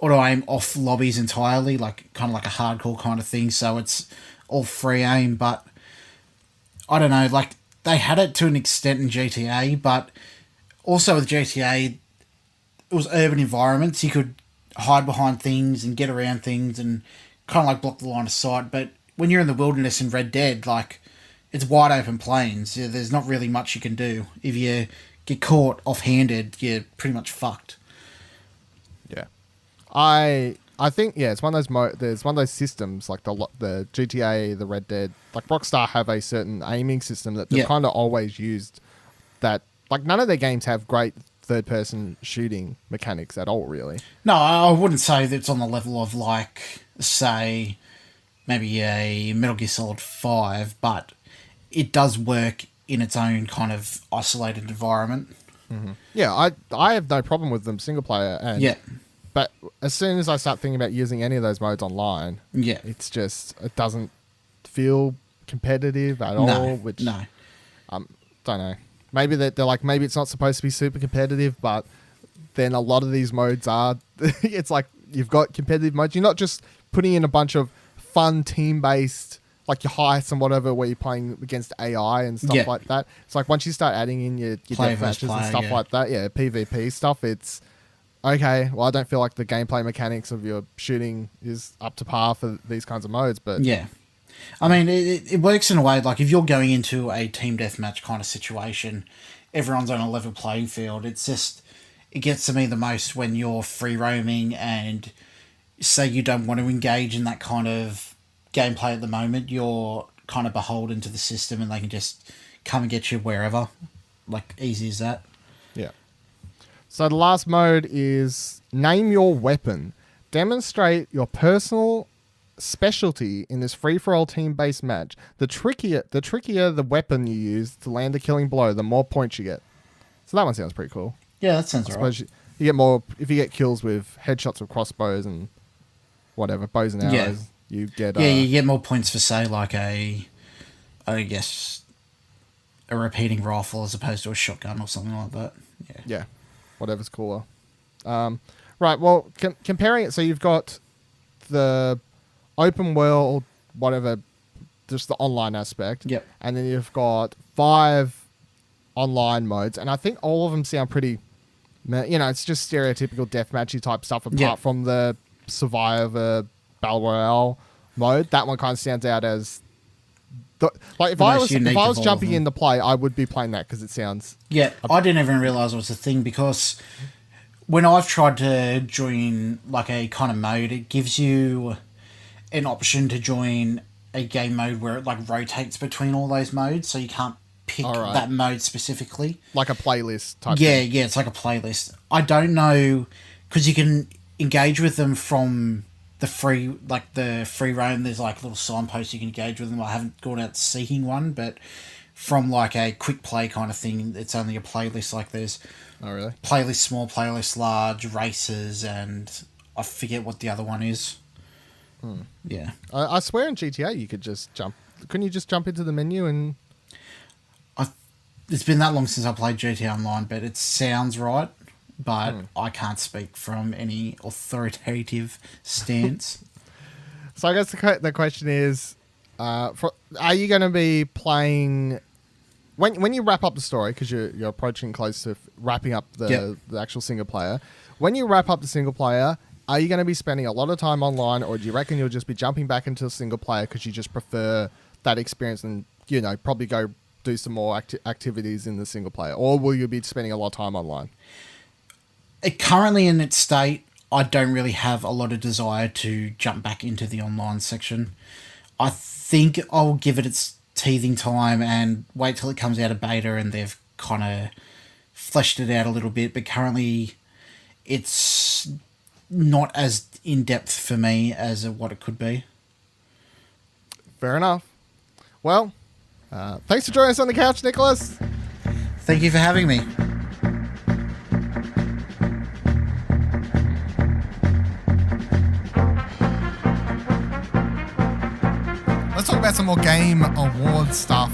off lobbies entirely, like kind of like a hardcore kind of thing. So it's all free aim, but I don't know. Like they had it to an extent in GTA, but also with GTA, it was urban environments. You could hide behind things and get around things and kind of like block the line of sight. But when you're in the wilderness in Red Dead, like it's wide open plains. There's not really much you can do. If you get caught off-handed, you're pretty much fucked. Yeah. I think it's one of those there's one of those systems like the GTA, the Red Dead, like Rockstar have a certain aiming system that they've kind of always used. That like none of their games have great third-person shooting mechanics at all, really. No, I wouldn't say that it's on the level of like, say, maybe a Metal Gear Solid 5, but it does work in its own kind of isolated environment. Mm-hmm. Yeah, I have no problem with them single player. And but as soon as I start thinking about using any of those modes online, it's just it doesn't feel competitive at all. Which don't know. Maybe they're like maybe it's not supposed to be super competitive, but then a lot of these modes are. It's like you've got competitive modes. You're not just putting in a bunch of fun team based. Like your heists and whatever, where you're playing against AI and stuff like that. It's like once you start adding in your death matches and stuff like that, PvP stuff, it's okay. Well, I don't feel like the gameplay mechanics of your shooting is up to par for these kinds of modes, but I mean, it works in a way like if you're going into a team deathmatch kind of situation, everyone's on a level playing field. It's just it gets to me the most when you're free roaming and say you don't want to engage in that kind of gameplay at the moment, you're kind of beholden to the system and they can just come and get you wherever. Like, easy as that. Yeah. So the last mode is name your weapon. Demonstrate your personal specialty in this free-for-all team-based match. The trickier the weapon you use to land a killing blow, the more points you get. So that one sounds pretty cool. Yeah, that sounds right. You get more if you get kills with headshots with crossbows and whatever, bows and arrows. You get you get more points for say like a repeating rifle as opposed to a shotgun or something like that. Yeah, whatever's cooler. Right. Well, comparing it, so you've got the open world, whatever, just the online aspect. Yep. And then you've got 5 online modes, and I think all of them sound pretty. It's just stereotypical deathmatchy type stuff. Apart from the Survivor Battle Royale mode, that one kind of stands out as if I was jumping into play, I would be playing that because it sounds. Yeah, I didn't even realize it was a thing because when I've tried to join like a kind of mode, it gives you an option to join a game mode where it like rotates between all those modes, so you can't pick that mode specifically. Like a playlist type. Yeah, thing. yeah, it's like a playlist. I don't know because you can engage with them from the free roam. There's like little signposts you can engage with them. I haven't gone out seeking one, but from like a quick play kind of thing, it's only a playlist. Like there's playlist small, playlist large, races, and I forget what the other one is. Yeah, I swear in GTA you could just jump. Couldn't you just jump into the menu and? It's been that long since I played GTA Online, but it sounds right. But I can't speak from any authoritative stance. So I guess the question is, are you going to be playing when you wrap up the story, because you're approaching close to wrapping up the actual single player, when you wrap up the single player, are you going to be spending a lot of time online, or do you reckon you'll just be jumping back into the single player because you just prefer that experience and, probably go do some more activities in the single player? Or will you be spending a lot of time online? Currently in its state, I don't really have a lot of desire to jump back into the online section. I think I'll give it its teething time and wait till it comes out of beta and they've kind of fleshed it out a little bit, but currently it's not as in-depth for me as what it could be. Fair enough. Well, thanks for joining us on the couch, Nicholas. Thank you for having me. Let's talk about some more game award stuff,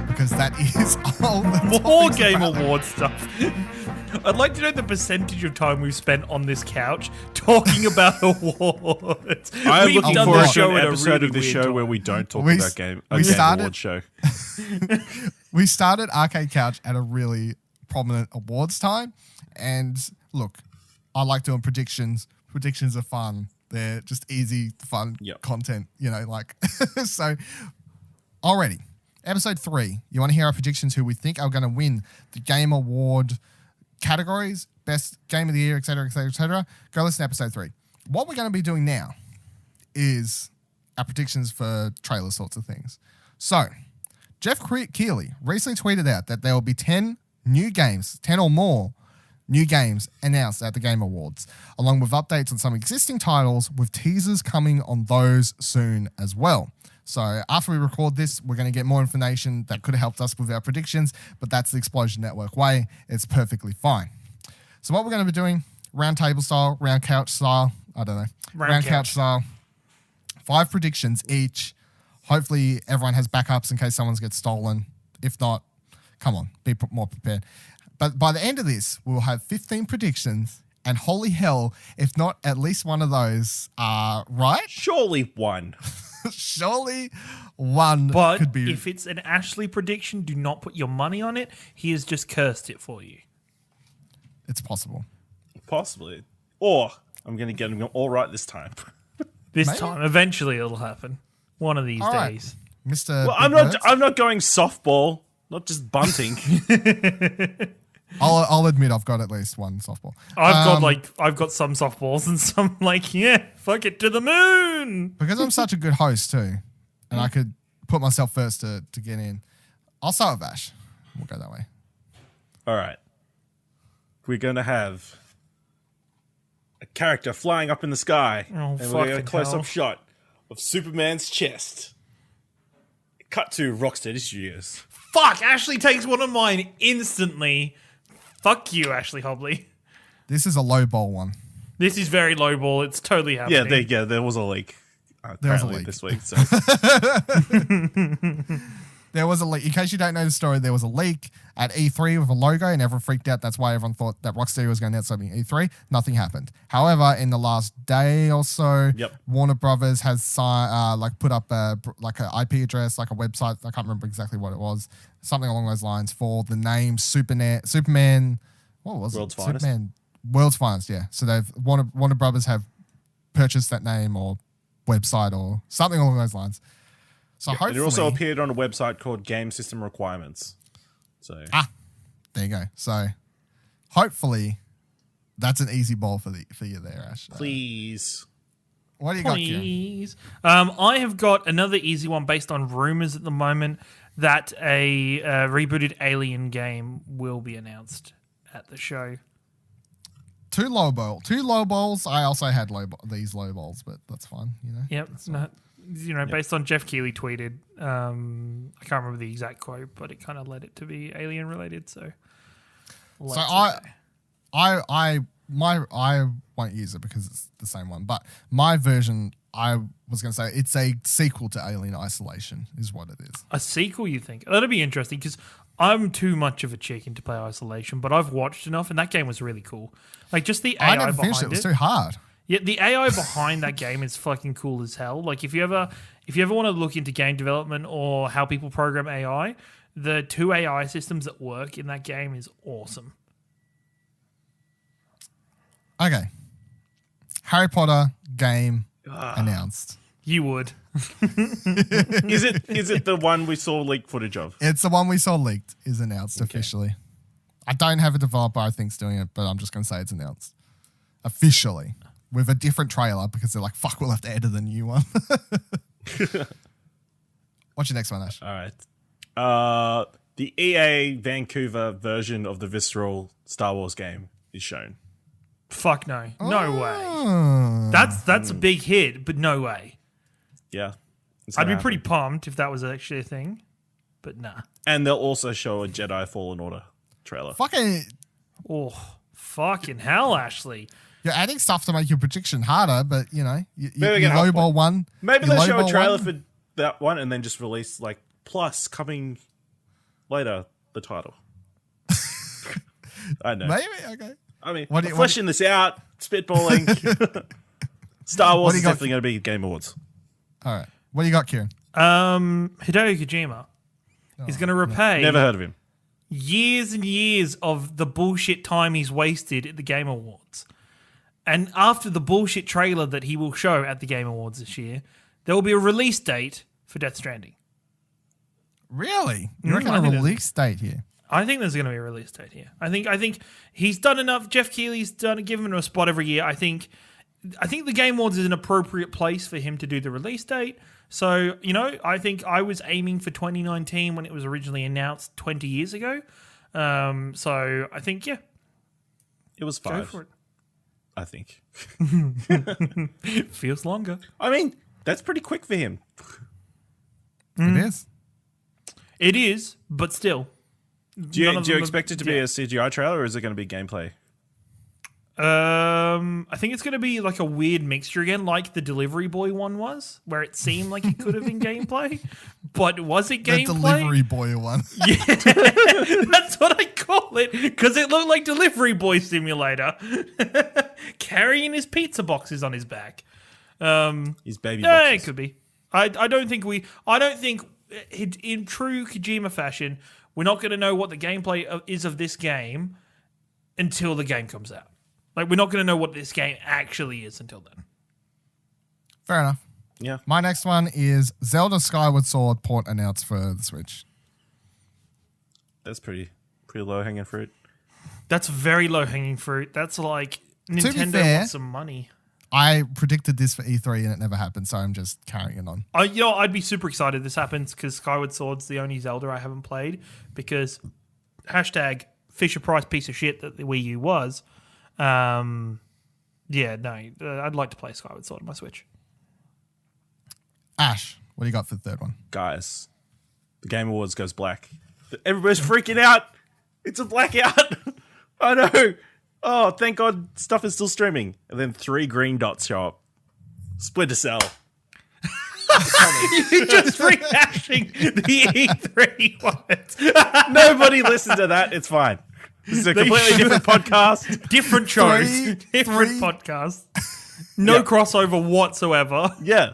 because that is all the More topics Game about- Award stuff. I'd like to know the percentage of time we've spent on this couch talking about awards. I'm We've looking done forward this to show an at a episode really of the weird show time. where we don't talk We about s- game we Game started- Award show. We started Arcade Couch at a really prominent awards time, and look, I like doing predictions. Predictions are fun. They're just easy, fun Yep. content, so already, episode 3, you want to hear our predictions who we think are going to win the Game Award categories, best game of the year, etc., etc., etc. Go listen to episode 3. What we're going to be doing now is our predictions for trailer sorts of things. So, Geoff Keighley recently tweeted out that there will be 10 new games, 10 or more new games announced at the Game Awards, along with updates on some existing titles, with teasers coming on those soon as well. So after we record this, we're going to get more information that could have helped us with our predictions, but that's the Explosion Network way. It's perfectly fine. So what we're going to be doing, round table style, round couch style, I don't know, round couch style, 5 predictions each. Hopefully everyone has backups in case someone gets stolen. If not, come on, be more prepared. But by the end of this, we'll have 15 predictions, and holy hell, if not at least one of those are right, Surely one. surely one But could be. if it's an Ashley prediction, do not put your money on it. He has just cursed it for you. It's possible. Possibly. Or I'm going to get them all right this time. This Maybe. time, eventually it'll happen. One of these All right. days. Mr. Well, Big Words, I'm not going softball, not just bunting. I'll admit I've got at least one softball. I've got some softballs and some fuck it to the moon. Because I'm such a good host too, and I could put myself first to get in. I'll start with Ash. We'll go that way. All right. We're going to have a character flying up in the sky. And we're going to get a fucking close-up hell. shot of Superman's chest. Cut to Rocksteady Studios. Fuck, Ashley takes one of mine instantly. Fuck you, Ashley Hobley. This is a low ball one. This is very low ball. It's totally happening. There was a leak. There was a Apparently leak. this week. So. There was a leak. In case you don't know the story, there was a leak at E3 with a logo, and everyone freaked out. That's why everyone thought that Rocksteady was going to announce something at E3. Nothing happened. However, in the last day or so, Yep. Warner Brothers has put up an IP address, like a website. I can't remember exactly what it was. Something along those lines for the name Superman. What was World's it? Finest? Superman. World's Finest. Yeah. So Warner Brothers have purchased that name or website or something along those lines. So And hopefully, it also appeared on a website called Game System Requirements. So there you go. So hopefully that's an easy ball for you there, Ash. please. What do you got, Kieran? Please. I have got another easy one based on rumors at the moment that a rebooted Alien game will be announced at the show. Two low balls. I also had these low balls, but that's fine. Yep. Based on Geoff Keighley tweeted, I can't remember the exact quote, but it kind of led it to be Alien related. So I won't use it because it's the same one. But my version, I was going to say it's a sequel to Alien Isolation, is what it is. a sequel, you think? That'd be interesting because I'm too much of a chicken to play Isolation, but I've watched enough, and that game was really cool. Like just the AI I never finished behind it. It was too hard. Yeah, the AI behind that game is fucking cool as hell. Like if you ever want to look into game development or how people program AI, the 2 AI systems that work in that game is awesome. Okay. Harry Potter game announced. You would. Is it the one we saw leak footage of? It's the one we saw leaked is announced officially. I don't have a developer I think's doing it, but I'm just going to say it's announced. Officially. With a different trailer because they're like, fuck, we'll have to edit the new one. What's your next one, Ash? All right. The EA Vancouver version of the Visceral Star Wars game is shown. Fuck no. No way. Oh. That's a big hit, but no way. Yeah. it's I'd gonna be happen. pretty pumped if that was actually a thing, but nah. And they'll also show a Jedi Fallen Order trailer. Fucking, Oh, fucking hell, Ashley. you're adding stuff to make your prediction harder, but you know, you Maybe get halfway. lowball one. Maybe you they'll show a lowball trailer one. for that one and then just release like plus coming later the title. I know. Maybe, okay. I mean, What do you- I'm fleshing this out, spitballing. Star Wars do you is got? definitely going to be Game Awards. All right. What do you got, Kieran? Hideo Kojima is going to repay Never heard of him. years and years of the bullshit time he's wasted at the Game Awards. And after the bullshit trailer that he will show at the Game Awards this year, there will be a release date for Death Stranding. Really? You reckon I a think there's- release date here? I think there's going to be a release date here. I think he's done enough. Geoff Keighley's given him a spot every year. I think the Game Awards is an appropriate place for him to do the release date. So, I think I was aiming for 2019 when it was originally announced 20 years ago. So I think, yeah, It was go 5, for it. I think. It feels longer. I mean, that's pretty quick for him. It is. It is, but still. Do you None of them expect it to be a CGI trailer or is it going to be gameplay? I think it's going to be like a weird mixture again, like the Delivery Boy one was, where it seemed like it could have been gameplay, but was it The gameplay? delivery boy one. That's what I call it, because it looked like Delivery Boy Simulator, carrying his pizza boxes on his back. His baby Yeah, boxes. it could be. I don't think in true Kojima fashion, we're not going to know what the gameplay is of this game until the game comes out. Like, we're not going to know what this game actually is until then. Fair enough. Yeah. My next one is Zelda Skyward Sword port announced for the Switch. That's pretty low hanging fruit. That's very low-hanging fruit. That's like be Nintendo fair- wants some money. I predicted this for E3 and it never happened, so I'm just carrying it on. I'd be super excited if this happens because Skyward Sword's the only Zelda I haven't played because #Fisher-Price piece of shit that the Wii U was. I'd like to play Skyward Sword on my Switch. Ash, what do you got for the third one? Guys, the Game Awards goes black. Everybody's freaking out. It's a blackout. I know. Oh, thank God stuff is still streaming. And then 3 green dots show up. Splinter Cell. You're just rehashing the E3 ones. Nobody listened to that. It's fine. This is a completely different podcast. Different shows. Three- Different podcasts. No Yeah. crossover whatsoever. Yeah.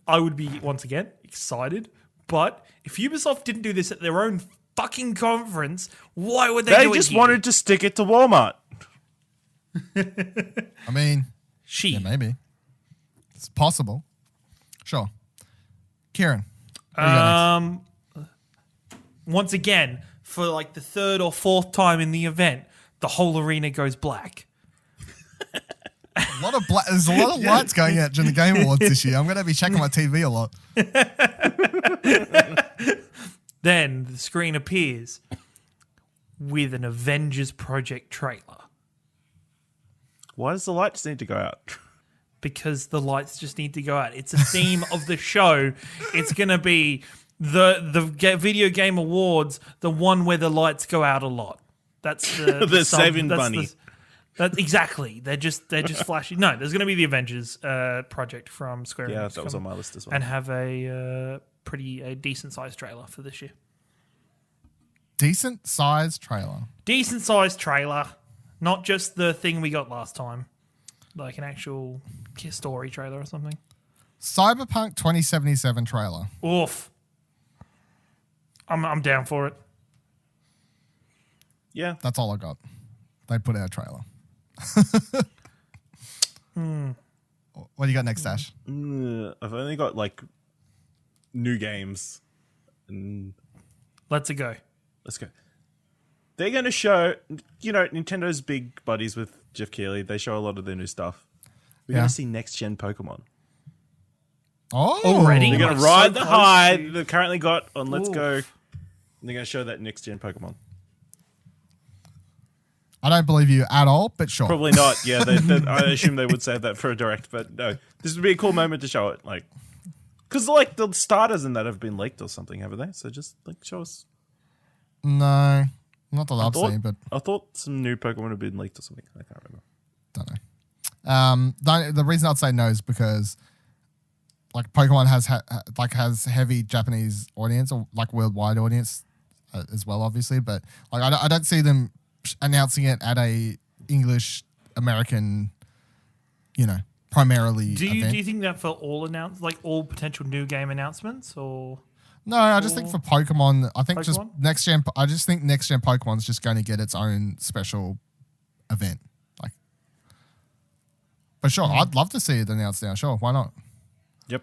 I would be, once again, excited. But if Ubisoft didn't do this at their own fucking conference, why would they They do it just here? wanted to stick it to Walmart. I mean, She. yeah, maybe. It's possible. Sure. Kieran, what do you got next? Once again, for like the third or fourth time in the event, the whole arena goes black. There's a lot of lights going out during the Game Awards this year. I'm going to be checking my TV a lot. Then the screen appears with an Avengers Project trailer Why does the lights need to go out? because the lights just need to go out. It's a theme of the show. It's going to be the Video Game Awards, the one where the lights go out a lot. That's the The sub- Saving that's Bunny. That exactly. They're just flashing. No, there's going to be the Avengers project from Square Enix. Yeah, that was come on my list as well. and have a decent sized trailer for this year. Decent sized trailer. Decent sized trailer, not just the thing we got last time, like an actual story trailer or something. Cyberpunk 2077 trailer. Oof. I'm down for it. Yeah. That's all I got. They put out a trailer. What do you got next, Ash? I've only got like new games. And Let's go. let's go. They're going to show, Nintendo's big buddies with Geoff Keighley. They show a lot of their new stuff. We're Yeah. going to see next gen Pokemon. Oh, Already? They're going Like, to ride so the close high to- they've currently got on Let's Ooh. Go. And they're going to show that next gen Pokemon. I don't believe you at all, but sure. Probably not. Yeah, I assume they would save that for a direct, but no. This would be a cool moment to show it. Like, because like the starters in that have been leaked or something, haven't they? So just like show us. No, not that I've seen, but I thought some new Pokemon have been leaked or something. I can't remember. don't know. The reason I'd say no is because like Pokemon has heavy Japanese audience or like worldwide audience as well, obviously. But like I don't see them announcing it at a English American, primarily. Do event. you think that for all all potential new game announcements, or No, I just think for Pokemon, I think just Pokemon? next gen. I just think next gen Pokemon's just going to get its own special event. Like, but sure, I'd love to see it announced now. Sure, why not? Yep.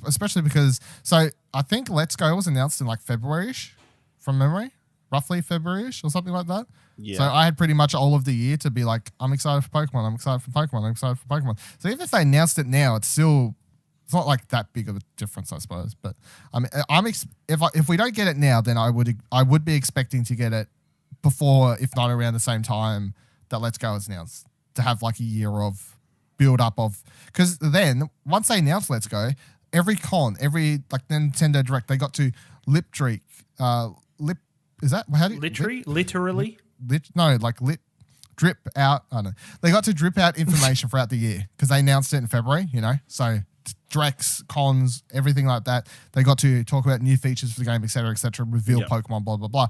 Especially because I think Let's Go was announced in like February-ish, from memory, roughly February-ish or something like that. Yeah. So I had pretty much all of the year to be like, I'm excited for Pokemon. I'm excited for Pokemon. I'm excited for Pokemon. So even if they announced it now, it's not like that big of a difference, I suppose. But I mean, if we don't get it now, then I would be expecting to get it before, if not around the same time that Let's Go is announced, to have like a year of build up of, because then once they announce Let's Go, every like Nintendo Direct, they got to literally? Drip out. I don't know. They got to drip out information throughout the year because they announced it in February, so Drex, cons, everything like that. They got to talk about new features for the game, etc., reveal Yep. Pokemon, blah, blah, blah.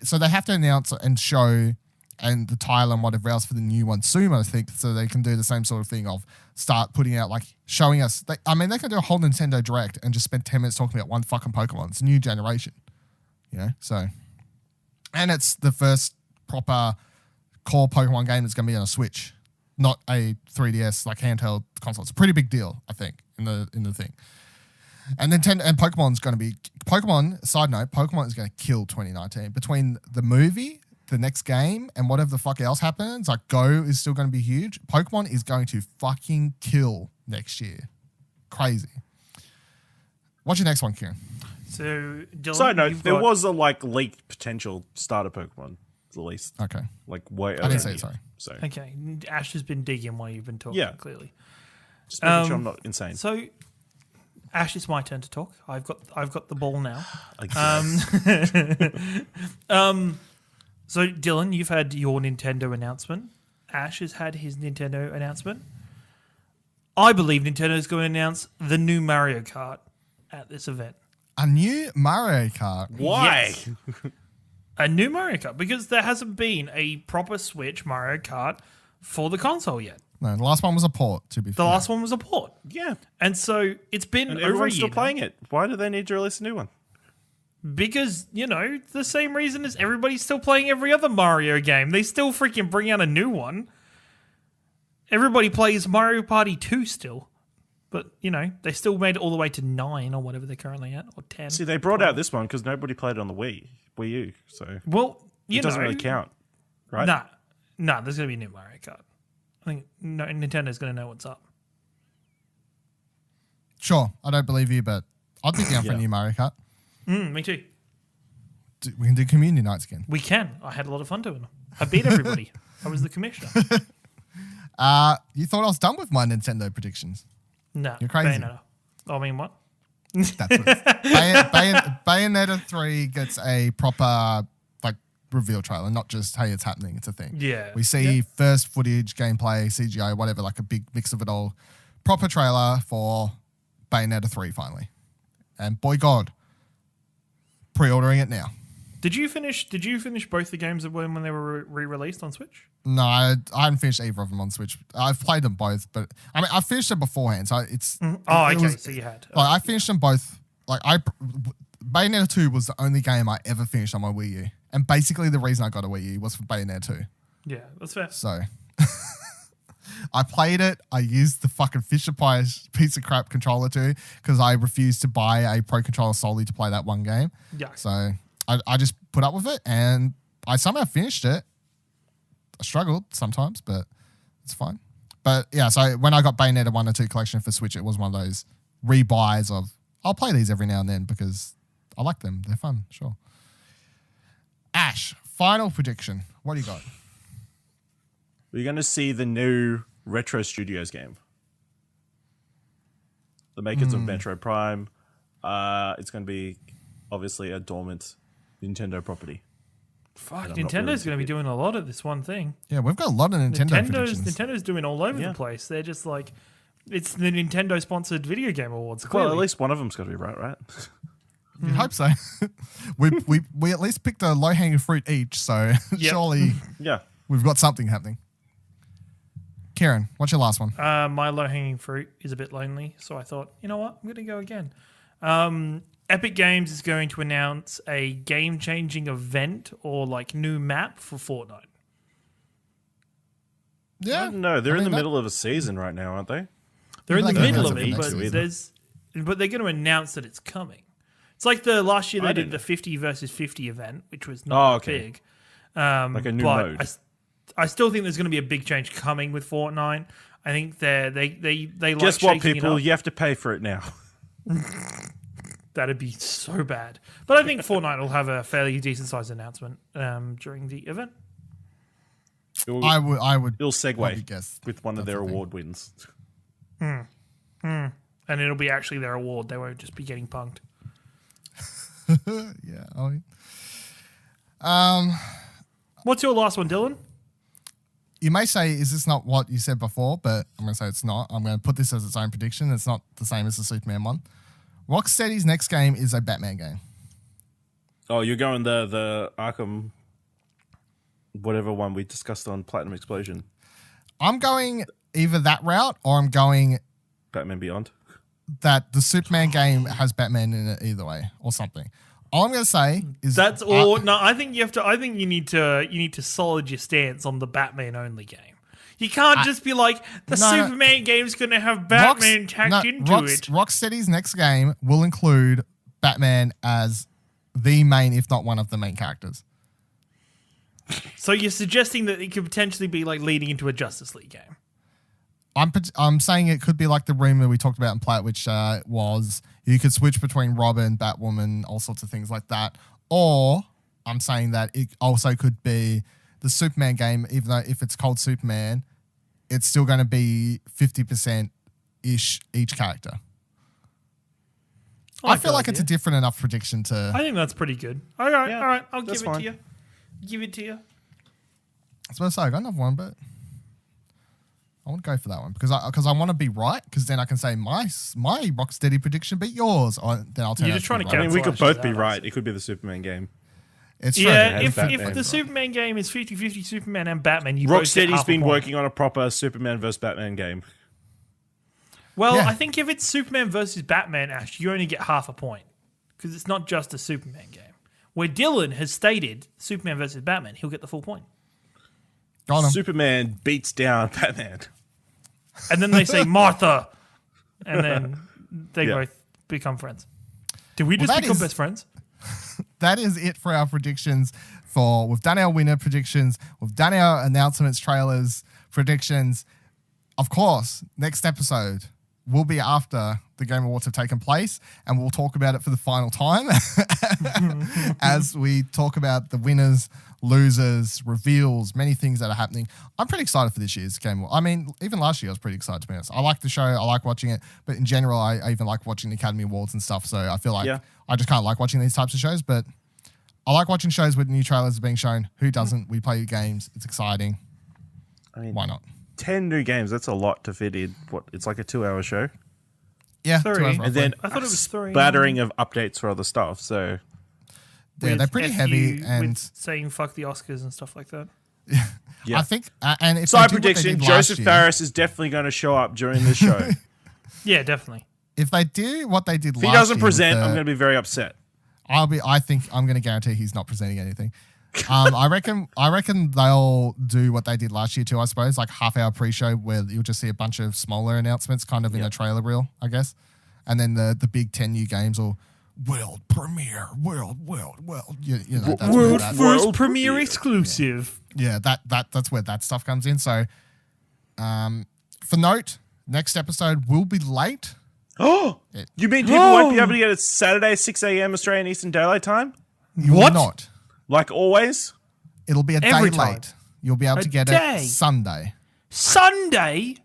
So they have to announce and show and the title and whatever else for the new one soon, I think, so they can do the same sort of thing of start putting out, like, showing us. They can do a whole Nintendo Direct and just spend 10 minutes talking about one fucking Pokemon. It's a new generation, so. And it's the first proper core Pokemon game that's going to be on a Switch, not a 3DS like handheld console. It's a pretty big deal, I think, in the thing. And Nintendo and Pokemon's going to be Side note: Pokemon is going to kill 2019 between the movie, the next game, and whatever the fuck else happens. Like Go is still going to be huge. Pokemon is going to fucking kill next year. Crazy. What's your next one, Ciaran? So, Dylan, Side note: you've there got- was a like leaked potential starter Pokemon released. Okay. Like way. I didn't say it, sorry. So Okay, Ash has been digging while you've been talking. Yeah. Clearly. just making sure I'm not insane. So, Ash, it's my turn to talk. I've got the ball now. Like, So, Dylan, you've had your Nintendo announcement. Ash has had his Nintendo announcement. I believe Nintendo is going to announce the new Mario Kart at this event. A new Mario Kart. why? Yes. A new Mario Kart, because there hasn't been a proper Switch Mario Kart for the console yet. No, the last one was a port, to be The fair. last one was a port. Yeah. And so it's been And over a everyone's year still playing it. Why do they need to release a new one? because, the same reason as everybody's still playing every other Mario game. They still freaking bring out a new one. Everybody plays Mario Party 2 still. But, they still made it all the way to 9 or whatever they're currently at, or 10. See, they brought out this one because nobody played it on the Wii U. So Well, it doesn't really count, right? Nah, there's going to be a new Mario Kart. I think Nintendo's going to know what's up. Sure, I don't believe you, but I'd be down for a Yeah. new Mario Kart. Me too. We can do community nights again. We can. I had a lot of fun doing them. I beat everybody. I was the commissioner. You thought I was done with my Nintendo predictions. No. You're crazy. Bayonetta. I mean, what? That's what it is. Bayonetta 3 gets a proper reveal trailer, not just, hey, it's happening, it's a thing. Yeah. We see first footage, gameplay, CGI, whatever, like a big mix of it all. Proper trailer for Bayonetta 3 finally. And boy God, pre-ordering it now. Did you finish both the games when they were re-released on Switch? No, I haven't finished either of them on Switch. I've played them both, but I mean, I finished them beforehand, so it's. Oh, it okay. was- So you had. Like, I finished them both. Like Bayonetta 2 was the only game I ever finished on my Wii U, and basically the reason I got a Wii U was for Bayonetta 2. Yeah, that's fair. So I played it. I used the fucking Fisher Price piece of crap controller too because I refused to buy a Pro controller solely to play that one game. Yeah. So I just put up with it, and I somehow finished it. I struggled sometimes, but it's fine. But yeah, so when I got Bayonetta 1 and 2 collection for Switch, it was one of those rebuys of I'll play these every now and then because I like them. They're fun, sure. Ash, final prediction. What do you got? We're going to see the new Retro Studios game. The makers of Metro Prime. It's going to be obviously a dormant Nintendo property. Fuck, I'm not Nintendo's really going to be happy. doing a lot of this one thing. Yeah, we've got a lot of Nintendo predictions. Nintendo's doing all over Yeah. the place. They're just like, it's the Nintendo sponsored video game awards. Well, Clearly. at least one of them's got to be right? You'd hope so. we at least picked a low hanging fruit each, so Yep. surely Yeah. we've got something happening. Ciaran, what's your last one? My low hanging fruit is a bit lonely, so I thought, you know what, I'm going to go again. Epic Games is going to announce a game changing event or like new map for Fortnite. Yeah, No, they're I in the mean, middle of a season right now, aren't they? They're in the They're not middle gonna of announce it, it for but next year. but they're going to announce that it's coming. It's like the last year I they didn't did the know. 50 versus 50 event, which was Oh, not okay. big. Like a new but mode. I still think there's going to be a big change coming with Fortnite. I think they like Guess what, shaking it people? up. You have to pay for it now. That'd be so bad. But I think Fortnite will have a fairly decent sized announcement during the event. It'll, I would it'll probably segue guess with one of that's their the thing. award wins. And it'll be actually their award. They won't just be getting punked. Yeah. What's your last one, Dylan? You may say, is this not what you said before? But I'm going to say it's not. I'm going to put this as its own prediction. It's not the same as the Superman one. Rocksteady's next game is a Batman game. Oh, you're going the Arkham, whatever one we discussed on Platinum Explosion, I'm going either that route or I'm going Batman Beyond. that the Superman game has Batman in it either way or something. All I'm going to say is That's all. No, I think you have to. I think you need to solid your stance on the Batman only game. You can't just be like the No, no. Superman game's going to have Batman tacked into it. Rocksteady's next game will include Batman as the main, if not one of the main characters. So you're suggesting that it could potentially be like leading into a Justice League game. I'm saying it could be like the rumor we talked about in Plat, which was you could switch between Robin, Batwoman, all sorts of things like that. Or I'm saying that it also could be the Superman game, even though if it's called Superman, it's still going to be 50%-ish each character. I feel that like it's a idea. different enough prediction to... I think that's pretty good. All right, Yeah, all right. I'll that's give it fine. to you. Give it to you. I was supposed to say I got another one, but I want to go for that one because I want to be right because then I can say my Rocksteady prediction beat yours. Or then I'll turn You're out just trying to be I right. mean, we could Cancel both Ashes be out, right. actually. It could be the Superman game. It's true. Yeah, and if Batman. the Superman game is 50-50 Superman and Batman, you both get Rocksteady's half a been point. working on a proper Superman versus Batman game. Well, Yeah. I think if it's Superman versus Batman, Ash, you only get half a point because it's not just a Superman game. Where Dylan has stated Superman versus Batman, he'll get the full point. Got him. Superman beats down Batman. And then they say Martha, and then they Yeah. both become friends. Did we just that become is- best friends? That is it for our predictions. We've done our winner predictions. We've done our announcements, trailers, predictions. Of course, next episode will be after the Game Awards have taken place, and we'll talk about it for the final time as we talk about the winners, losers, reveals, many things that are happening. I'm pretty excited for this year's Game Awards. I mean, even last year I was pretty excited, to be honest. I like the show. I like watching it. But in general, I even like watching the Academy Awards and stuff. So I feel like Yeah. I just kind of like watching these types of shows. But I like watching shows with new trailers being shown. Who doesn't? We play games. It's exciting. I mean, Why not? 10 new games. That's a lot to fit in. What? It's like a 2-hour show. Yeah, 2 Three. hours And roughly. And then I thought it was 3. splattering of updates for other stuff. So Yeah, they're pretty heavy, and with saying fuck the Oscars and stuff like that. Yeah. I think, and if Side they do what they prediction: did Joseph last year- Faris is definitely going to show up during the show. Yeah, definitely. If they do what they did If last he doesn't year, present, with I'm going to be very upset. I think I'm going to guarantee he's not presenting anything. I reckon they'll do what they did last year too. I suppose, like half-hour pre-show where you'll just see a bunch of smaller announcements, kind of in a trailer reel, I guess, and then the big 10 new games or world premiere, world. You know, that's where that, First premiere exclusive. yeah, that's where that stuff comes in. So, for note, next episode will be late. Oh, you mean people won't be able to get it Saturday 6 a.m. Australian Eastern Daylight Time? You will not. Like always? It'll be a day Every time. late. You'll be able to get day? it Sunday. Sunday?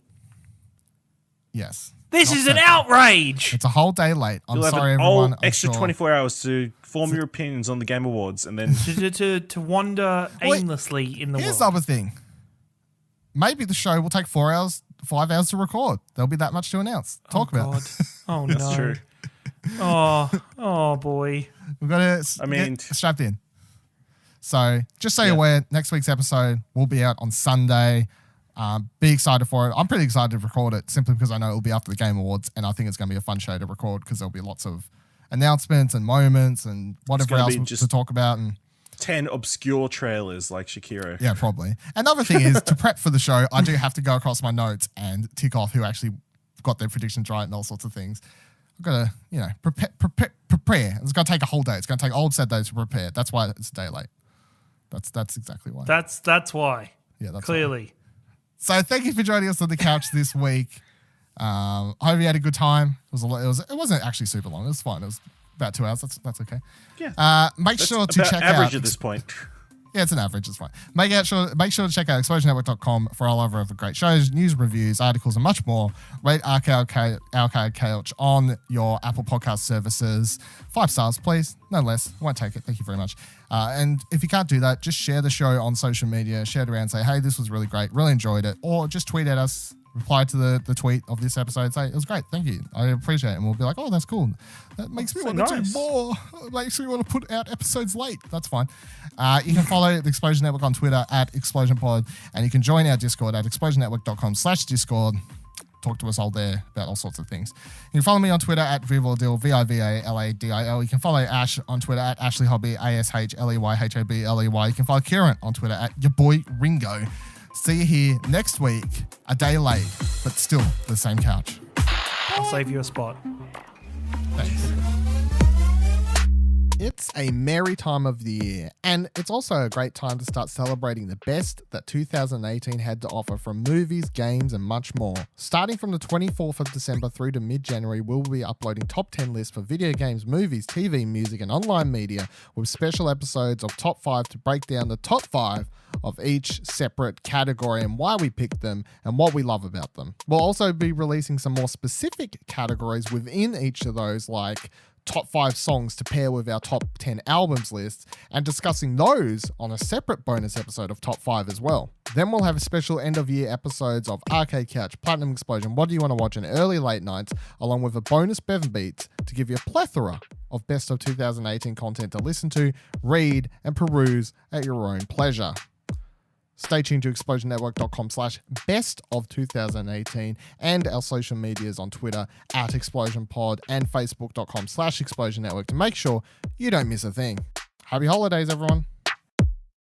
Yes. This Not is an Saturday. outrage. It's a whole day late. I'm You'll have sorry, an everyone. whole I'm extra sure. 24 hours to form your opinions on the Game Awards and then... to wander aimlessly in the Here's the world. other thing. Maybe the show will take 5 hours to record. There'll be that much to announce. Talk about. God. Oh, no. That's true. Oh, boy. We've got to get strapped in. So just so you're aware, next week's episode will be out on Sunday. Be excited for it. I'm pretty excited to record it simply because I know it'll be after the Game Awards and I think it's going to be a fun show to record because there'll be lots of announcements and moments and whatever gonna be else just- to talk about. And 10 obscure trailers like Shakiro. yeah, probably. Another thing is to prep for the show, I do have to go across my notes and tick off who actually got their predictions right and all sorts of things. I've got to, prepare. It's going to take a whole day. It's going to take old said days to prepare. That's why it's a day late. That's exactly why. That's why. Yeah, that's Clearly. why. So thank you for joining us on the couch this week. I hope you had a good time. It wasn't actually super long. It was fine. It was about 2 hours. That's okay. Yeah. Make That's sure to about check average out. at this point. Yeah, it's an average. It's fine. Make sure to check out explosionnetwork.com for all of our other great shows, news, reviews, articles, and much more. Rate Arcade Couch on your Apple Podcast services. 5 stars, please. No less. I won't take it. Thank you very much. And if you can't do that, just share the show on social media. Share it around. Say, hey, this was really great. Really enjoyed it. Or just tweet at us. Reply to the tweet of this episode. Say, it was great. Thank you. I appreciate it. And we'll be like, oh, that's cool. That makes me want to do more. It makes me want to put out episodes late. That's fine. You can follow the Explosion Network on Twitter at ExplosionPod. And you can join our Discord at explosionnetwork.com/Discord. Talk to us all there about all sorts of things. You can follow me on Twitter at Vivaladil, VIVALADIL. You can follow Ash on Twitter at Ashley Hobby, ASHLEYHOBLEY. You can follow Ciaran on Twitter at your boy Ringo. See you here next week, a day late, but still the same couch. I'll save you a spot. Thanks. It's a merry time of the year, and it's also a great time to start celebrating the best that 2018 had to offer from movies, games, and much more. Starting from the 24th of December through to mid-January, we'll be uploading top 10 lists for video games, movies, TV, music, and online media with special episodes of Top 5 to break down the top 5 of each separate category and why we picked them and what we love about them. We'll also be releasing some more specific categories within each of those, like top 5 songs to pair with our top 10 albums list, and discussing those on a separate bonus episode of top 5 as well. Then we'll have special end of year episodes of Arcade Couch, Platinum Explosion, What Do You Want to Watch, and Early Late Nights, along with a bonus Bevan Beats to give you a plethora of best of 2018 content to listen to, read, and peruse at your own pleasure. Stay tuned to explosionnetwork.com/best of 2018 and our social medias on Twitter at ExplosionPod and Facebook.com/ExplosionNetwork to make sure you don't miss a thing. Happy holidays, everyone.